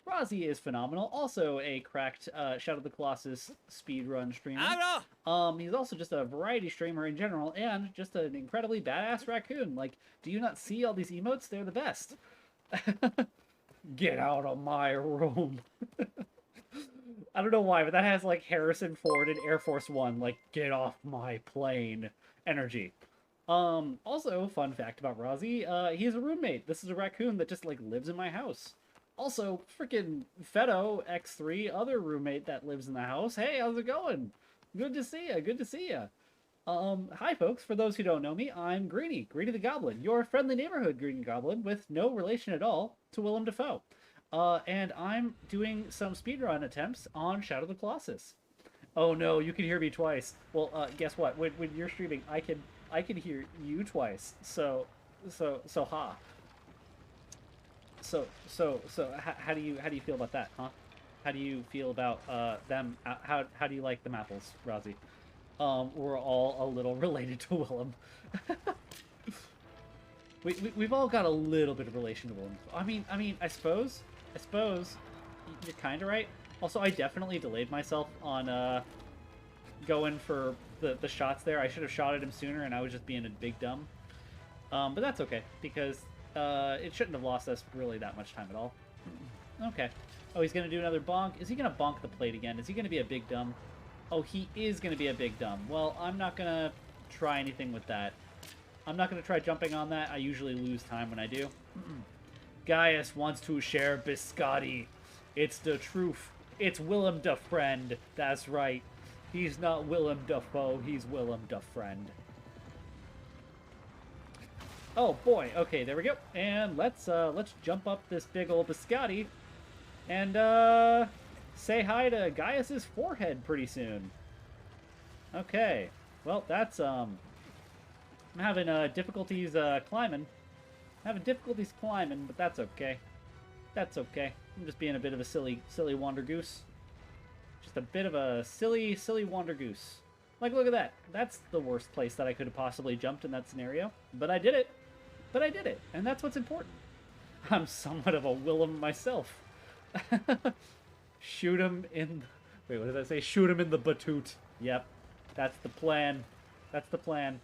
Razi is phenomenal. Also a cracked Shadow of the Colossus speedrun streamer. Agro! He's also just a variety streamer in general, and just an incredibly badass raccoon. Like, do you not see all these emotes? They're the best. Get out of my room. I don't know why, but that has like Harrison Ford in Air Force One, like, get off my plane energy. Also, fun fact about Razi, he's a roommate. This is a raccoon that just like lives in my house. Also, freaking Fedo X3, other roommate that lives in the house. Hey, how's it going? Good to see ya. Good to see ya. Hi folks. For those who don't know me, I'm Greeny the Goblin, your friendly neighborhood Green Goblin with no relation at all to Willem Dafoe. And I'm doing some speedrun attempts on Shadow of the Colossus. Oh no, you can hear me twice. Well, guess what? When you're streaming, I can hear you twice. So ha. So how do you feel about that, huh? How do you feel about them? How do you like them apples, Razi? We're all a little related to Willem. We've all got a little bit of relation to Willem. I mean, I suppose you're kind of right. Also, I definitely delayed myself on going for the shots there. I should have shot at him sooner, and I was just being a big dumb. But that's okay because it shouldn't have lost us really that much time at all. Okay. Oh, he's gonna do another bonk. Is he gonna bonk the plate again? Is he gonna be a big dumb? Oh, he is gonna be a big dumb. Well, I'm not gonna try anything with that. I'm not gonna try jumping on that. I usually lose time when I do. Gaius wants to share biscotti. It's the truth. It's Willem da friend. That's right. He's not Willem Dafoe. He's Willem da friend. Oh boy. Okay, there we go. And let's jump up this big old biscotti and say hi to Gaius's forehead pretty soon. Okay. Well, that's I'm having difficulties climbing. I'm having difficulties climbing, but that's okay. That's okay. I'm just being a bit of a silly wander goose. Just a bit of a silly wander goose. Like, look at that. That's the worst place that I could have possibly jumped in that scenario. But I did it. But I did it. And that's what's important. I'm somewhat of a Willem myself. Shoot him in... Wait, what did I say? Shoot him in the batoot. Yep. That's the plan. That's the plan.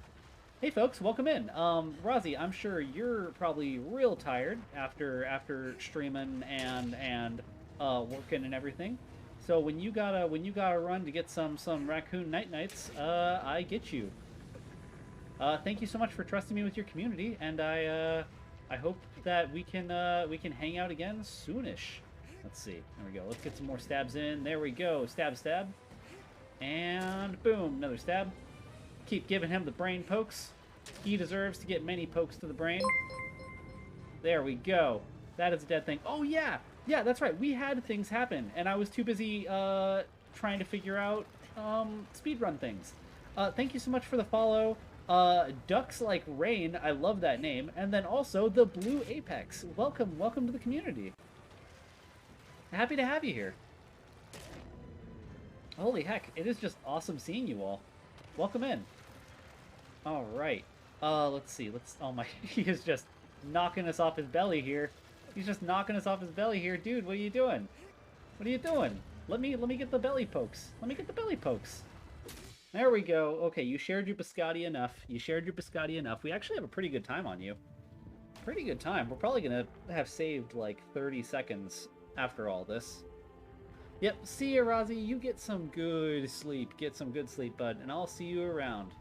Hey folks, welcome in. Razi, I'm sure you're probably real tired after streaming and working and everything. So when you gotta run to get some raccoon nights, I get you. Thank you so much for trusting me with your community, and I hope that we can hang out again soonish. Let's see. There we go. Let's get some more stabs in. There we go. Stab. And boom, another stab. Keep giving him the brain pokes. He deserves to get many pokes to the brain. There we go. That is a dead thing. Oh, yeah. Yeah, that's right. We had things happen, and I was too busy trying to figure out speedrun things. Thank you so much for the follow. Ducks Like Rain. I love that name. And then also the Blue Apex. Welcome to the community. Happy to have you here. Holy heck, it is just awesome seeing you all. Welcome in. All right. Let's see. Oh my, he is just knocking us off his belly here. He's just knocking us off his belly here. Dude, what are you doing? What are you doing? Let me get the belly pokes. Let me get the belly pokes. There we go. Okay, you shared your biscotti enough. You shared your biscotti enough. We actually have a pretty good time on you. Pretty good time. We're probably going to have saved like 30 seconds after all this. Yep, see you, Razi. You get some good sleep. Get some good sleep, bud. And I'll see you around.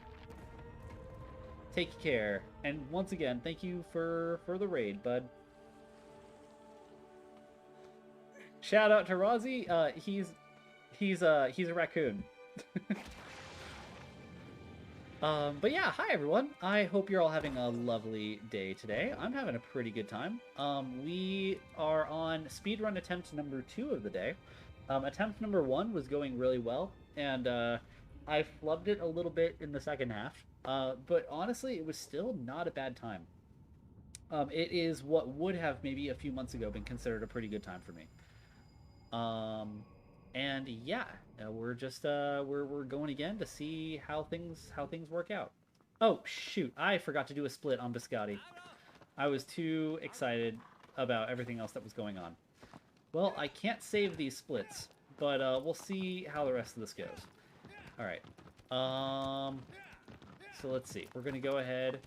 Take care. And once again, thank you for the raid, bud. Shout out to Razi. He's a raccoon. But yeah, hi everyone. I hope you're all having a lovely day today. I'm having a pretty good time. We are on speedrun attempt number 2 of the day. Attempt number 1 was going really well, and I flubbed it a little bit in the second half. But honestly, it was still not a bad time. It is what would have maybe a few months ago been considered a pretty good time for me. And yeah, we're just we're going again to see how things work out. Oh shoot, I forgot to do a split on Biscotti. I was too excited about everything else that was going on. Well, I can't save these splits, but we'll see how the rest of this goes. All right. So let's see. We're gonna go ahead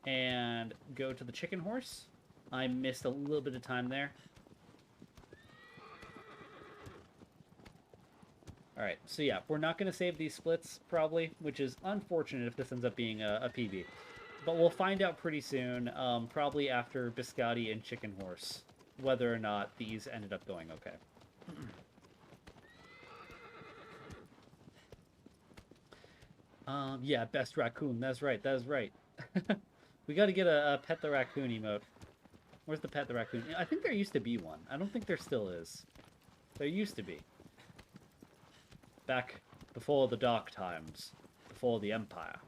and go to the chicken horse. I missed a little bit of time there. All right. So yeah, we're not gonna save these splits probably, which is unfortunate if this ends up being a PB. But we'll find out pretty soon, probably after Biscotti and Chicken Horse, whether or not these ended up going okay. Yeah, best raccoon. That's right. That's right. We got to get a pet the raccoon emote. Where's the pet the raccoon? I think there used to be one. I don't think there still is. There used to be. Back before the dark times, before the Empire.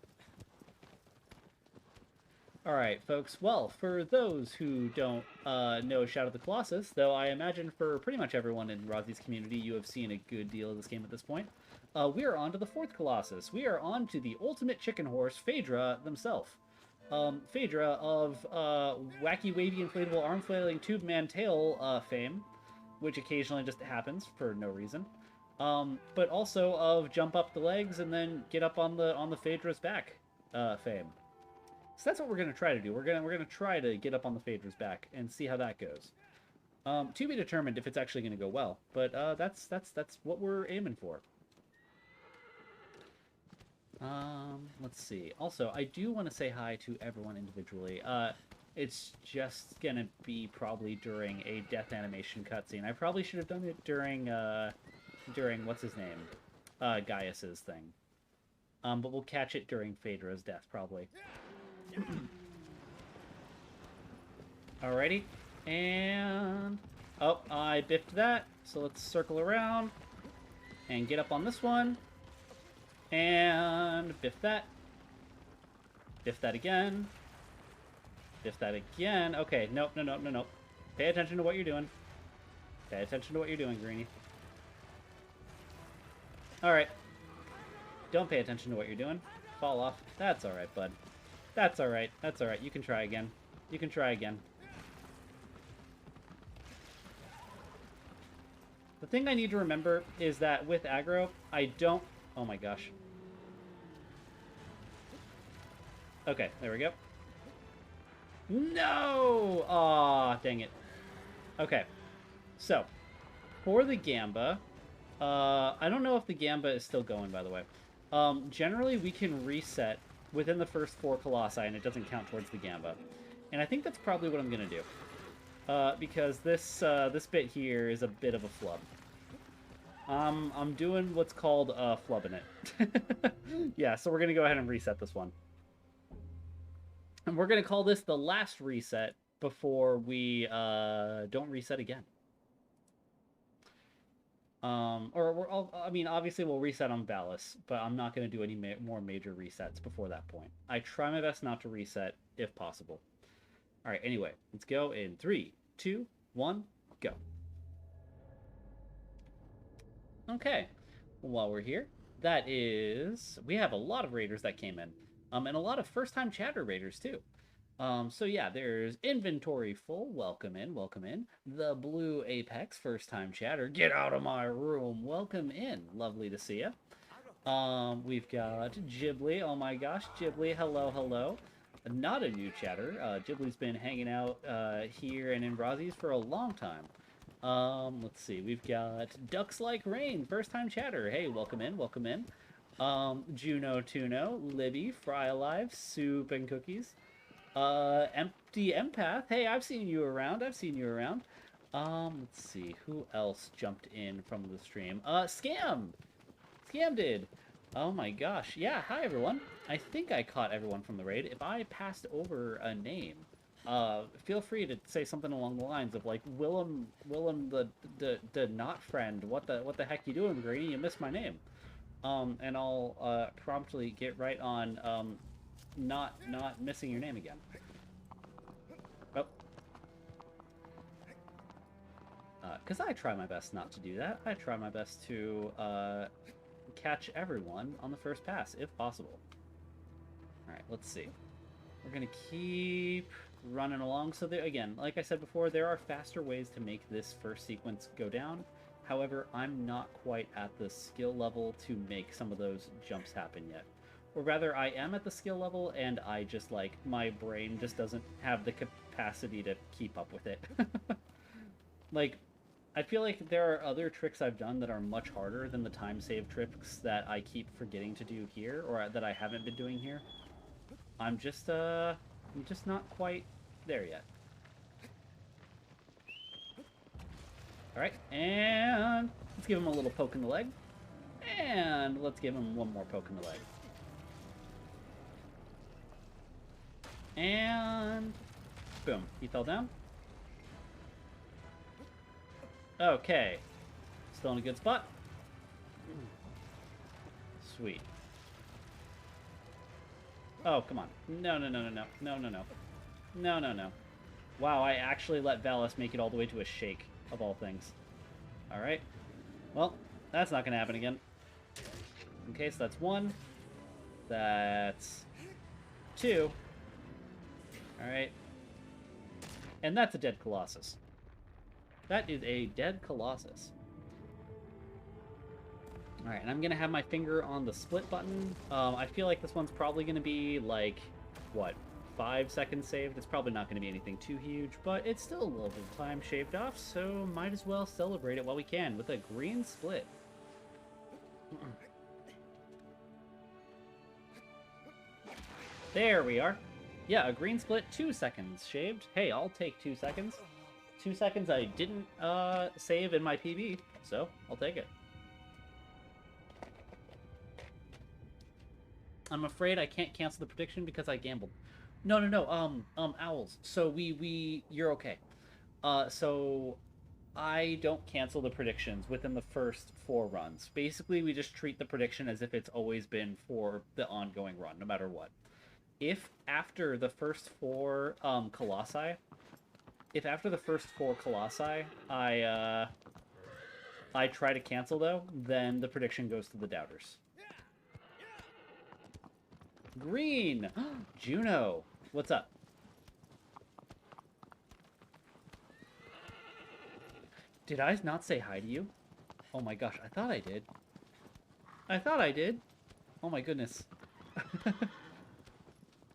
Alright, folks. Well, for those who don't know Shadow of the Colossus, though I imagine for pretty much everyone in Rozzy's community, you have seen a good deal of this game at this point, we are on to the fourth Colossus. We are on to the ultimate chicken horse, Phaedra themselves. Phaedra of wacky, wavy, inflatable, arm-flailing, tube-man tail fame, which occasionally just happens for no reason. But also of jump up the legs and then get up on the Phaedra's back fame. So that's what we're gonna try to do. We're gonna try to get up on the Phaedra's back and see how that goes. To be determined if it's actually gonna go well, but that's what we're aiming for. Let's see. Also, I do want to say hi to everyone individually. It's just gonna be probably during a death animation cutscene. I probably should have done it during what's his name, Gaius's thing. But we'll catch it during Phaedra's death probably. Alrighty, and oh, I biffed that. So let's circle around and get up on this one. And biff that. Biff that again. Biff that again. Okay, nope, no, no, no, no. Pay attention to what you're doing. Pay attention to what you're doing, Greenie. Alright. Don't pay attention to what you're doing. Fall off. That's alright, bud. That's alright. That's alright. You can try again. You can try again. The thing I need to remember is that with aggro, I don't... Oh my gosh. Okay, there we go. No! Aw, dang it. Okay. So, for the Gamba, I don't know if the Gamba is still going, by the way. Generally, we can reset within the first 4 Colossi, and it doesn't count towards the Gamba. And I think that's probably what I'm going to do. Because this bit here is a bit of a flub. I'm doing what's called flubbing it. Yeah, so we're going to go ahead and reset this one. And we're going to call this the last reset before we don't reset again. I mean, obviously we'll reset on Valis, but I'm not going to do any more major resets before that point. I try my best not to reset if possible. All right, anyway, let's go in 3, 2, 1, go. Okay, while we're here, we have a lot of raiders that came in, and a lot of first-time chatter raiders too. So yeah, there's inventory full. Welcome in, welcome in. The Blue Apex, first-time chatter. Get out of my room. Welcome in. Lovely to see you. We've got Ghibli. Oh my gosh, Ghibli. Hello, hello. Not a new chatter. Ghibli's been hanging out here and in Rozzy's for a long time. Let's see. We've got Ducks Like Rain, first-time chatter. Hey, welcome in, welcome in. Juno Tuno, Libby, Fry Alive, Soup and Cookies. Empty Empath. Hey, I've seen you around. I've seen you around. Let's see. Who else jumped in from the stream? Scam! Scam did. Oh my gosh. Yeah, hi everyone. I think I caught everyone from the raid. If I passed over a name, feel free to say something along the lines of like, Willem the not friend. What the heck you doing, Grady? You missed my name. And I'll promptly get right on not missing your name again. Oh. Because I try my best not to do that. I try my best to catch everyone on the first pass, if possible. Alright, let's see. We're going to keep running along. So, there, again, like I said before, there are faster ways to make this first sequence go down. However, I'm not quite at the skill level to make some of those jumps happen yet. Or rather, I am at the skill level, and I just, like, my brain just doesn't have the capacity to keep up with it. Like, I feel like there are other tricks I've done that are much harder than the time save tricks that I keep forgetting to do here, or that I haven't been doing here. I'm just not quite there yet. Alright, and let's give him a little poke in the leg. And let's give him one more poke in the leg. And boom, he fell down. Okay, still in a good spot. Sweet. Oh, come on. No. No. Wow, I actually let Valis make it all the way to a shake, of all things. Alright. Well, that's not going to happen again. Okay, so that's 1. That's 2. Alright. And that's a dead Colossus. That is a dead Colossus. Alright, and I'm going to have my finger on the split button. I feel like this one's probably going to be, like, what, 5 seconds saved? It's probably not going to be anything too huge, but it's still a little bit of time shaved off, so might as well celebrate it while we can with a green split. There we are. Yeah, a green split, 2 seconds shaved. Hey, I'll take 2 seconds. 2 seconds I didn't save in my PB, so I'll take it. I'm afraid I can't cancel the prediction because I gambled. No, Owls. So you're okay. So I don't cancel the predictions within the first 4 runs. Basically, we just treat the prediction as if it's always been for the ongoing run, no matter what. If after the first 4 Colossi, I try to cancel though, then the prediction goes to the doubters. Green! Juno! What's up? Did I not say hi to you? Oh my gosh, I thought I did. Oh my goodness.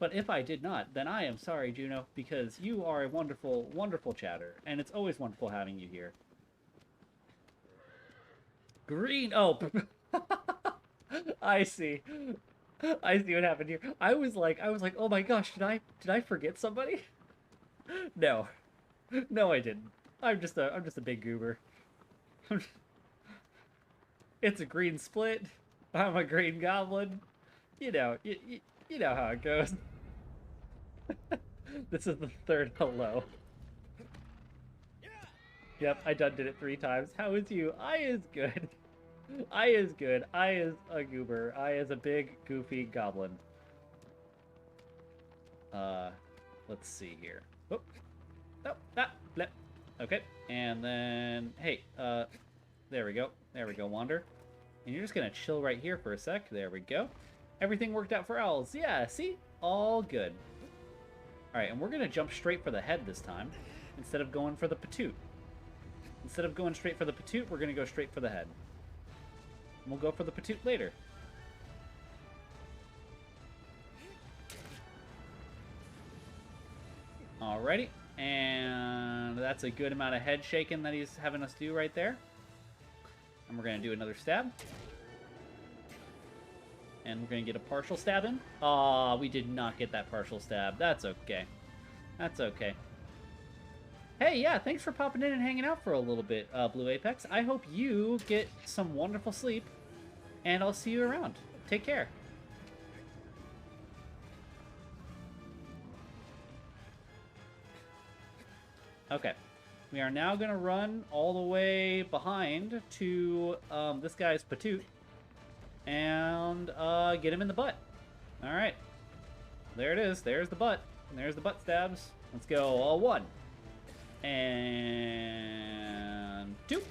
But if I did not, then I am sorry, Juno, because you are a wonderful, wonderful chatter, and it's always wonderful having you here. Green! Oh! I see. I see what happened here. I was like, oh my gosh, did I forget somebody? No. No, I didn't. I'm just a big goober. It's a green split. I'm a green goblin. You know how it goes. This is the 3rd hello. Yep, I done did it 3 times. How is you? I is good. I is good. I is a goober. I is a big, goofy goblin. Let's see here. Oh, blip. Okay, and then, hey, there we go. There we go, Wander. And you're just gonna chill right here for a sec. There we go. Everything worked out for Owls. Yeah, see? All good. Alright, and we're gonna jump straight for the head this time, instead of going for the patoot. Instead of going straight for the patoot, we're gonna go straight for the head. And we'll go for the patoot later. Alrighty, and that's a good amount of head shaking that he's having us do right there. And we're gonna do another stab. And we're gonna get a partial stab in. Aw, we did not get that partial stab. That's okay. That's okay. Hey, yeah, thanks for popping in and hanging out for a little bit, Blue Apex. I hope you get some wonderful sleep, and I'll see you around. Take care. Okay. We are now going to run all the way behind to this guy's patoot and get him in the butt. All right. There it is. There's the butt. There's the butt stabs. Let's go. 1. And And 2.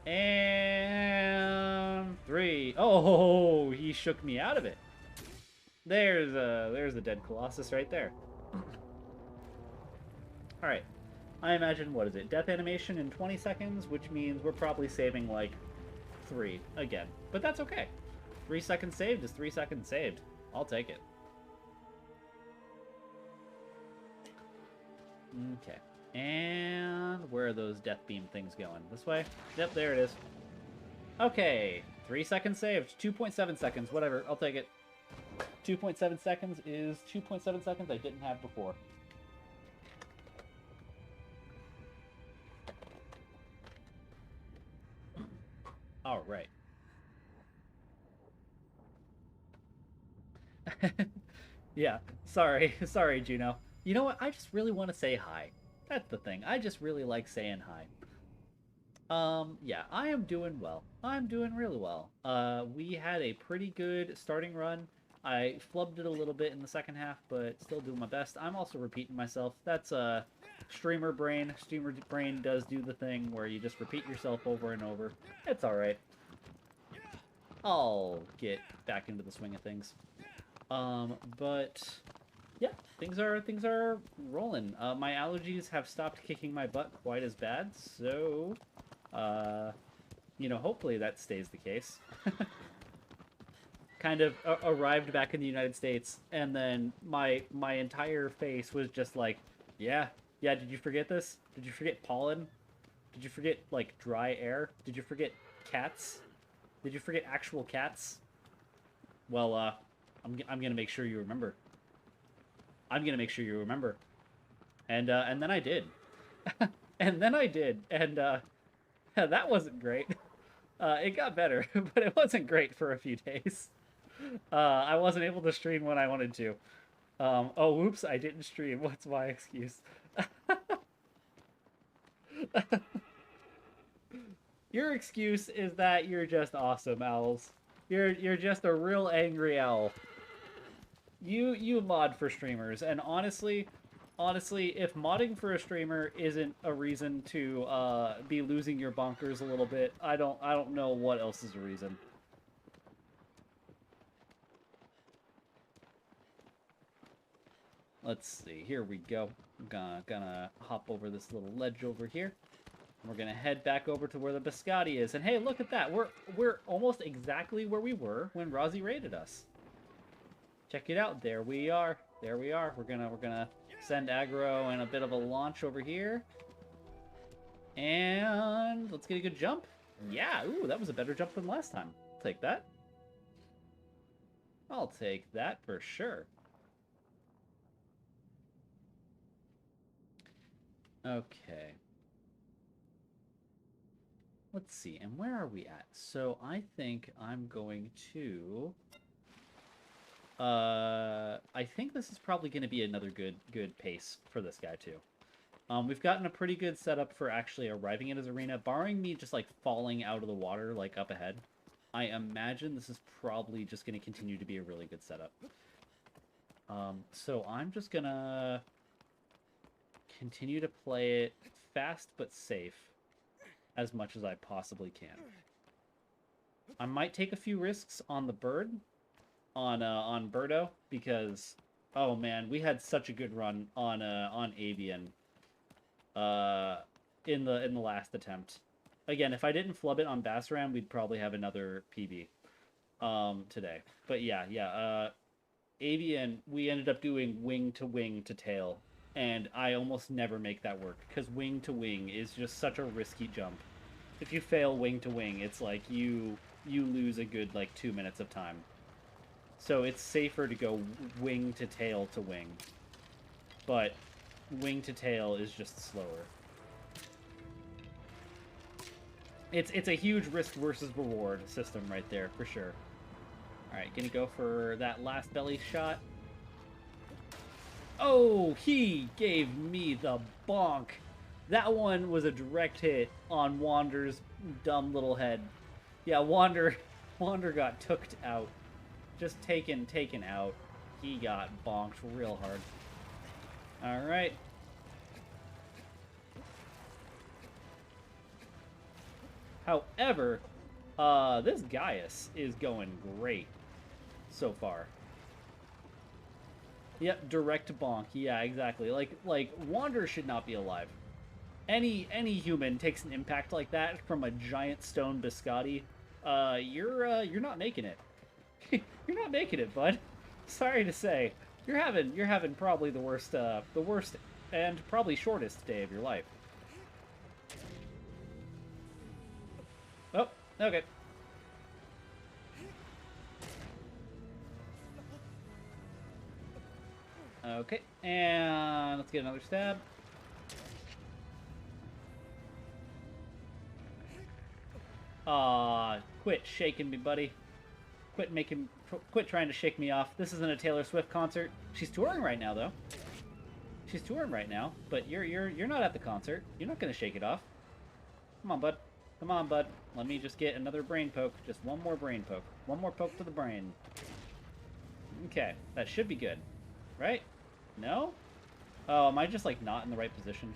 And 3. Oh, he shook me out of it. There's a dead Colossus right there. Alright. I imagine, what is it? Death animation in 20 seconds, which means we're probably saving like 3 again. But that's okay. 3 seconds saved is 3 seconds saved. I'll take it. Okay. And where are those death beam things going? This way? Yep, there it is. Okay. 3 seconds saved. 2.7 seconds. Whatever. I'll take it. 2.7 seconds is 2.7 seconds I didn't have before. All right. Yeah. Sorry. Sorry, Juno. You know what? I just really want to say hi. That's the thing. I just really like saying hi. Yeah, I am doing well. I'm doing really well. We had a pretty good starting run. I flubbed it a little bit in the second half, but still doing my best. I'm also repeating myself. That's streamer brain. Streamer brain does do the thing where you just repeat yourself over and over. It's alright. I'll get back into the swing of things. But yeah, things are rolling. My allergies have stopped kicking my butt quite as bad, so you know, hopefully that stays the case. Kind of arrived back in the United States, and then my entire face was just like, yeah, did you forget this? Did you forget pollen? Did you forget, like, dry air? Did you forget cats? Did you forget actual cats? Well, I'm gonna make sure you remember. I'm gonna make sure you remember. And then I did. And then I did, and that wasn't great. It got better, but it wasn't great for a few days. I wasn't able to stream when I wanted to. Oh, whoops, I didn't stream. What's my excuse? Your excuse is that you're just awesome, owls. You're just a real angry owl. You mod for streamers, and honestly, if modding for a streamer isn't a reason to be losing your bonkers a little bit, I don't know what else is a reason. Let's see. Here we go. I'm gonna hop over this little ledge over here. We're gonna head back over to where the biscotti is, and hey, look at that. We're almost exactly where we were when Rozzy raided us. Check it out. There we are. There we are. We're gonna send aggro and a bit of a launch over here. And let's get a good jump. Yeah, ooh, that was a better jump than last time. I'll take that. I'll take that for sure. Okay. Let's see, and where are we at? So I think I'm going to... I think this is probably going to be another good pace for this guy, too. We've gotten a pretty good setup for actually arriving in his arena, barring me just, like, falling out of the water, like, up ahead. I imagine this is probably just going to continue to be a really good setup. So I'm just going to continue to play it fast but safe as much as I possibly can. I might take a few risks on the bird, on Birdo, because oh man, we had such a good run on Avian in the last attempt. Again, if I didn't flub it on Bassaram, we'd probably have another PB today. But yeah, Avian, we ended up doing wing to tail, and I almost never make that work because wing to wing is just such a risky jump. If you fail wing to wing, it's like you lose a good like 2 minutes of time. So it's safer to go wing to wing. But wing to tail is just slower. It's a huge risk versus reward system right there, for sure. Alright, gonna go for that last belly shot. Oh, he gave me the bonk. That one was a direct hit on Wander's dumb little head. Yeah, Wander got tooked out. Just taken out. He got bonked real hard. Alright. However, this Gaius is going great so far. Yep, direct bonk. Yeah, exactly. Like Wander should not be alive. Any human takes an impact like that from a giant stone biscotti, you're not making it. You're not making it, bud. Sorry to say, you're having probably the worst and probably shortest day of your life. Oh, okay. Okay, and let's get another stab. Quit shaking me, buddy. Quit trying to shake me off. This isn't a Taylor Swift concert. She's touring right now, though. She's touring right now, but you're not at the concert. You're not gonna shake it off. Come on, bud. Come on, bud. Let me just get another brain poke. Just one more brain poke. One more poke to the brain. Okay, that should be good, right? No? Oh, am I just like not in the right position?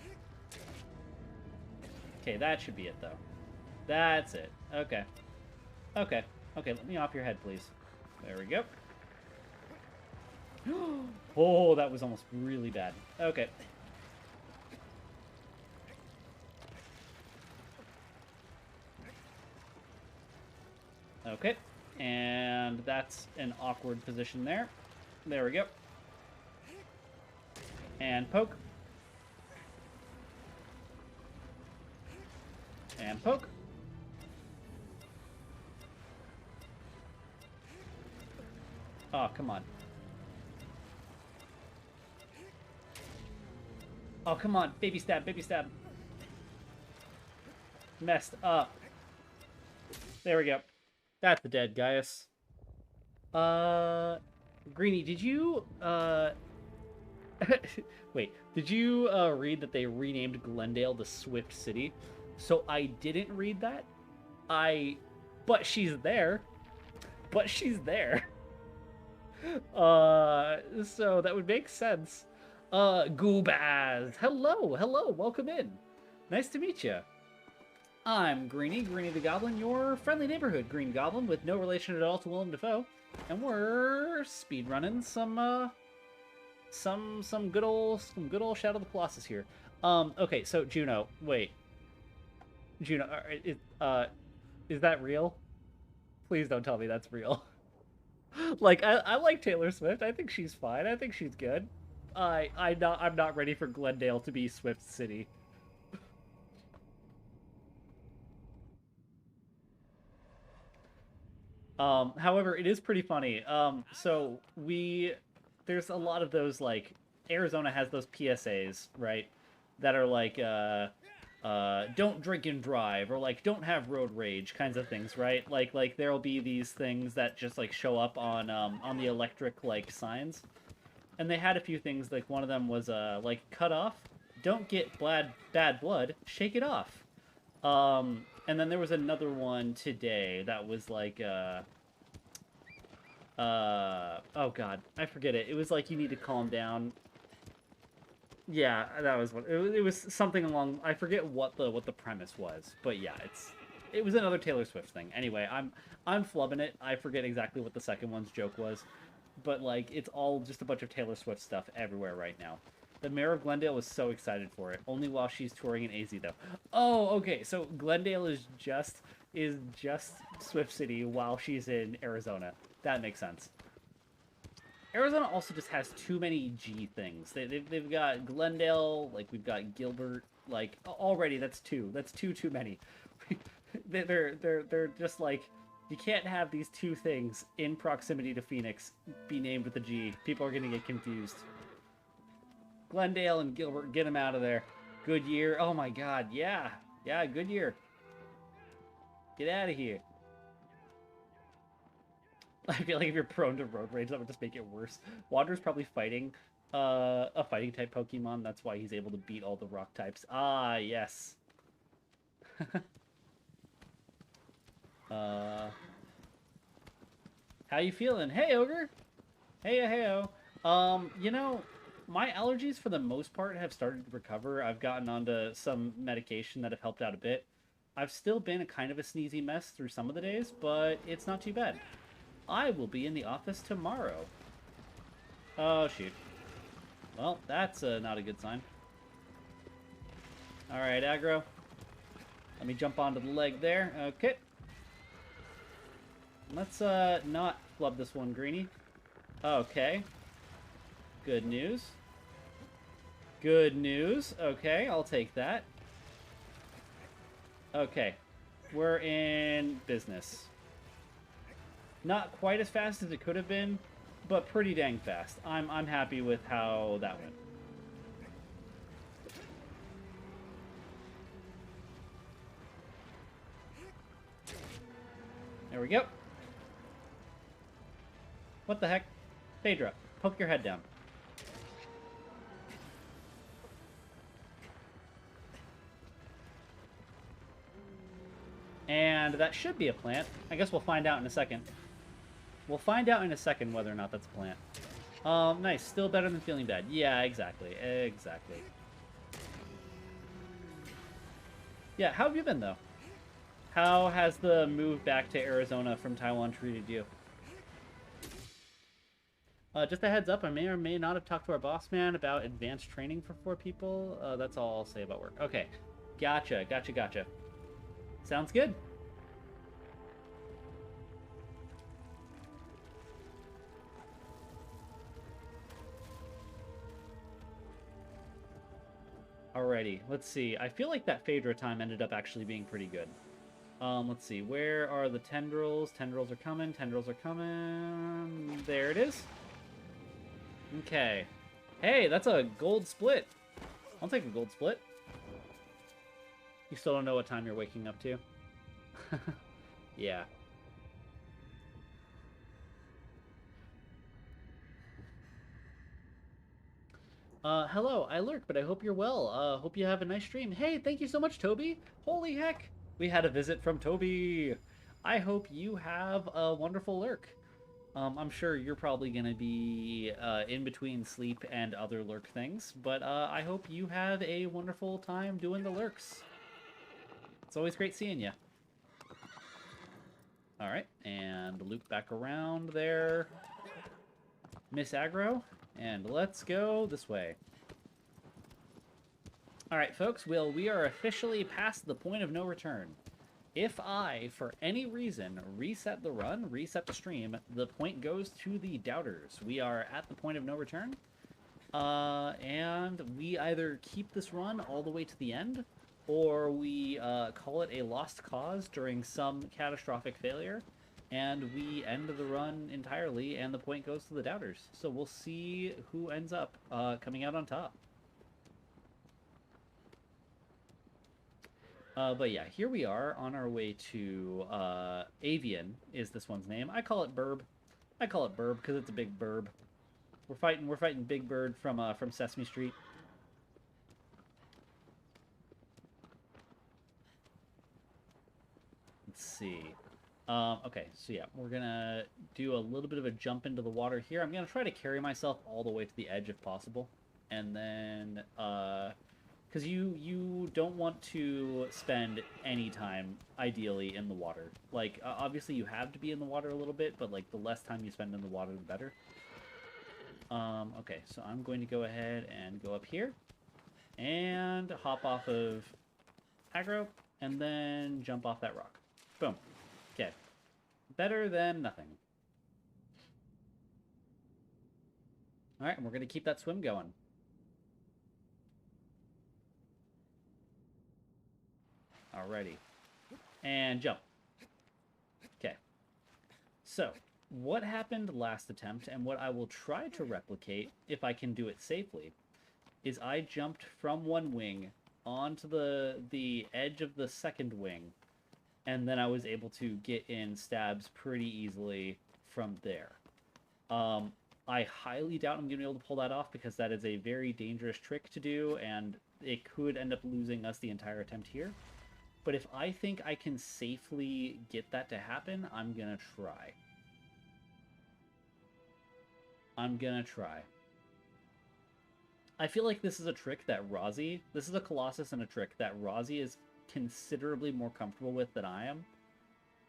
Okay, that should be it though. That's it. Okay. Okay. Okay, let me off your head, please. There we go. Oh, that was almost really bad. Okay. Okay. And that's an awkward position there. There we go. And poke. And poke. Oh, come on. Oh, come on. Baby stab, baby stab. Messed up. There we go. That's the dead Gaius. Greenie, did you, wait, did you, read that they renamed Glendale the Swift City? So I didn't read that. But she's there. But she's there. So that would make sense. Goobaz. Hello, welcome in. Nice to meet you. I'm Greenie the Goblin, your friendly neighborhood Green Goblin with no relation at all to Willem Dafoe. And we're speedrunning some good old Shadow of the Colossus here. Okay, so Juno, wait. Juno, is that real? Please don't tell me that's real. Like, I like Taylor Swift. I think she's fine. I think she's good. I'm not ready for Glendale to be Swift City. However, it is pretty funny. So there's a lot of those, like, Arizona has those PSAs, right? That are like, don't drink and drive, or like, don't have road rage kinds of things, right? Like there'll be these things that just like show up on the electric like signs. And they had a few things, like one of them was like, cut off, don't get bad blood, shake it off. And then there was another one today that was like, oh god, I forget it. It was like, you need to calm down. Yeah, that was what it was. Something along, I forget what the premise was, but yeah, it was another Taylor Swift thing. Anyway, I'm flubbing it. I forget exactly what the second one's joke was, but like, it's all just a bunch of Taylor Swift stuff everywhere right now. The mayor of Glendale was so excited for it, only while she's touring in AZ though. Oh, okay, so Glendale is just Swift City while she's in Arizona. That makes sense. Arizona also just has too many G things. They've got Glendale, like we've got Gilbert, like already that's too many. they're just like, you can't have these two things in proximity to Phoenix be named with a G. People are gonna get confused. Glendale and Gilbert, get them out of there. Goodyear, oh my god, yeah, Goodyear. Get out of here. I feel like if you're prone to road rage, that would just make it worse. Wander's probably fighting a fighting type Pokemon. That's why he's able to beat all the rock types. Ah, yes. How you feeling? Hey, Ogre. Heyo. You know, my allergies for the most part have started to recover. I've gotten onto some medication that have helped out a bit. I've still been a kind of a sneezy mess through some of the days, but it's not too bad. I will be in the office tomorrow. Oh, shoot. Well, that's not a good sign. Alright, aggro. Let me jump onto the leg there. Okay. Let's not flub this one, Greenie. Okay. Good news. Good news. Okay, I'll take that. Okay. We're in business. Not quite as fast as it could have been, but pretty dang fast. I'm happy with how that went. There we go. What the heck? Phaedra, poke your head down. And that should be a plant. I guess we'll find out in a second. We'll find out in a second whether or not that's a plant. Nice. Still better than feeling bad. Yeah, exactly. Exactly. Yeah, how have you been, though? How has the move back to Arizona from Taiwan treated you? Just a heads up, I may or may not have talked to our boss man about advanced training for 4 people. That's all I'll say about work. Okay. Gotcha, gotcha, gotcha. Sounds good. Alrighty, let's see. I feel like that Phaedra time ended up actually being pretty good. Let's see. Where are the tendrils? Tendrils are coming. Tendrils are coming. There it is. Okay. Hey, that's a gold split. I'll take a gold split. You still don't know what time you're waking up to? Yeah. Hello, I lurk, but I hope you're well. Hope you have a nice stream. Hey, thank you so much, Toby. Holy heck. We had a visit from Toby. I hope you have a wonderful lurk. I'm sure you're probably going to be in between sleep and other lurk things, but I hope you have a wonderful time doing the lurks. It's always great seeing you. Alright, and loop back around there. Miss Aggro, and let's go this way. Alright, folks, well, we are officially past the point of no return. If I, for any reason, reset the run, reset the stream, the point goes to the doubters. We are at the point of no return, and we either keep this run all the way to the end, or we call it a lost cause during some catastrophic failure, and we end the run entirely, and the point goes to the doubters. So we'll see who ends up coming out on top. But yeah, here we are on our way to Avian is this one's name. I call it Burb. I call it Burb because it's a big burb. We're fighting Big Bird from Sesame Street. Let's see. Okay, so yeah, we're gonna do a little bit of a jump into the water here. I'm gonna try to carry myself all the way to the edge if possible, and then because you don't want to spend any time, ideally, in the water. Like, obviously you have to be in the water a little bit, but, like, the less time you spend in the water, the better. Okay, so I'm going to go ahead and go up here, and hop off of aggro, and then jump off that rock. Boom. Okay. Better than nothing. Alright, and we're going to keep that swim going. Alrighty. And jump. Okay. So, what happened last attempt, and what I will try to replicate, if I can do it safely, is I jumped from one wing onto the edge of the second wing, and then I was able to get in stabs pretty easily from there. I highly doubt I'm going to be able to pull that off, because that is a very dangerous trick to do, and it could end up losing us the entire attempt here. But if I think I can safely get that to happen, I'm going to try. I'm going to try. I feel like this is a trick that Rozzy... This is a Colossus and a trick that Rozzy is considerably more comfortable with than I am.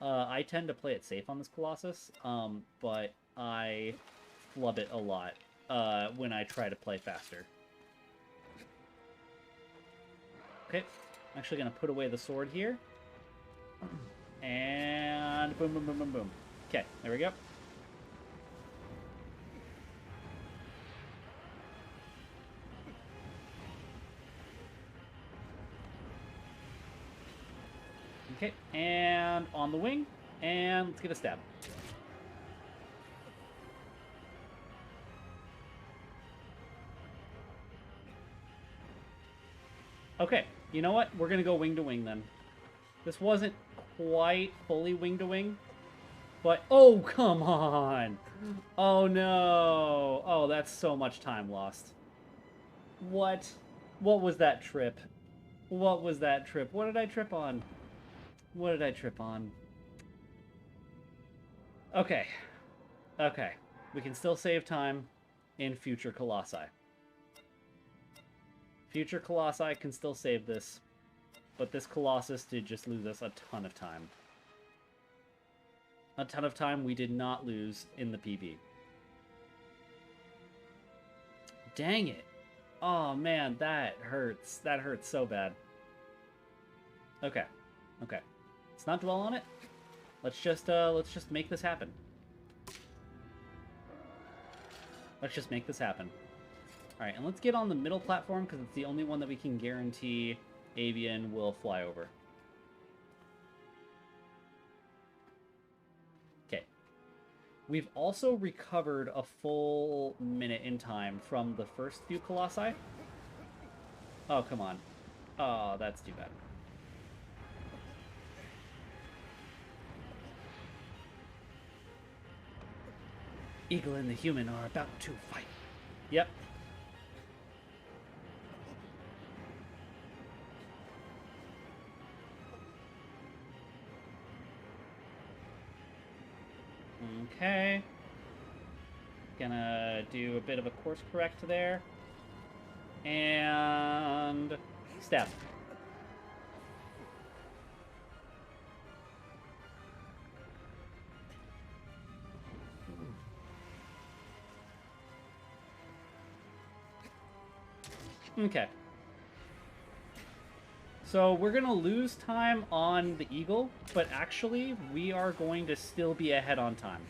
I tend to play it safe on this Colossus, but I flub it a lot when I try to play faster. Okay, I'm actually going to put away the sword here. And boom, boom, boom, boom, boom. Okay, there we go. Okay, and on the wing, and let's get a stab. Okay, you know what? We're gonna go wing to wing then. This wasn't quite fully wing to wing, but oh, come on! Oh no! Oh, that's so much time lost. What? What was that trip? What was that trip? What did I trip on? What did I trip on? Okay. Okay. We can still save time in future Colossi. Future Colossi can still save this. But this Colossus did just lose us a ton of time. A ton of time we did not lose in the PB. Dang it. Oh man, that hurts. That hurts so bad. Okay. Okay. Let's not dwell on it. Let's just make this happen. Let's just make this happen. Alright, and let's get on the middle platform because it's the only one that we can guarantee Avian will fly over. Okay. We've also recovered a full minute in time from the first few Colossi. Oh, come on. Oh, that's too bad. Eagle and the human are about to fight. Yep. Okay. Gonna do a bit of a course correct there. And stab. Okay. So we're going to lose time on the Eagle, but actually we are going to still be ahead on time.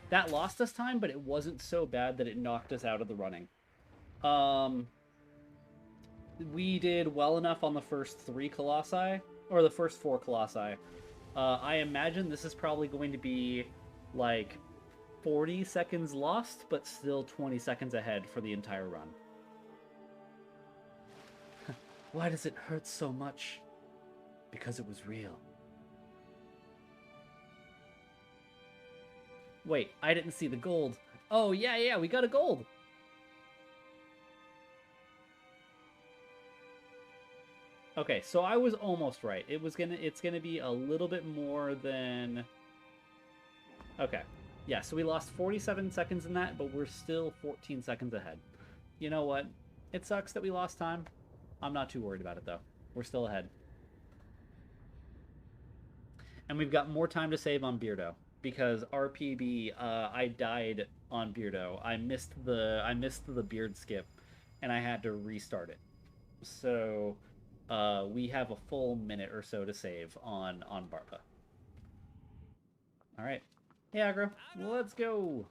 That lost us time, but it wasn't so bad that it knocked us out of the running. We did well enough on the first 3 Colossi, or the first 4 Colossi. I imagine this is probably going to be like 40 seconds lost, but still 20 seconds ahead for the entire run. Why does it hurt so much? Because it was real. Wait, I didn't see the gold. Oh, yeah, we got a gold. Okay, so I was almost right. It's gonna be a little bit more than... Okay. Yeah, so we lost 47 seconds in that, but we're still 14 seconds ahead. You know what? It sucks that we lost time. I'm not too worried about it, though. We're still ahead. And we've got more time to save on Beardo. Because RPB, I died on Beardo. I missed the beard skip, and I had to restart it. So, we have a full minute or so to save on Barpa. Alright. Hey, Agro. Let's go!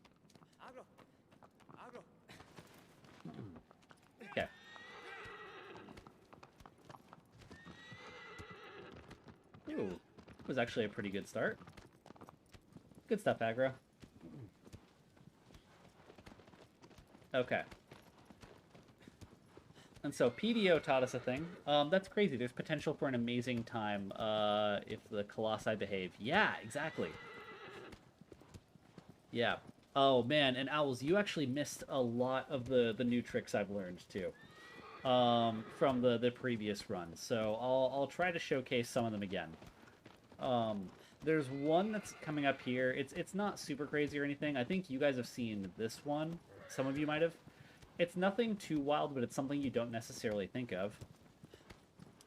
Okay. Ooh, it was actually a pretty good start. Good stuff, Aggro. Okay. And so PDO taught us a thing. That's crazy. There's potential for an amazing time if the Colossi behave. Yeah, exactly. Yeah. Oh, man. And Owls, you actually missed a lot of the new tricks I've learned, too. From the previous run. So I'll try to showcase some of them again. There's one that's coming up here. It's not super crazy or anything. I think you guys have seen this one. Some of you might have. It's nothing too wild, but it's something you don't necessarily think of.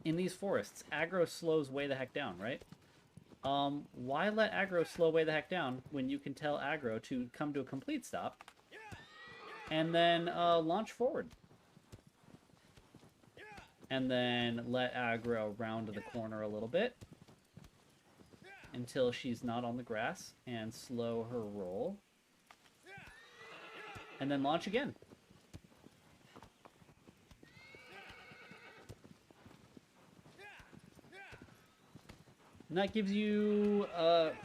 in these forests, aggro slows way the heck down, right? Why let aggro slow way the heck down when you can tell aggro to come to a complete stop and then launch forward? And then let aggro round the corner a little bit until she's not on the grass and slow her roll. And then launch again. And that gives you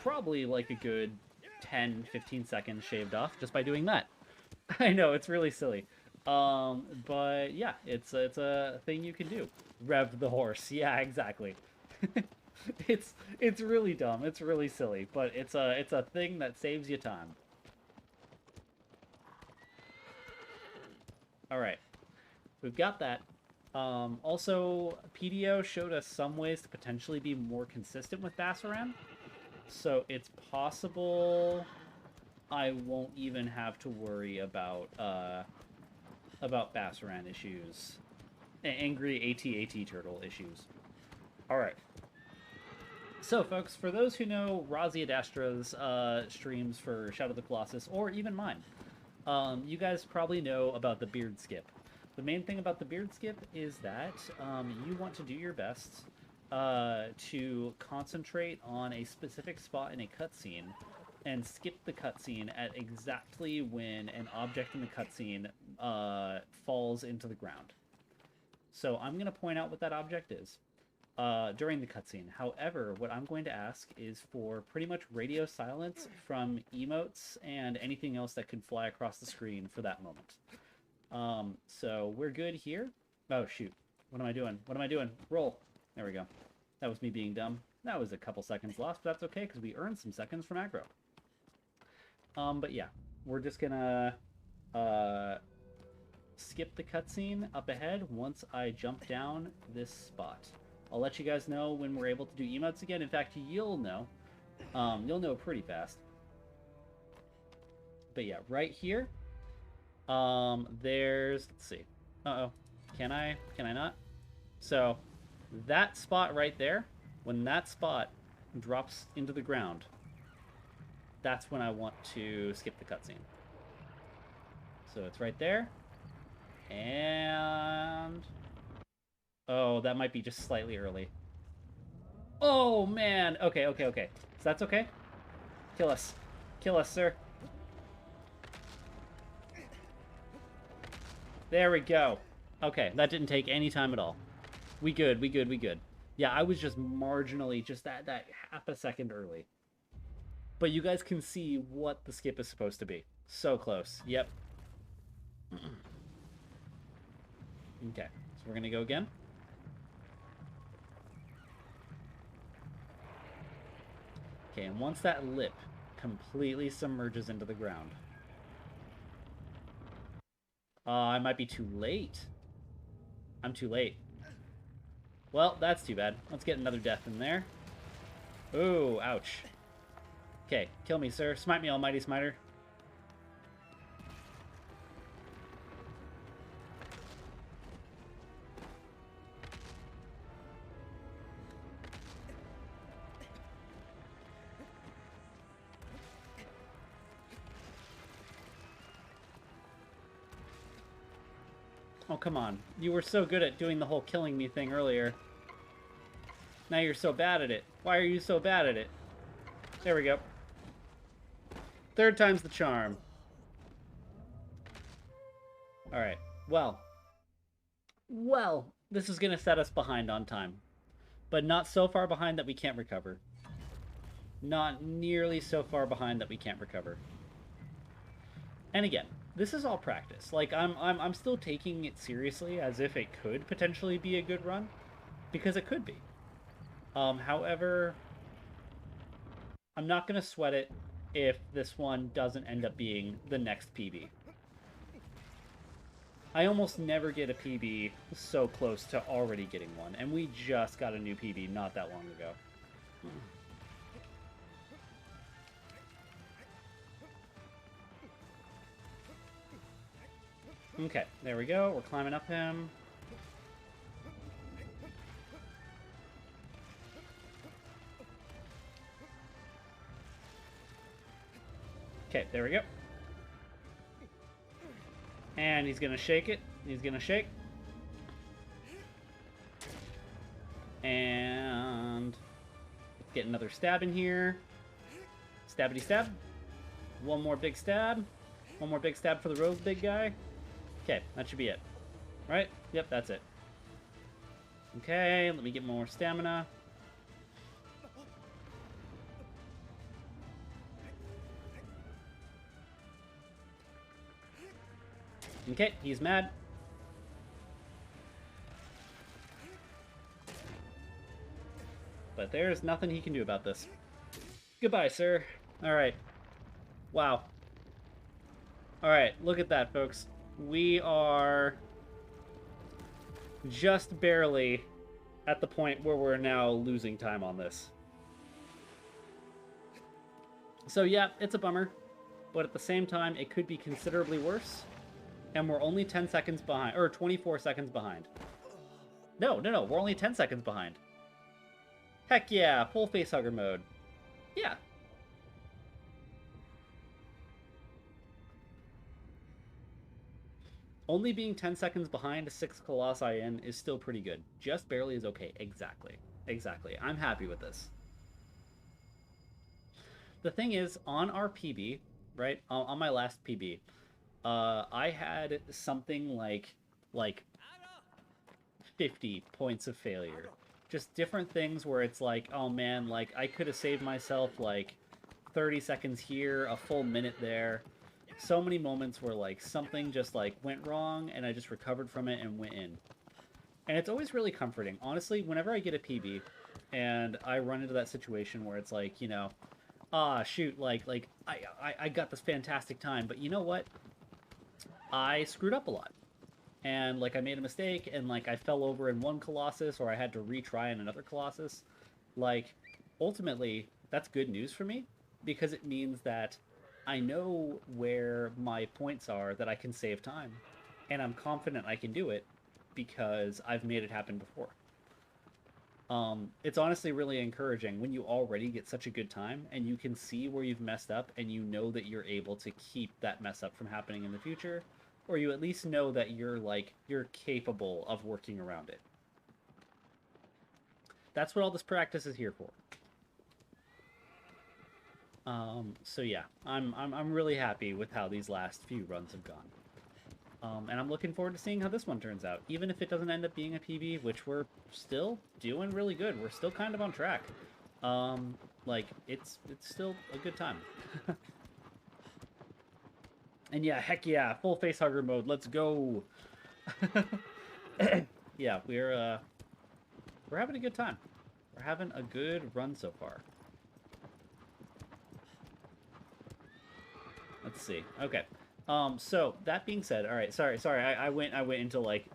probably like a good 10-15 seconds shaved off just by doing that. I know, it's really silly. But yeah, it's a thing you can do. Rev the horse. Yeah, exactly. It's really dumb. It's really silly, but it's a thing that saves you time. All right, we've got that. Also, PDO showed us some ways to potentially be more consistent with Bassaran, so it's possible I won't even have to worry about Bassaran issues, angry AT-AT turtle issues. All right. So, folks, for those who know Razia Dastra's streams for Shadow of the Colossus, or even mine, you guys probably know about the beard skip. The main thing about the beard skip is that you want to do your best to concentrate on a specific spot in a cutscene and skip the cutscene at exactly when an object in the cutscene falls into the ground. So I'm going to point out what that object is during the cutscene. However, what I'm going to ask is for pretty much radio silence from emotes and anything else that could fly across the screen for that moment. So we're good here. Oh, shoot. What am I doing? What am I doing? Roll. There we go. That was me being dumb. That was a couple seconds lost, but that's okay, because we earned some seconds from aggro. But yeah, we're just gonna skip the cutscene up ahead once I jump down this spot. I'll let you guys know when we're able to do emotes again. In fact, you'll know. You'll know pretty fast. But yeah, right here, there's, let's see. Uh-oh. Can I not? So, that spot right there, when that spot drops into the ground, that's when I want to skip the cutscene. So it's right there. And... oh, that might be just slightly early. Oh, man! Okay. So that's okay? Kill us. Kill us, sir. There we go. Okay, that didn't take any time at all. We good. Yeah, I was just marginally, just that half a second early. But you guys can see what the skip is supposed to be. So close. Yep. Okay, so we're gonna go again. Okay, and once that lip completely submerges into the ground... I might be too late. I'm too late. Well, that's too bad. Let's get another death in there. Ooh, ouch. Okay, kill me, sir. Smite me, almighty smiter. Oh, come on. You were so good at doing the whole killing me thing earlier. Now you're so bad at it. Why are you so bad at it? There we go. Third time's the charm. Alright. Well, this is going to set us behind on time. But not so far behind that we can't recover. Not nearly so far behind that we can't recover. And again, this is all practice. Like, I'm still taking it seriously as if it could potentially be a good run. Because it could be. However, I'm not going to sweat it if this one doesn't end up being the next PB. I almost never get a PB so close to already getting one, and we just got a new PB not that long ago. Okay, there we go. We're climbing up him. Okay, there we go. And he's gonna shake it. He's gonna shake. And get another stab in here. Stabbity stab. One more big stab. One more big stab for the rogue big guy. Okay, that should be it. Right? Yep, that's it. Okay, let me get more stamina. Okay, he's mad. But there's nothing he can do about this. Goodbye, sir. Alright. Wow. Alright, look at that, folks. We are just barely at the point where we're now losing time on this. So yeah, it's a bummer. But at the same time, it could be considerably worse. And we're only 10 seconds behind, or 24 seconds behind. No, we're only 10 seconds behind. Heck yeah, full facehugger mode. Yeah. Only being 10 seconds behind 6 Colossi in is still pretty good. Just barely is okay. Exactly. Exactly. I'm happy with this. The thing is, on our PB, right, on my last PB, I had something like 50 points of failure. Just different things where it's like, oh man, like I could have saved myself like 30 seconds here, a full minute there. So many moments where like something just like went wrong and I just recovered from it and went in. And it's always really comforting. Honestly, whenever I get a PB and I run into that situation where it's like, you know, ah shoot, like I got this fantastic time, but you know what? I screwed up a lot. And like I made a mistake and like I fell over in one Colossus or I had to retry in another Colossus. Like ultimately that's good news for me because it means that I know where my points are that I can save time and I'm confident I can do it because I've made it happen before. It's honestly really encouraging when you already get such a good time and you can see where you've messed up and you know that you're able to keep that mess up from happening in the future, or you at least know that you're capable of working around it. That's what all this practice is here for. So yeah, I'm really happy with how these last few runs have gone. And I'm looking forward to seeing how this one turns out. Even if it doesn't end up being a PB, which we're still doing really good. We're still kind of on track. Like, it's still a good time. And yeah, heck yeah, full facehugger mode. Let's go. Yeah, we're having a good time. We're having a good run so far. Let's see. Okay. So that being said, all right. Sorry. I went into like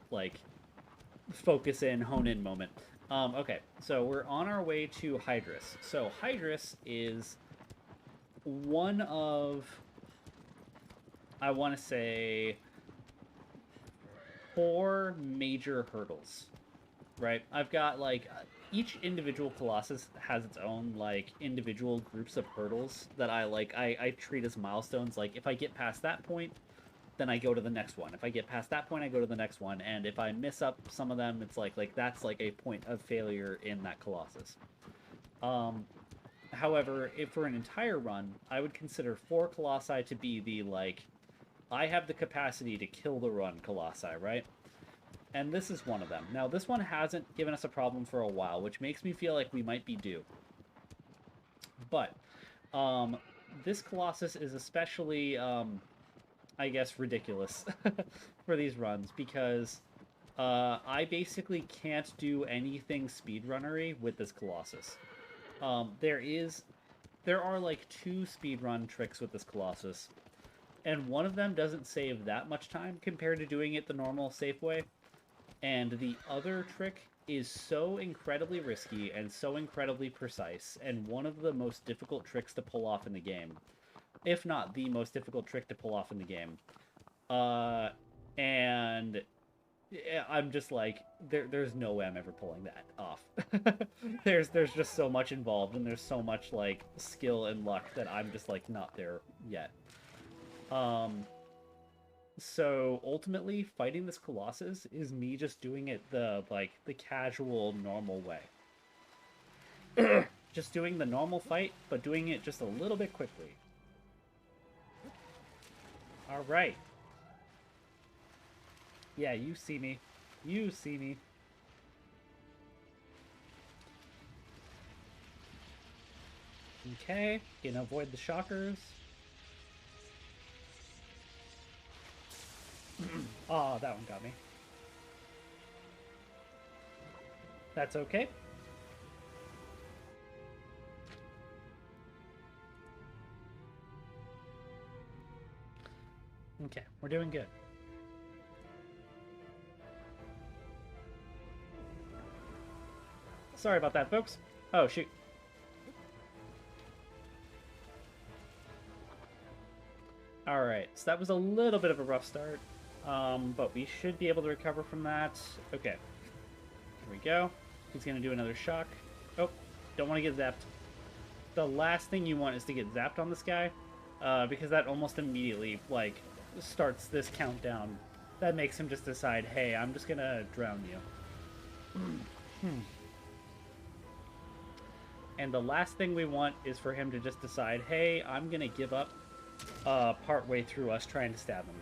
focus in, hone in moment. Okay. So we're on our way to Hydrus. So Hydrus is one of, I want to say, 4 major hurdles. Right. I've got like each individual Colossus has its own like individual groups of hurdles that I treat as milestones. Like if I get past that point, then I go to the next one. If I get past that point, I go to the next one. And if I miss up some of them, it's like that's like a point of failure in that Colossus. However, if for an entire run, I would consider 4 Colossi to be the like I have the capacity to kill the run Colossi, right? And this is one of them. Now, this one hasn't given us a problem for a while, which makes me feel like we might be due. But, this Colossus is especially, I guess, ridiculous for these runs, because I basically can't do anything speedrunnery with this Colossus. There are like 2 speedrun tricks with this Colossus, and one of them doesn't save that much time compared to doing it the normal, safe way. And the other trick is so incredibly risky and so incredibly precise, and one of the most difficult tricks to pull off in the game. If not the most difficult trick to pull off in the game. And Yeah, I'm just like there's no way I'm ever pulling that off. There's just so much involved and there's so much like skill and luck that I'm just like not there yet. Um so ultimately fighting this Colossus is me just doing it the casual normal way. Just doing the normal fight, but doing it just a little bit quickly. All right. Yeah, you see me. You see me. Okay, gonna avoid the shockers. Oh, that one got me. That's okay. Okay, we're doing good. Sorry about that, folks. Oh, shoot. Alright, so that was a little bit of a rough start, but we should be able to recover from that. Okay, here we go. He's going to do another shock. Oh, don't want to get zapped. The last thing you want is to get zapped on this guy, because that almost immediately, like, starts this countdown. That makes him just decide, hey, I'm just going to drown you. And the last thing we want is for him to just decide, hey, I'm going to give up partway through us trying to stab him.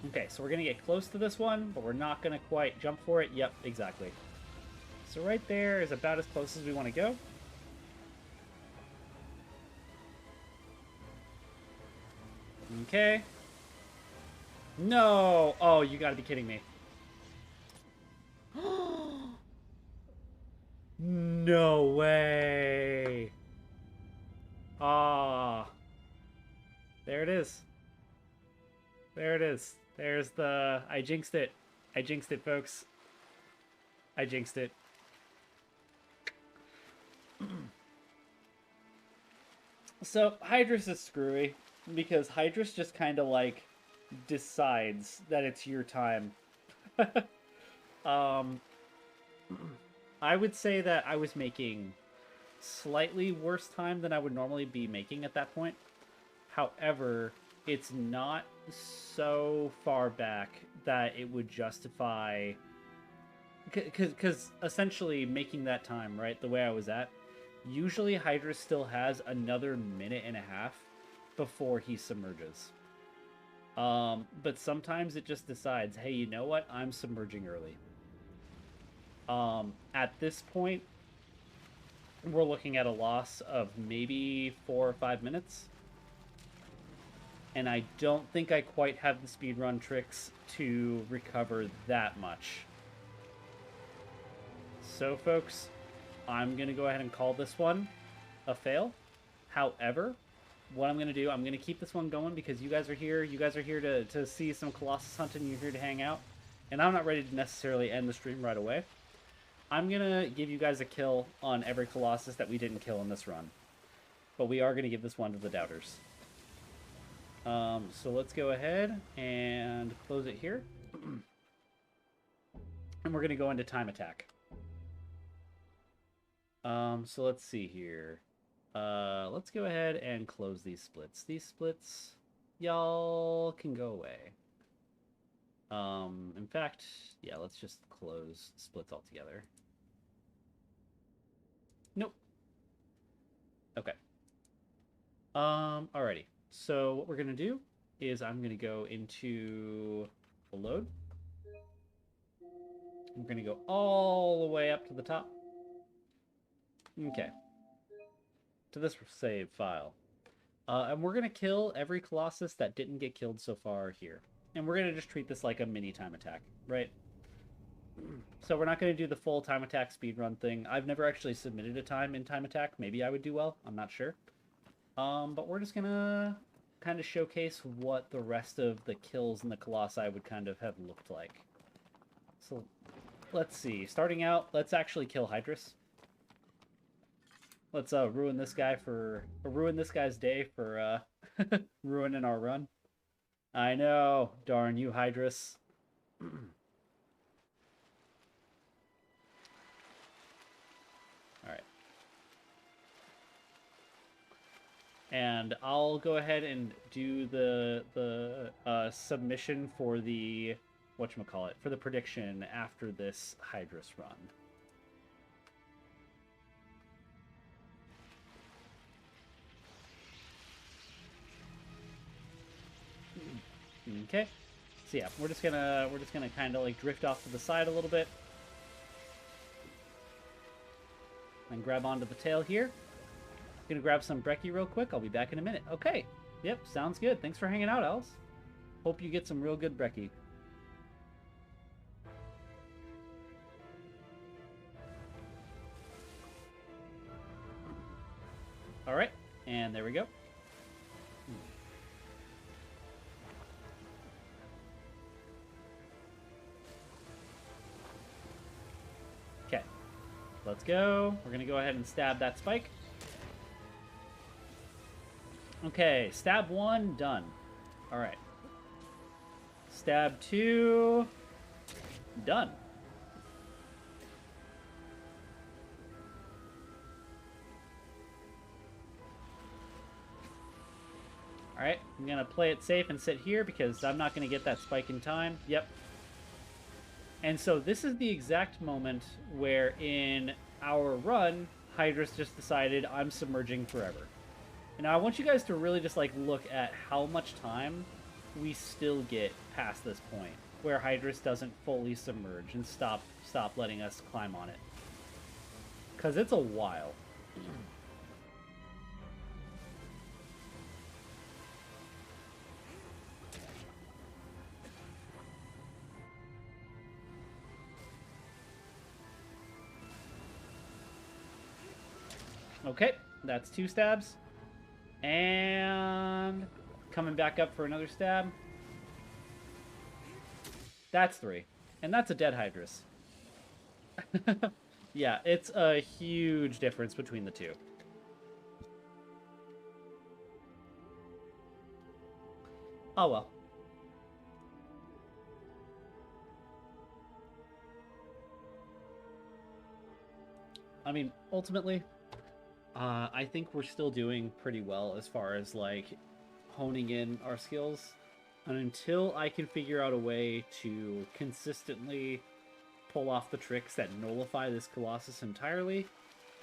Okay, so we're going to get close to this one, but we're not going to quite jump for it. Yep, exactly. So right there is about as close as we want to go. Okay. No! Oh, you gotta be kidding me. No way! Ah. There it is. There it is. There's the... I jinxed it. I jinxed it, folks. I jinxed it. So, Hydrus is screwy, because Hydrus just kind of, like, decides that it's your time. um, I would say that I was making slightly worse time than I would normally be making at that point. However, it's not so far back that it would justify... Because essentially making that time, right, the way I was at, usually Hydra still has another minute and a half before he submerges. But sometimes it just decides, hey, you know what? I'm submerging early. At this point, we're looking at a loss of maybe 4 or 5 minutes. And I don't think I quite have the speedrun tricks to recover that much. So, folks, I'm going to go ahead and call this one a fail. However, what I'm going to do, I'm going to keep this one going because you guys are here. You guys are here to see some Colossus hunting. You're here to hang out. And I'm not ready to necessarily end the stream right away. I'm going to give you guys a kill on every Colossus that we didn't kill in this run. But we are going to give this one to the doubters. So let's go ahead and close it here. And we're going to go into time attack. So let's see here. Let's go ahead and close these splits. These splits, y'all can go away. In fact, yeah, let's just close splits altogether. Nope. Okay. Alrighty. So what we're gonna do is I'm gonna go into the load. We're gonna go all the way up to the top. Okay. To this save file. And we're going to kill every Colossus that didn't get killed so far here. And we're going to just treat this like a mini time attack, right? So we're not going to do the full time attack speedrun thing. I've never actually submitted a time in time attack. Maybe I would do well. I'm not sure. But we're just going to kind of showcase what the rest of the kills in the Colossi would kind of have looked like. So let's see. Starting out, let's actually kill Hydrus. Let's ruin this guy for ruin this guy's day for ruining our run. I know, darn you, Hydrus. All right. And I'll go ahead and do the submission for the whatchamacallit, for the prediction after this Hydrus run. Okay. So yeah, we're just gonna kind of like drift off to the side a little bit. And grab onto the tail here. Gonna grab some brekkie real quick. I'll be back in a minute. Okay. Yep, sounds good. Thanks for hanging out, Els. Hope you get some real good brekkie. Alright, and there we go. Okay, let's go. We're gonna go ahead and stab that spike. Okay, stab 1, done. Alright. Stab 2, done. Alright, I'm gonna play it safe and sit here because I'm not gonna get that spike in time. Yep. And so this is the exact moment where in our run, Hydrus just decided I'm submerging forever. And now I want you guys to really just like look at how much time we still get past this point where Hydrus doesn't fully submerge and stop letting us climb on it. Because it's a while. Okay, that's 2 stabs. And coming back up for another stab. That's 3. And that's a dead Hydrus. Yeah, it's a huge difference between the two. Oh well. I mean, ultimately, I think we're still doing pretty well as far as, like, honing in our skills. And until I can figure out a way to consistently pull off the tricks that nullify this Colossus entirely,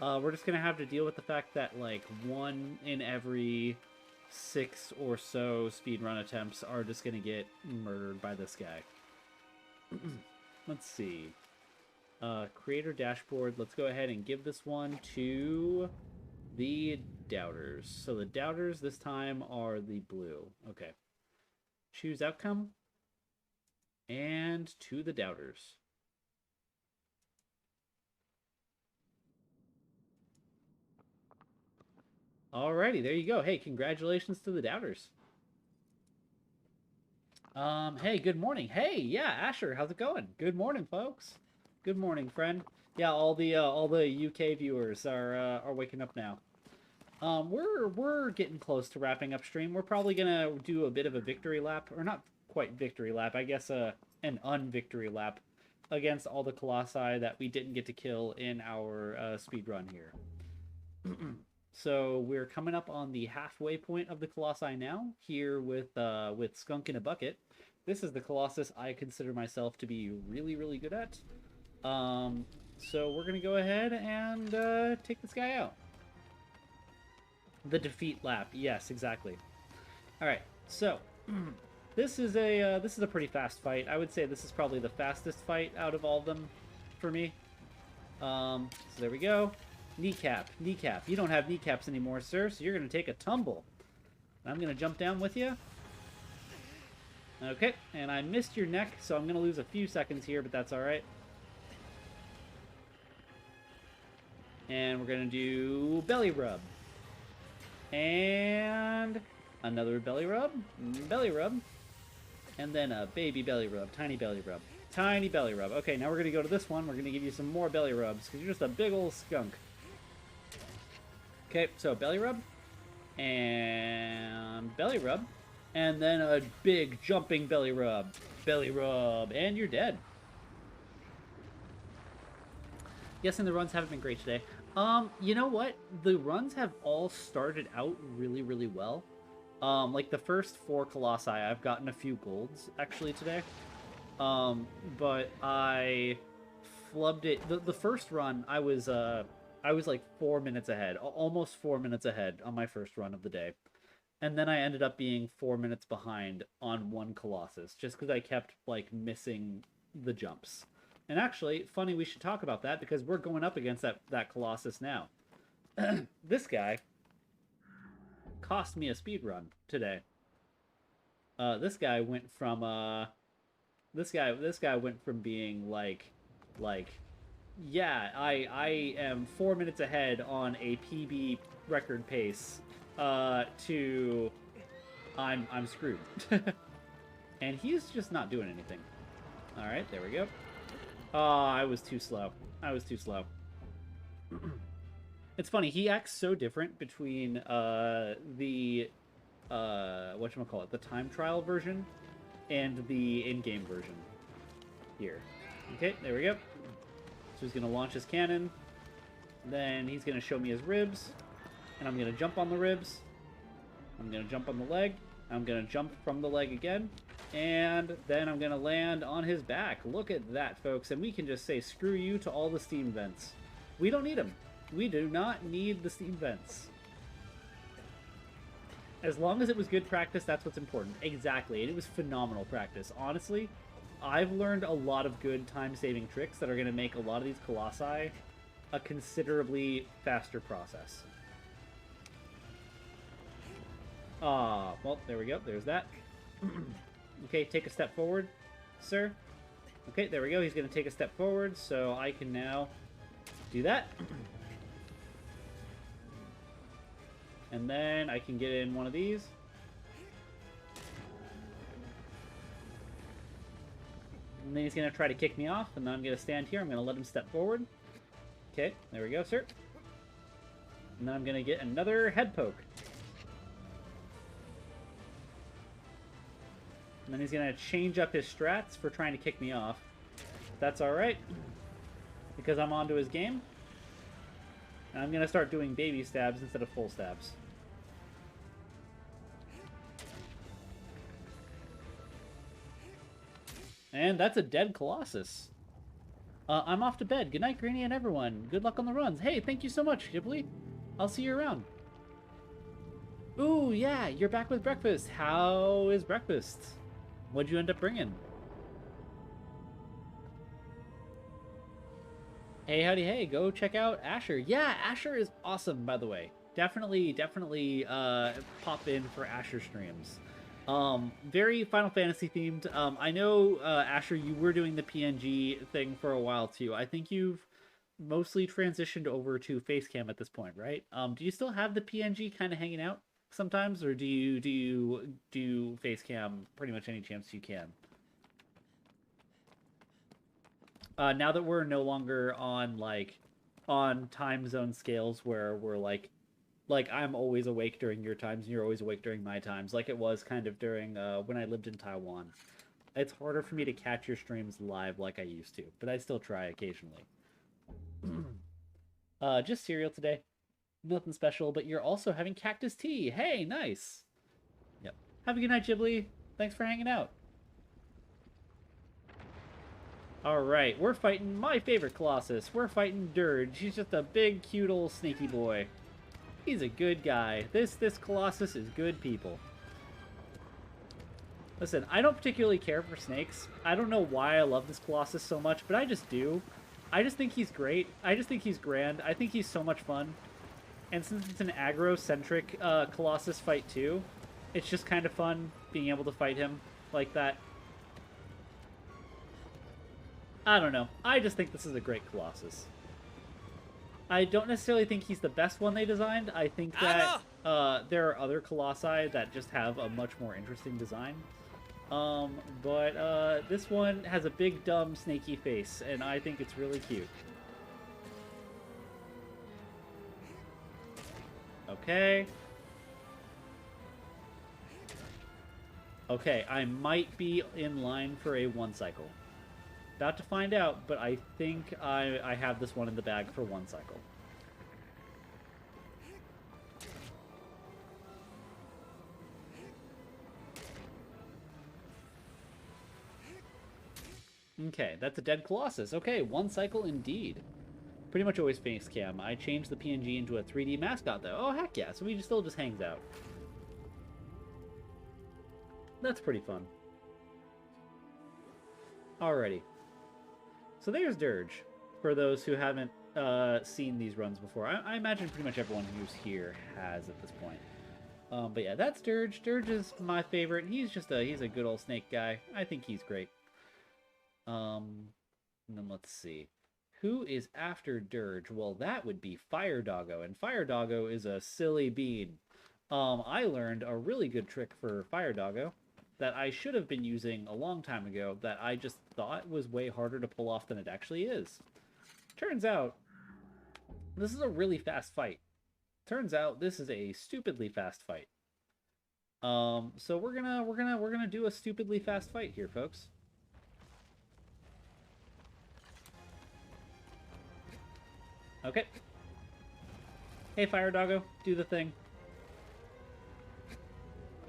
we're just going to have to deal with the fact that, like, 1 in every 6 or so speedrun attempts are just going to get murdered by this guy. Let's see. Creator dashboard. Let's go ahead and give this one to the doubters. So the doubters this time are the blue. Okay. Choose outcome. And to the doubters. Alrighty, there you go. Hey, congratulations to the doubters. Hey, good morning. Hey, yeah, Asher, how's it going? Good morning, folks. Good morning, friend. Yeah, all the UK viewers are waking up now. We're getting close to wrapping up stream. We're probably gonna do a bit of a victory lap, or not quite victory lap, I guess an unvictory lap against all the Colossi that we didn't get to kill in our speed run here. So we're coming up on the halfway point of the Colossi now, here with Skunk in a Bucket. This is the Colossus I consider myself to be really, really good at. So we're going to go ahead and take this guy out. The defeat lap. Yes, exactly. All right. So this is a pretty fast fight. I would say this is probably the fastest fight out of all of them for me. So there we go. Kneecap. Kneecap. You don't have kneecaps anymore, sir, so you're going to take a tumble. I'm going to jump down with you. Okay, and I missed your neck, so I'm going to lose a few seconds here, but that's all right. And we're going to do belly rub. And another belly rub. Belly rub. And then a baby belly rub. Tiny belly rub. Tiny belly rub. Okay, now we're going to go to this one. We're going to give you some more belly rubs, because you're just a big old skunk. Okay, so belly rub. And belly rub. And then a big jumping belly rub. Belly rub. And you're dead. Guessing the runs haven't been great today. You know what? The runs have all started out really, really well. Like the first 4 colossi, I've gotten a few golds actually today. But I flubbed it. The first run, I was like 4 minutes ahead, almost 4 minutes ahead on my first run of the day. And then I ended up being 4 minutes behind on one Colossus, just because I kept, like, missing the jumps. And actually, funny we should talk about that, because we're going up against that Colossus now. This guy cost me a speed run today. This guy went from this guy went from being like yeah, I am 4 minutes ahead on a PB record pace to I'm screwed. And he's just not doing anything. All right, there we go. Oh, I was too slow. I was too slow. It's funny, he acts so different between the whatchamacallit, the time trial version and the in-game version here. Okay, there we go. So he's going to launch his cannon. Then he's going to show me his ribs. And I'm going to jump on the ribs. I'm going to jump on the leg. I'm going to jump from the leg again. And then I'm going to land on his back. Look at that, folks. And we can just say screw you to all the steam vents. We don't need them. We do not need the steam vents. As long as it was good practice, that's what's important. Exactly. And it was phenomenal practice. Honestly, I've learned a lot of good time-saving tricks that are going to make a lot of these colossi a considerably faster process. Well, there we go. There's that. Okay, take a step forward, sir. Okay, there we go. He's going to take a step forward, so I can now do that. And then I can get in one of these. And then he's going to try to kick me off, and then I'm going to stand here. I'm going to let him step forward. Okay, there we go, sir. And then I'm going to get another head poke. And then he's going to change up his strats for trying to kick me off. That's alright, because I'm onto his game. And I'm going to start doing baby stabs instead of full stabs. And that's a dead Colossus. I'm off to bed. Good night, Granny and everyone. Good luck on the runs. Hey, thank you so much, Ghibli. I'll see you around. Ooh, yeah, you're back with breakfast. How is breakfast? What'd you end up bringing? Hey, howdy, hey, go check out Asher. Yeah, Asher is awesome, by the way. Definitely pop in for Asher streams. Very Final Fantasy themed. I know, Asher, you were doing the PNG thing for a while too. I think you've mostly transitioned over to Facecam at this point, right? Do you still have the PNG kind of hanging out sometimes, or do you do Facecam pretty much any chance you can? Now that we're no longer on time zone scales where we're like I'm always awake during your times and you're always awake during my times, like it was kind of during when I lived in Taiwan. It's harder for me to catch your streams live like I used to, but I still try occasionally. Just cereal today. Nothing special, but you're also having cactus tea. Hey, nice. Yep. Have a good night, Ghibli. Thanks for hanging out. Alright, we're fighting my favorite Colossus. We're fighting Dirge. He's just a big, cute old snaky boy. He's a good guy. This Colossus is good people. Listen, I don't particularly care for snakes. I don't know why I love this Colossus so much, but I just do. I just think he's great. I just think he's grand. I think he's so much fun. And since it's an aggro-centric Colossus fight too, it's just kind of fun being able to fight him like that. I don't know. I just think this is a great Colossus. I don't necessarily think he's the best one they designed. I think that there are other Colossi that just have a much more interesting design. But this one has a big, dumb, snaky face, and I think it's really cute. Okay. Okay, I might be in line for a 1 cycle. About to find out, but I think I have this one in the bag for 1 cycle. Okay, that's a dead Colossus. Okay, 1 cycle indeed. Pretty much always face cam. I changed the PNG into a 3D mascot, though. Oh, heck yeah. So he still just hangs out. That's pretty fun. Alrighty. So there's Dirge, for those who haven't seen these runs before. I imagine pretty much everyone who's here has at this point. But yeah, that's Dirge. Dirge is my favorite. He's a good old snake guy. I think he's great. And then let's see. Who is after Dirge? Well, that would be Fire Doggo, and Fire Doggo is a silly bean. I learned a really good trick for Fire Doggo that I should have been using a long time ago that I just thought was way harder to pull off than it actually is. Turns out, this is a really fast fight. Turns out this is a stupidly fast fight. So we're gonna do a stupidly fast fight here, folks. Okay. Hey, Fire Doggo, do the thing.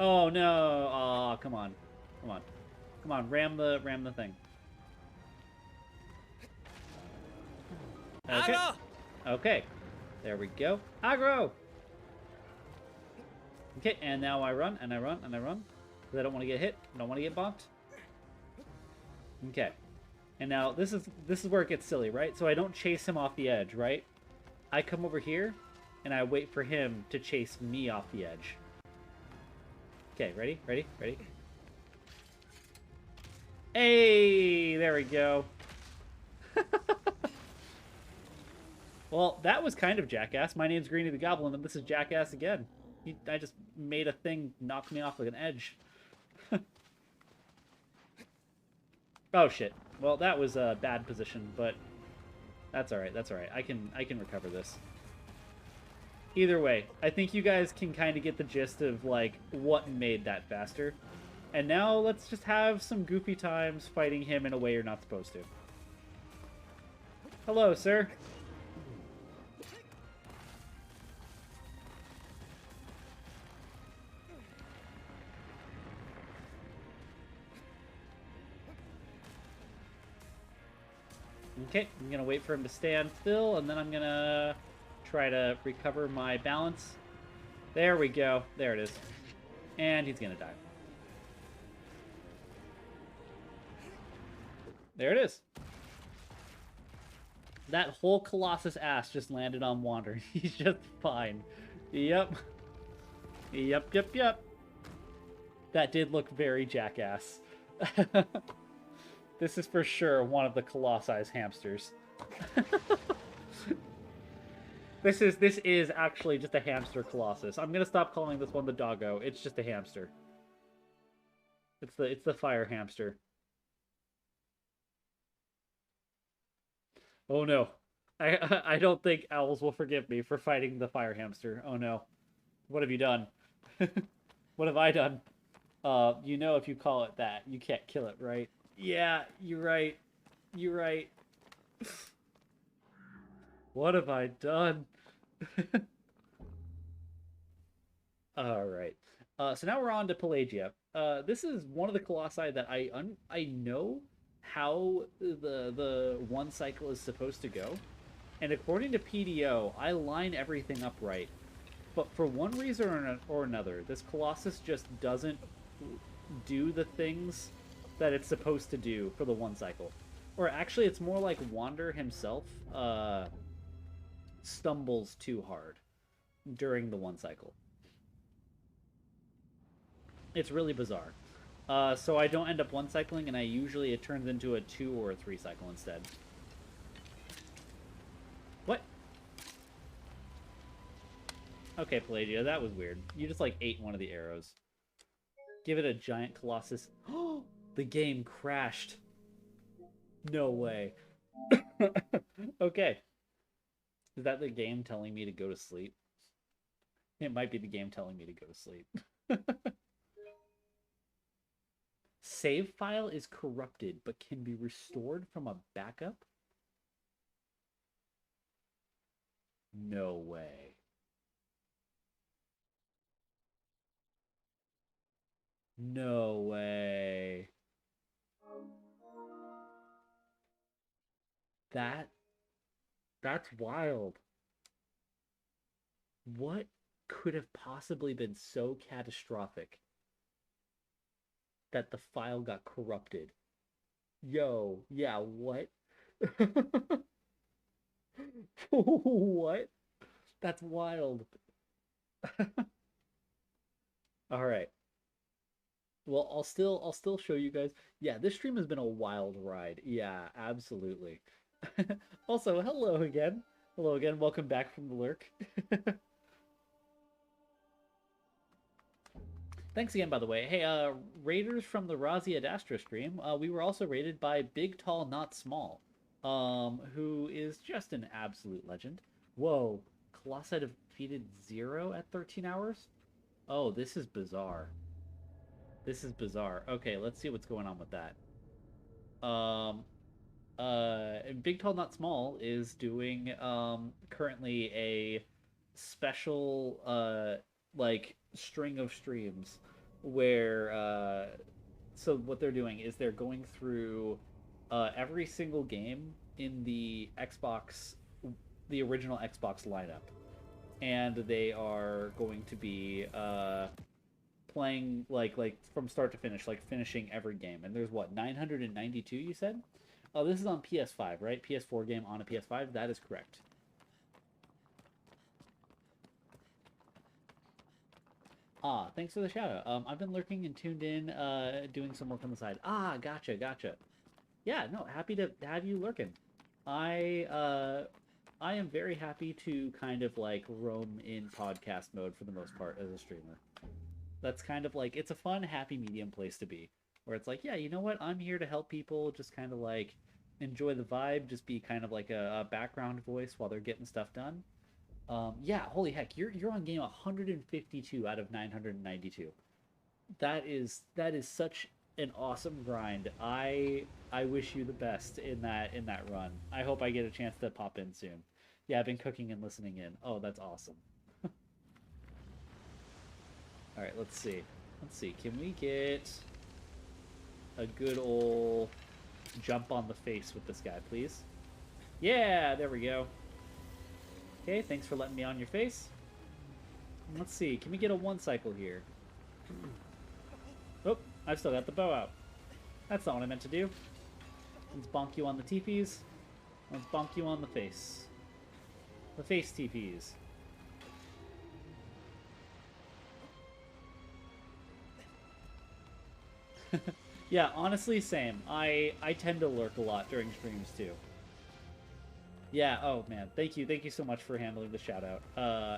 Oh no! Oh, come on, come on, come on! Ram the thing. Okay. Agro! Okay. There we go. Aggro! Okay, and now I run, and I run, and I run. Because I don't want to get hit. I don't want to get bonked. Okay. And now, this is where it gets silly, right? So I don't chase him off the edge, right? I come over here, and I wait for him to chase me off the edge. Okay, ready? Ready? Ready? Hey! There we go. Well, that was kind of Jackass. My name's Greeny the Goblin, and this is Jackass again. I just made a thing knock me off like an edge. Oh, shit. Well, that was a bad position, but that's alright, that's alright. I can recover this. Either way, I think you guys can kind of get the gist of, like, what made that faster. And now let's just have some goofy times fighting him in a way you're not supposed to. Hello, sir. Okay, I'm gonna wait for him to stand still, and then I'm gonna try to recover my balance. There we go. There it is. And he's gonna die. There it is. That whole Colossus ass just landed on Wander. He's just fine. Yep. Yep, yep, yep. That did look very Jackass. This is for sure one of the Colossus hamsters. This is actually just a hamster Colossus. I'm gonna stop calling this one the doggo. It's just a hamster. It's the fire hamster. Oh no. I don't think owls will forgive me for fighting the fire hamster. Oh no. What have you done? What have I done? You know if you call it that, you can't kill it, right? Yeah, you're right. You're right. What have I done? Alright. So now we're on to Pelagia. This is one of the colossi that I know how the 1 cycle is supposed to go. And according to PDO, I line everything up right. But for one reason or another, this Colossus just doesn't do the things that it's supposed to do for the 1 cycle. Or actually, it's more like Wander himself stumbles too hard during the 1 cycle. It's really bizarre. So I don't end up 1 cycling, and it turns into a 2 or a 3 cycle instead. What? Okay, Pelagia, that was weird. You just, like, ate one of the arrows. Give it a giant Colossus. Oh, the game crashed. No way. Okay. Is that the game telling me to go to sleep? It might be the game telling me to go to sleep. Save file is corrupted, but can be restored from a backup? No way. No way. That's wild. What could have possibly been so catastrophic that the file got corrupted? Yo, yeah, what? What? That's wild. All right. Well, I'll still show you guys. Yeah, this stream has been a wild ride. Yeah, absolutely. Also, hello again. Hello again. Welcome back from the lurk. Thanks again, by the way. Hey, raiders from the Razia Dastra stream. We were also raided by Big Tall Not Small, who is just an absolute legend. Whoa, Colossus defeated 0 at 13 hours? Oh, this is bizarre. This is bizarre. Okay, let's see what's going on with that. Big Tall Not Small is doing currently a special like string of streams where so what they're doing is they're going through every single game in the Xbox, the original Xbox lineup, and they are going to be playing like from start to finish, like finishing every game. And there's what, 992 you said? Oh, this is on PS5, right? PS4 game on a PS5. That is correct. Ah, thanks for the shout out. I've been lurking and tuned in, doing some work on the side. Ah, gotcha, gotcha. Yeah, no, happy to have you lurking. I am very happy to kind of like roam in podcast mode for the most part as a streamer. That's kind of like, it's a fun, happy medium place to be, where it's like, yeah, you know what? I'm here to help people just kind of like enjoy the vibe, just be kind of like a background voice while they're getting stuff done. Yeah, holy heck, you're on game 152 out of 992. That is such an awesome grind. I wish you the best in that run. I hope I get a chance to pop in soon. Yeah, I've been cooking and listening in. Oh, that's awesome. All right, let's see. Let's see. Can we get a good old jump on the face with this guy, please? Yeah, there we go. Okay, thanks for letting me on your face. Let's see. Can we get a one cycle here? Oh, I've still got the bow out. That's not what I meant to do. Let's bonk you on the teepees. Let's bonk you on the face. The face teepees. Yeah, honestly, same. I tend to lurk a lot during streams too. Yeah, oh man, thank you so much for handling the shout out,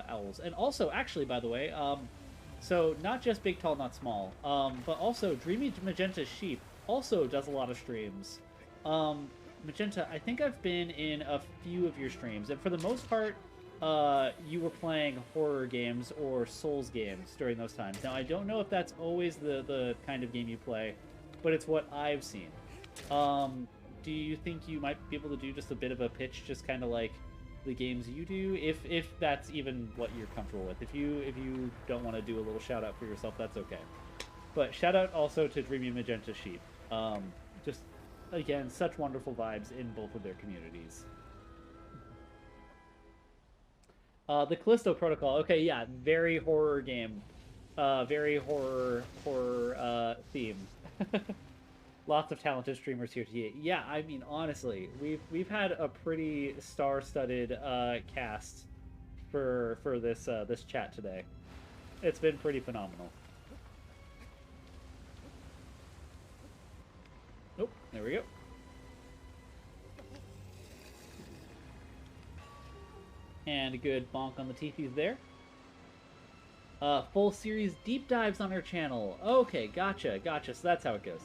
Owls. And also, actually, by the way, so not just Big Tall Not Small, but also Dreamy Magenta Sheep also does a lot of streams. Magenta, I think I've been in a few of your streams, and for the most part, you were playing horror games or Souls games during those times. Now, I don't know if that's always the kind of game you play, but it's what I've seen. Do you think you might be able to do just a bit of a pitch, just kind of like the games you do, if that's even what you're comfortable with? If you don't want to do a little shout out for yourself, that's okay. But shout out also to Dreamy Magenta Sheep. Just again, such wonderful vibes in both of their communities. The Callisto Protocol. Okay, yeah, very horror game. Very horror theme. Lots of talented streamers here today. Yeah, I mean, honestly, we've had a pretty star-studded cast for this this chat today. It's been pretty phenomenal. Oh, there we go. And a good bonk on the teepees there. Full series deep dives on our channel. Okay, gotcha. So that's how it goes.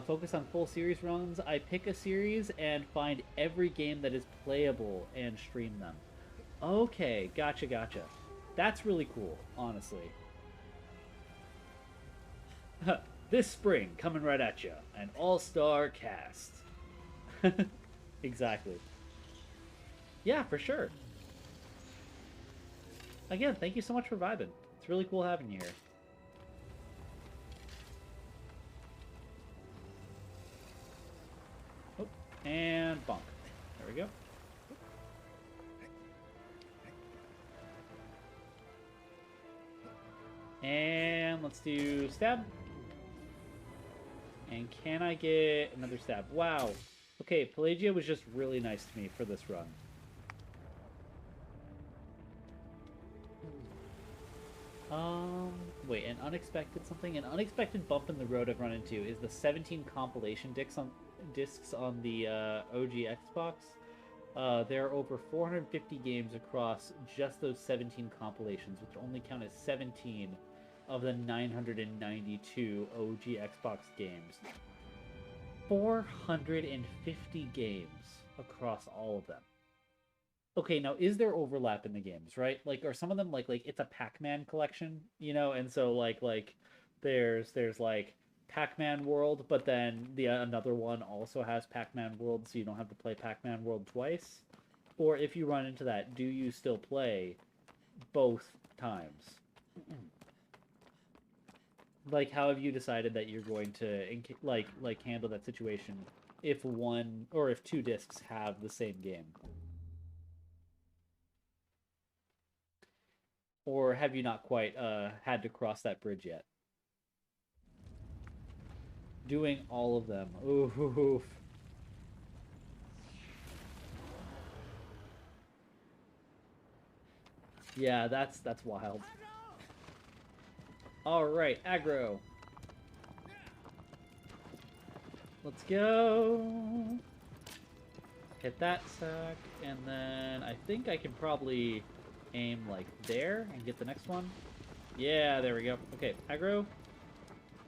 Focus on full series runs. I pick a series and find every game that is playable and stream them. Okay, gotcha, gotcha. That's really cool, honestly. This spring, coming right at you, an all-star cast. Exactly. Yeah, for sure. Again, thank you so much for vibing. It's really cool having you here. Oh, and bonk. There we go. And let's do stab. And can I get another stab? Wow. Okay, Pelagia was just really nice to me for this run. Wait, an unexpected something? An unexpected bump in the road I've run into is the 17 compilation discs on the OG Xbox. There are over 450 games across just those 17 compilations, which only count as 17 of the 992 OG Xbox games. 450 games across all of them. Okay, now is there overlap in the games, right? Like, are some of them like it's a Pac-Man collection, you know, and so like there's like Pac-Man World, but then the another one also has Pac-Man World, so you don't have to play Pac-Man World twice. Or if you run into that, do you still play both times? Like, how have you decided that you're going to like handle that situation if one or if two discs have the same game? Or have you not quite had to cross that bridge yet? Doing all of them. Oof. Yeah, that's wild. All right, aggro. Let's go. Hit that sack, and then I think I can probably aim like there and get the next one. Yeah, there we go. Okay, aggro.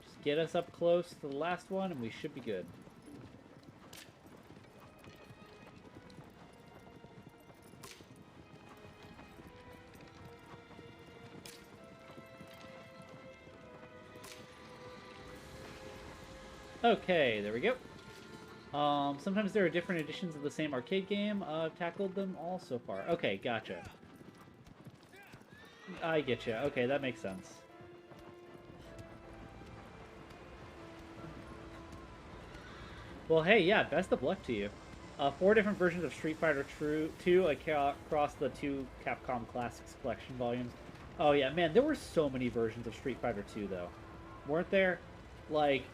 Just get us up close to the last one, and we should be good. Okay, there we go. Sometimes there are different editions of the same arcade game. I've tackled them all so far. Okay, gotcha. I get you. Okay, that makes sense. Well, hey, yeah, best of luck to you. 4 different versions of Street Fighter 2 across the 2 Capcom Classics collection volumes. Oh yeah, man, there were so many versions of Street Fighter 2 though. Weren't there? Like,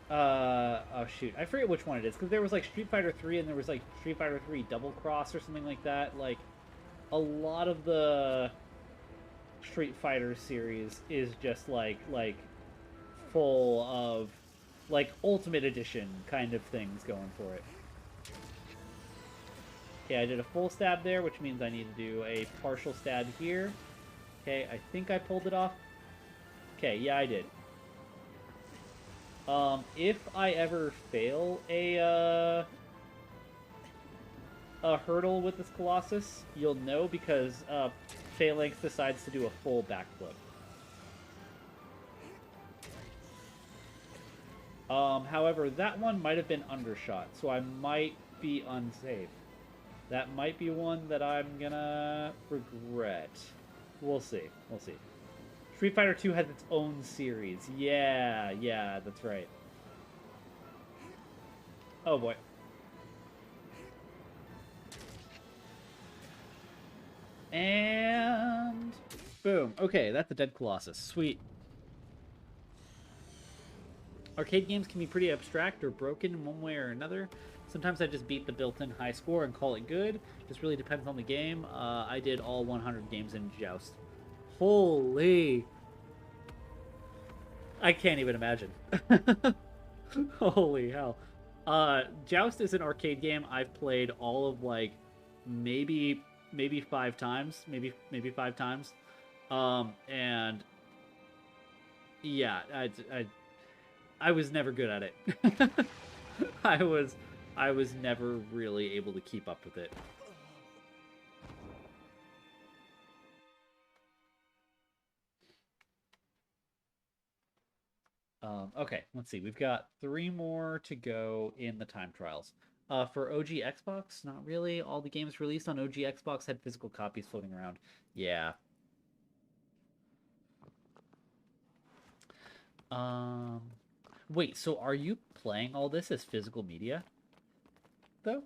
oh shoot, I forget which one it is, because there was like Street Fighter 3 and there was like Street Fighter 3 Double Cross or something like that. Like, a lot of the Street Fighter series is just like full of like Ultimate Edition kind of things going for it. Okay, I did a full stab there, which means I need to do a partial stab here. Okay, I think I pulled it off. Okay, yeah, I did. If I ever fail a hurdle with this Colossus, you'll know because Phalanx decides to do a full backflip. However, that one might have been undershot, so I might be unsafe. That might be one that I'm gonna regret. We'll see. We'll see. Street Fighter 2 has its own series. Yeah, that's right. Oh boy. And boom. Okay, that's a dead Colossus. Sweet. Arcade games can be pretty abstract or broken in one way or another. Sometimes I just beat the built-in high score and call it good. Just really depends on the game. I did all 100 games in Joust. Holy! I can't even imagine. Holy hell. Joust is an arcade game I've played all of like maybe 5 times. Maybe 5 times. And yeah, I was never good at it. I was never really able to keep up with it. Okay, let's see. We've got 3 more to go in the time trials. For OG Xbox, not really. All the games released on OG Xbox had physical copies floating around. Yeah. Um, Wait, so are you playing all this as physical media, though?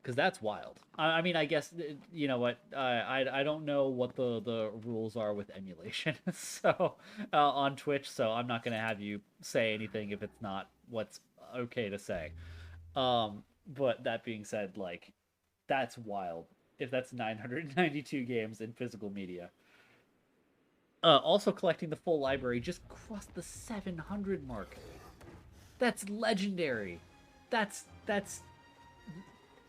Because that's wild. I mean, I guess you know what. I don't know what the rules are with emulation, so on Twitch. So I'm not gonna have you say anything if it's not what's okay to say. But that being said, like that's wild. If that's 992 games in physical media. Also collecting the full library just crossed the 700 mark. That's legendary. That's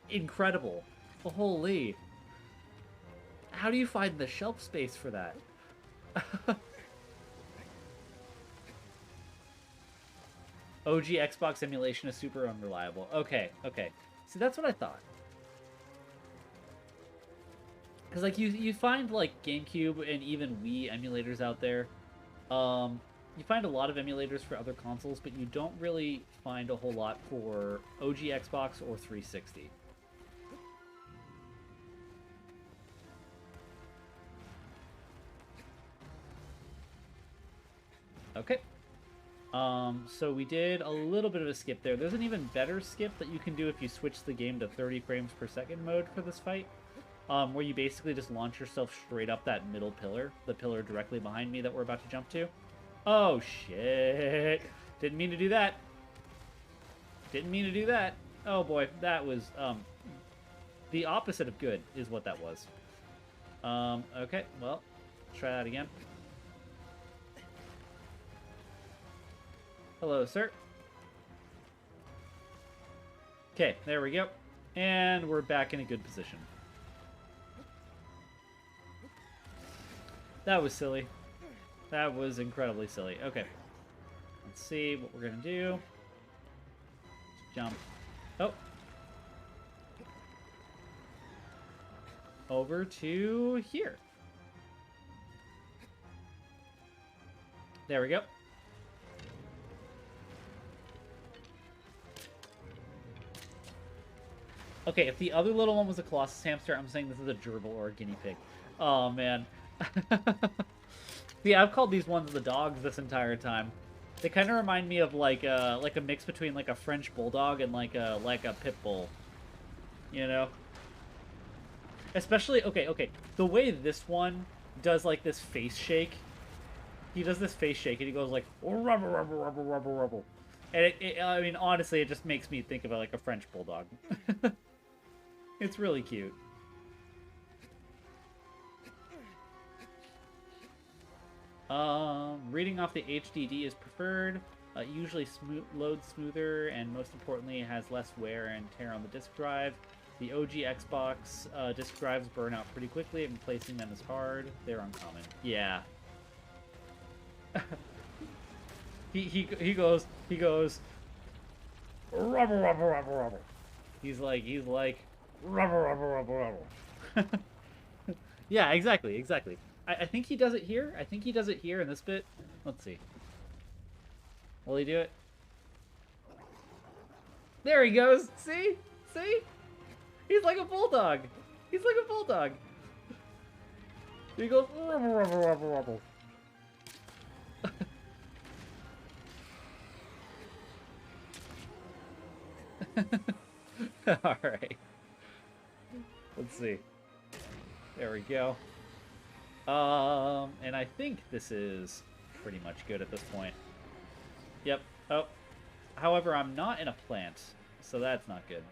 incredible. Holy. How do you find the shelf space for that? OG Xbox emulation is super unreliable. Okay, okay. See, that's what I thought. Because, like, you find, like, GameCube and even Wii emulators out there. You find a lot of emulators for other consoles, but you don't really find a whole lot for OG Xbox or 360. Okay. So we did a little bit of a skip there. There's an even better skip that you can do if you switch the game to 30 frames per second mode for this fight. Where you basically just launch yourself straight up that middle pillar, the pillar directly behind me that we're about to jump to. Oh, shit. Didn't mean to do that. Didn't mean to do that. Oh, boy. That was, the opposite of good is what that was. Okay. Well, let's try that again. Hello, sir. Okay, there we go. And we're back in a good position. That was silly. That was incredibly silly. Okay. Let's see what we're going to do. Jump. Oh. Over to here. There we go. Okay, if the other little one was a Colossus hamster, I'm saying this is a gerbil or a guinea pig. Oh, man. Yeah, I've called these ones the dogs this entire time. They kind of remind me of like a mix between like a French bulldog and like a pit bull. You know? Especially, okay, the way this one does like this face shake. He does this face shake and he goes like rubble rubble rubble rubble rubble. And I mean, honestly, it just makes me think of it like a French bulldog. It's really cute. Reading off the HDD is preferred. Usually loads smoother, and most importantly, has less wear and tear on the disk drive. The OG Xbox disk drives burn out pretty quickly, and replacing them is hard. They're uncommon. Yeah. he goes rubble rubble rubble rubble. He's like rubble rubble rubble rubble. Yeah, exactly. I think he does it here. I think he does it here in this bit. Let's see. Will he do it? There he goes. See? See? He's like a bulldog. He's like a bulldog. He goes rubble rubble rubble rubble. All right. Let's see. There we go. And I think this is pretty much good at this point. Yep. Oh. However, I'm not in a plant, so that's not good.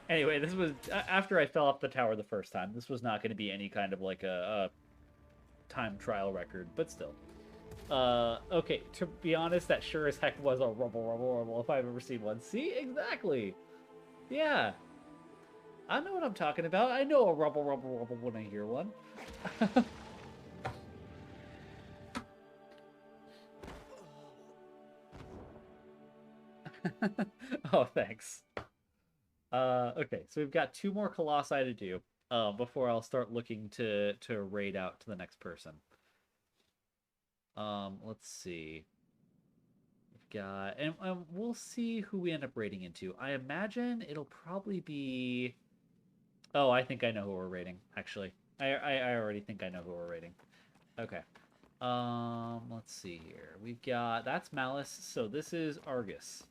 Anyway, this was after I fell off the tower the first time. This was not going to be any kind of like a time trial record, but still. Okay, to be honest, that sure as heck was a rubble rubble rubble if I've ever seen one. See? Exactly. Yeah. I know what I'm talking about. I know a rubble rubble rubble when I hear one. Oh, thanks. Okay, so we've got 2 more Colossi to do before I'll start looking to raid out to the next person. Let's see. We've got, and we'll see who we end up raiding into. I imagine it'll probably be. Oh, I think I know who we're raiding. Actually, I already think I know who we're raiding. Okay. Let's see here. We've got, that's Malice, so this is Argus.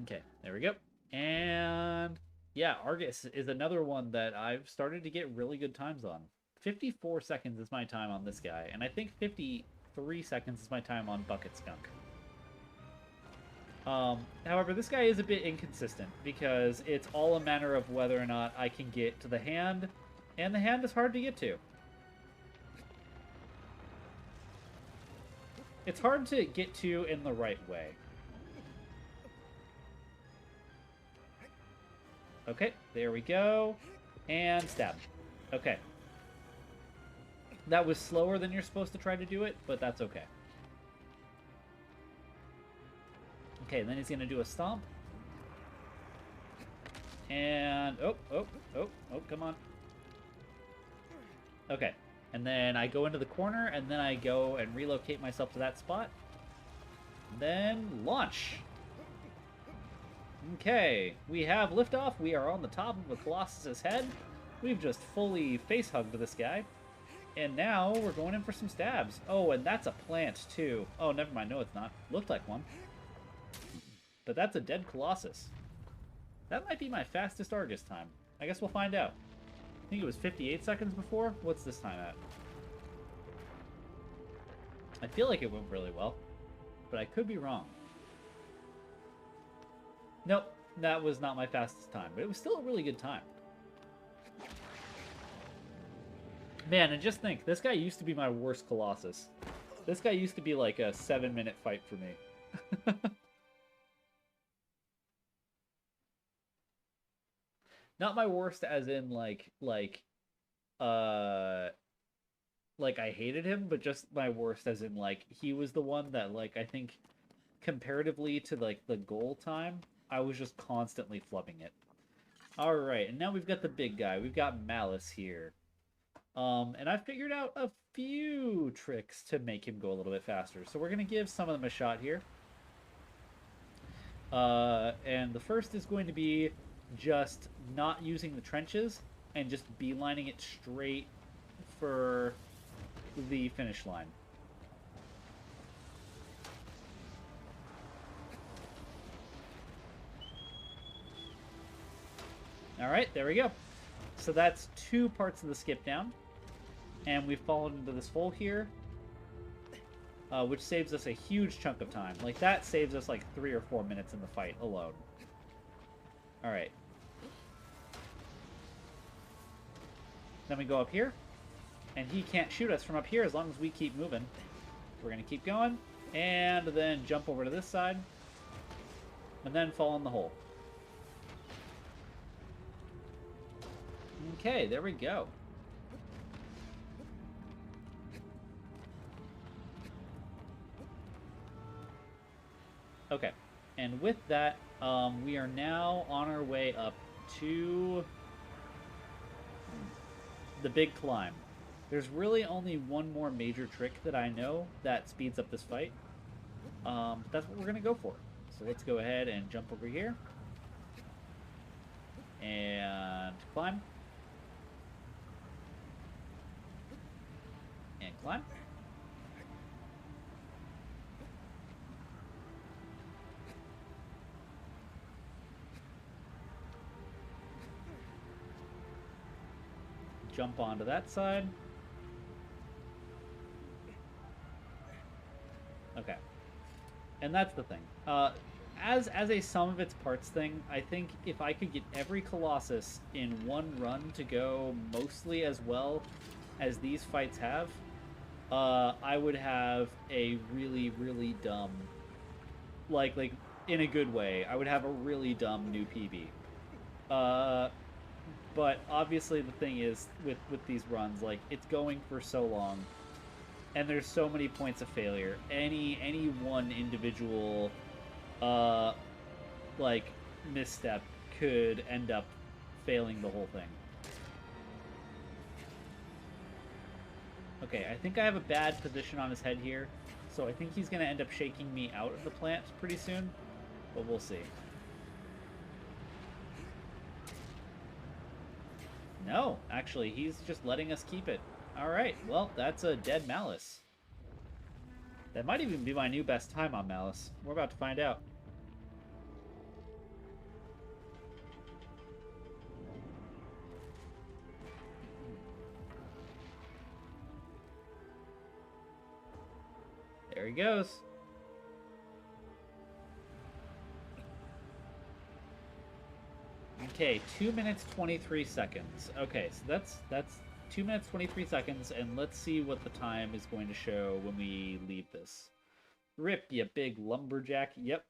Okay, there we go. And yeah, Argus is another one that I've started to get really good times on. 54 seconds is my time on this guy, and I think 53 seconds is my time on Bucket Skunk. However, this guy is a bit inconsistent because it's all a matter of whether or not I can get to the hand, and the hand is hard to get to. It's hard to get to in the right way. Okay, there we go. And stab. Okay. That was slower than you're supposed to try to do it, but that's okay. Okay, then he's going to do a stomp. And, oh, come on. Okay. And then I go into the corner, and then I go and relocate myself to that spot. Then launch. Okay, we have liftoff. We are on the top of the Colossus' head. We've just fully face-hugged this guy. And now we're going in for some stabs. Oh, and that's a plant, too. Oh, never mind. No, it's not. Looked like one. But that's a dead Colossus. That might be my fastest Argus time. I guess we'll find out. I think it was 58 seconds before. What's this time at? I feel like it went really well, but I could be wrong. Nope, that was not my fastest time, but it was still a really good time. Man, and just think, this guy used to be my worst Colossus. This guy used to be like a 7-minute fight for me. Not my worst as in I hated him, but just my worst as in like he was the one that like I think comparatively to like the goal time, I was just constantly flubbing it. All right, and now we've got the big guy. We've got Malice here. And I've figured out a few tricks to make him go a little bit faster. So we're gonna give some of them a shot here. And the first is going to be just not using the trenches and just beelining it straight for the finish line. All right, there we go. So that's 2 parts of the skip down. And we've fallen into this hole here, which saves us a huge chunk of time. Like, that saves us like 3 or 4 minutes in the fight alone. All right. Then we go up here, and he can't shoot us from up here as long as we keep moving. We're going to keep going, and then jump over to this side, and then fall in the hole. Okay, there we go. Okay, and with that, we are now on our way up to the big climb. There's really only one more major trick that I know that speeds up this fight. That's what we're going to go for. So let's go ahead and jump over here. And climb. And climb. Jump onto that side. Okay. And that's the thing. As a sum of its parts thing, I think if I could get every Colossus in one run to go mostly as well as these fights have, I would have a really, really dumb, like in a good way, I would have a really dumb new PB. But obviously the thing is, with these runs, like, it's going for so long, and there's so many points of failure. Any one individual, like, misstep could end up failing the whole thing. Okay, I think I have a bad position on his head here, so I think he's going to end up shaking me out of the plant pretty soon, but we'll see. No, actually, he's just letting us keep it. Alright, well, that's a dead Malice. That might even be my new best time on Malice. We're about to find out. There he goes. Okay, 2 minutes 23 seconds. Okay, so that's 2 minutes 23 seconds, and let's see what the time is going to show when we leave this. Rip, you big lumberjack. Yep.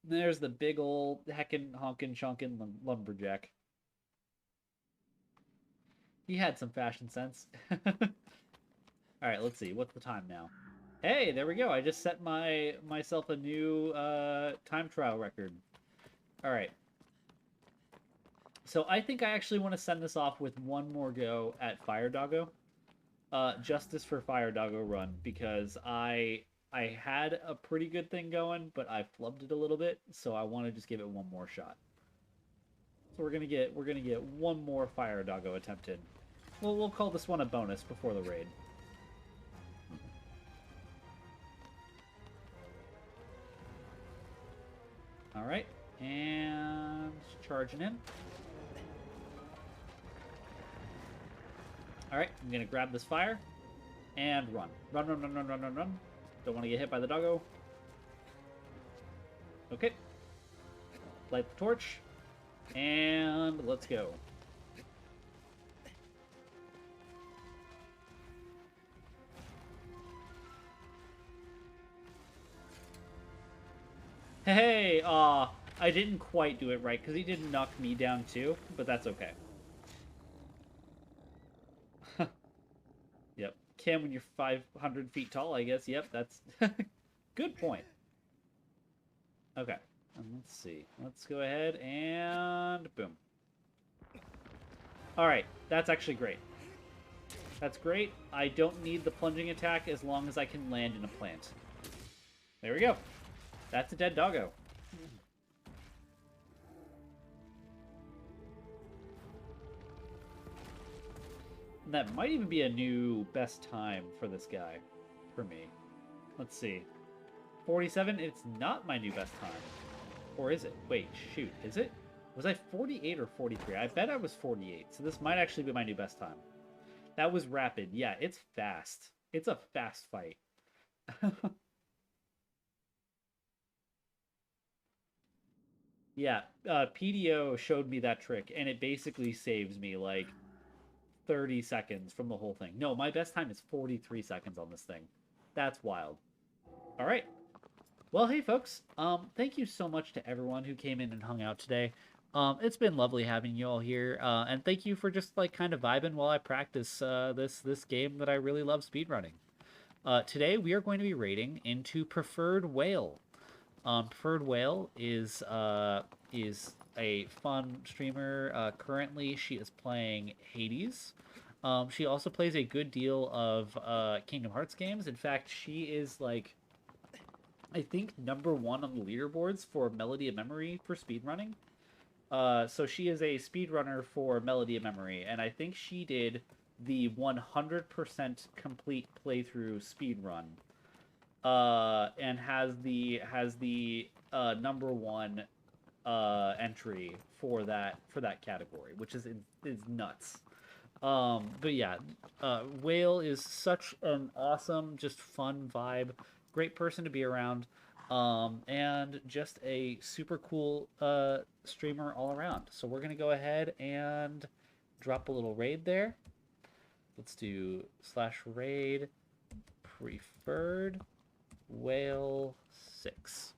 There's the big old heckin' honkin' chonkin' lumberjack. He had some fashion sense. Alright, let's see. What's the time now? Hey, there we go. I just set myself a new time trial record. Alright. So I think I actually want to send this off with one more go at Fire Doggo. Justice for Fire Doggo Run, because I had a pretty good thing going, but I flubbed it a little bit, so I want to just give it one more shot. So we're gonna get one more Fire Doggo attempted. We'll call this one a bonus before the raid. All right, and charging in. All right, I'm gonna grab this fire and run. Run, run, run, run, run, run, run. Don't want to get hit by the doggo. Okay. Light the torch. And let's go. Hey, I didn't quite do it right because he didn't knock me down too, but that's okay. Yep. Can when you're 500 feet tall, I guess. Yep, that's good point. Okay, and let's see. Let's go ahead and boom. All right, that's actually great. That's great. I don't need the plunging attack as long as I can land in a plant. There we go. That's a dead doggo. And that might even be a new best time for this guy, for me. Let's see. 47, it's not my new best time. Or is it? Wait, shoot, is it? Was I 48 or 43? I bet I was 48, so this might actually be my new best time. That was rapid. Yeah, it's fast. It's a fast fight. Yeah, PDO showed me that trick, and it basically saves me, like, 30 seconds from the whole thing. No, my best time is 43 seconds on this thing. That's wild. All right. Well, hey, folks. Thank you so much to everyone who came in and hung out today. It's been lovely having you all here, and thank you for just, like, kind of vibing while I practice this game that I really love speedrunning. Today, we are going to be raiding into Preferred Whale. Preferred Whale is a fun streamer. Currently, she is playing Hades. She also plays a good deal of Kingdom Hearts games. In fact, she is, like, I think #1 on the leaderboards for Melody of Memory for speedrunning. So she is a speedrunner for Melody of Memory, and I think she did the 100% complete playthrough speedrun. And has the #1 entry for that category, which is nuts. But yeah, Whale is such an awesome, just fun vibe, great person to be around, and just a super cool streamer all around. So we're gonna go ahead and drop a little raid there. Let's do /raid preferred Whale 6.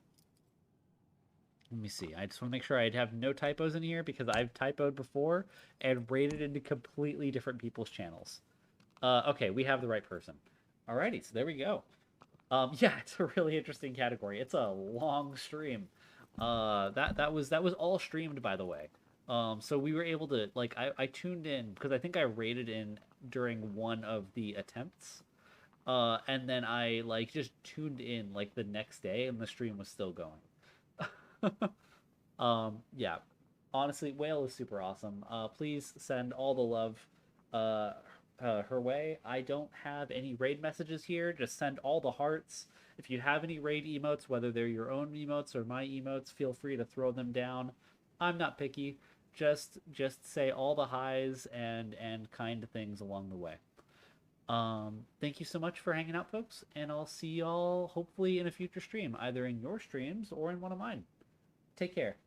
Let me see. I just want to make sure I have no typos in here because I've typoed before and raided into completely different people's channels. Okay, we have the right person. Alrighty, so there we go. Yeah, it's a really interesting category. It's a long stream. That was all streamed, by the way. So we were able to like I tuned in because I think I raided in during one of the attempts. And then I like just tuned in like the next day and the stream was still going. Yeah. Honestly, Whale is super awesome. Please send all the love uh, her way. I don't have any raid messages here. Just send all the hearts. If you have any raid emotes, whether they're your own emotes or my emotes, feel free to throw them down. I'm not picky. Just say all the highs and kind things along the way. Thank you so much for hanging out, folks, and I'll see y'all hopefully in a future stream, either in your streams or in one of mine. Take care.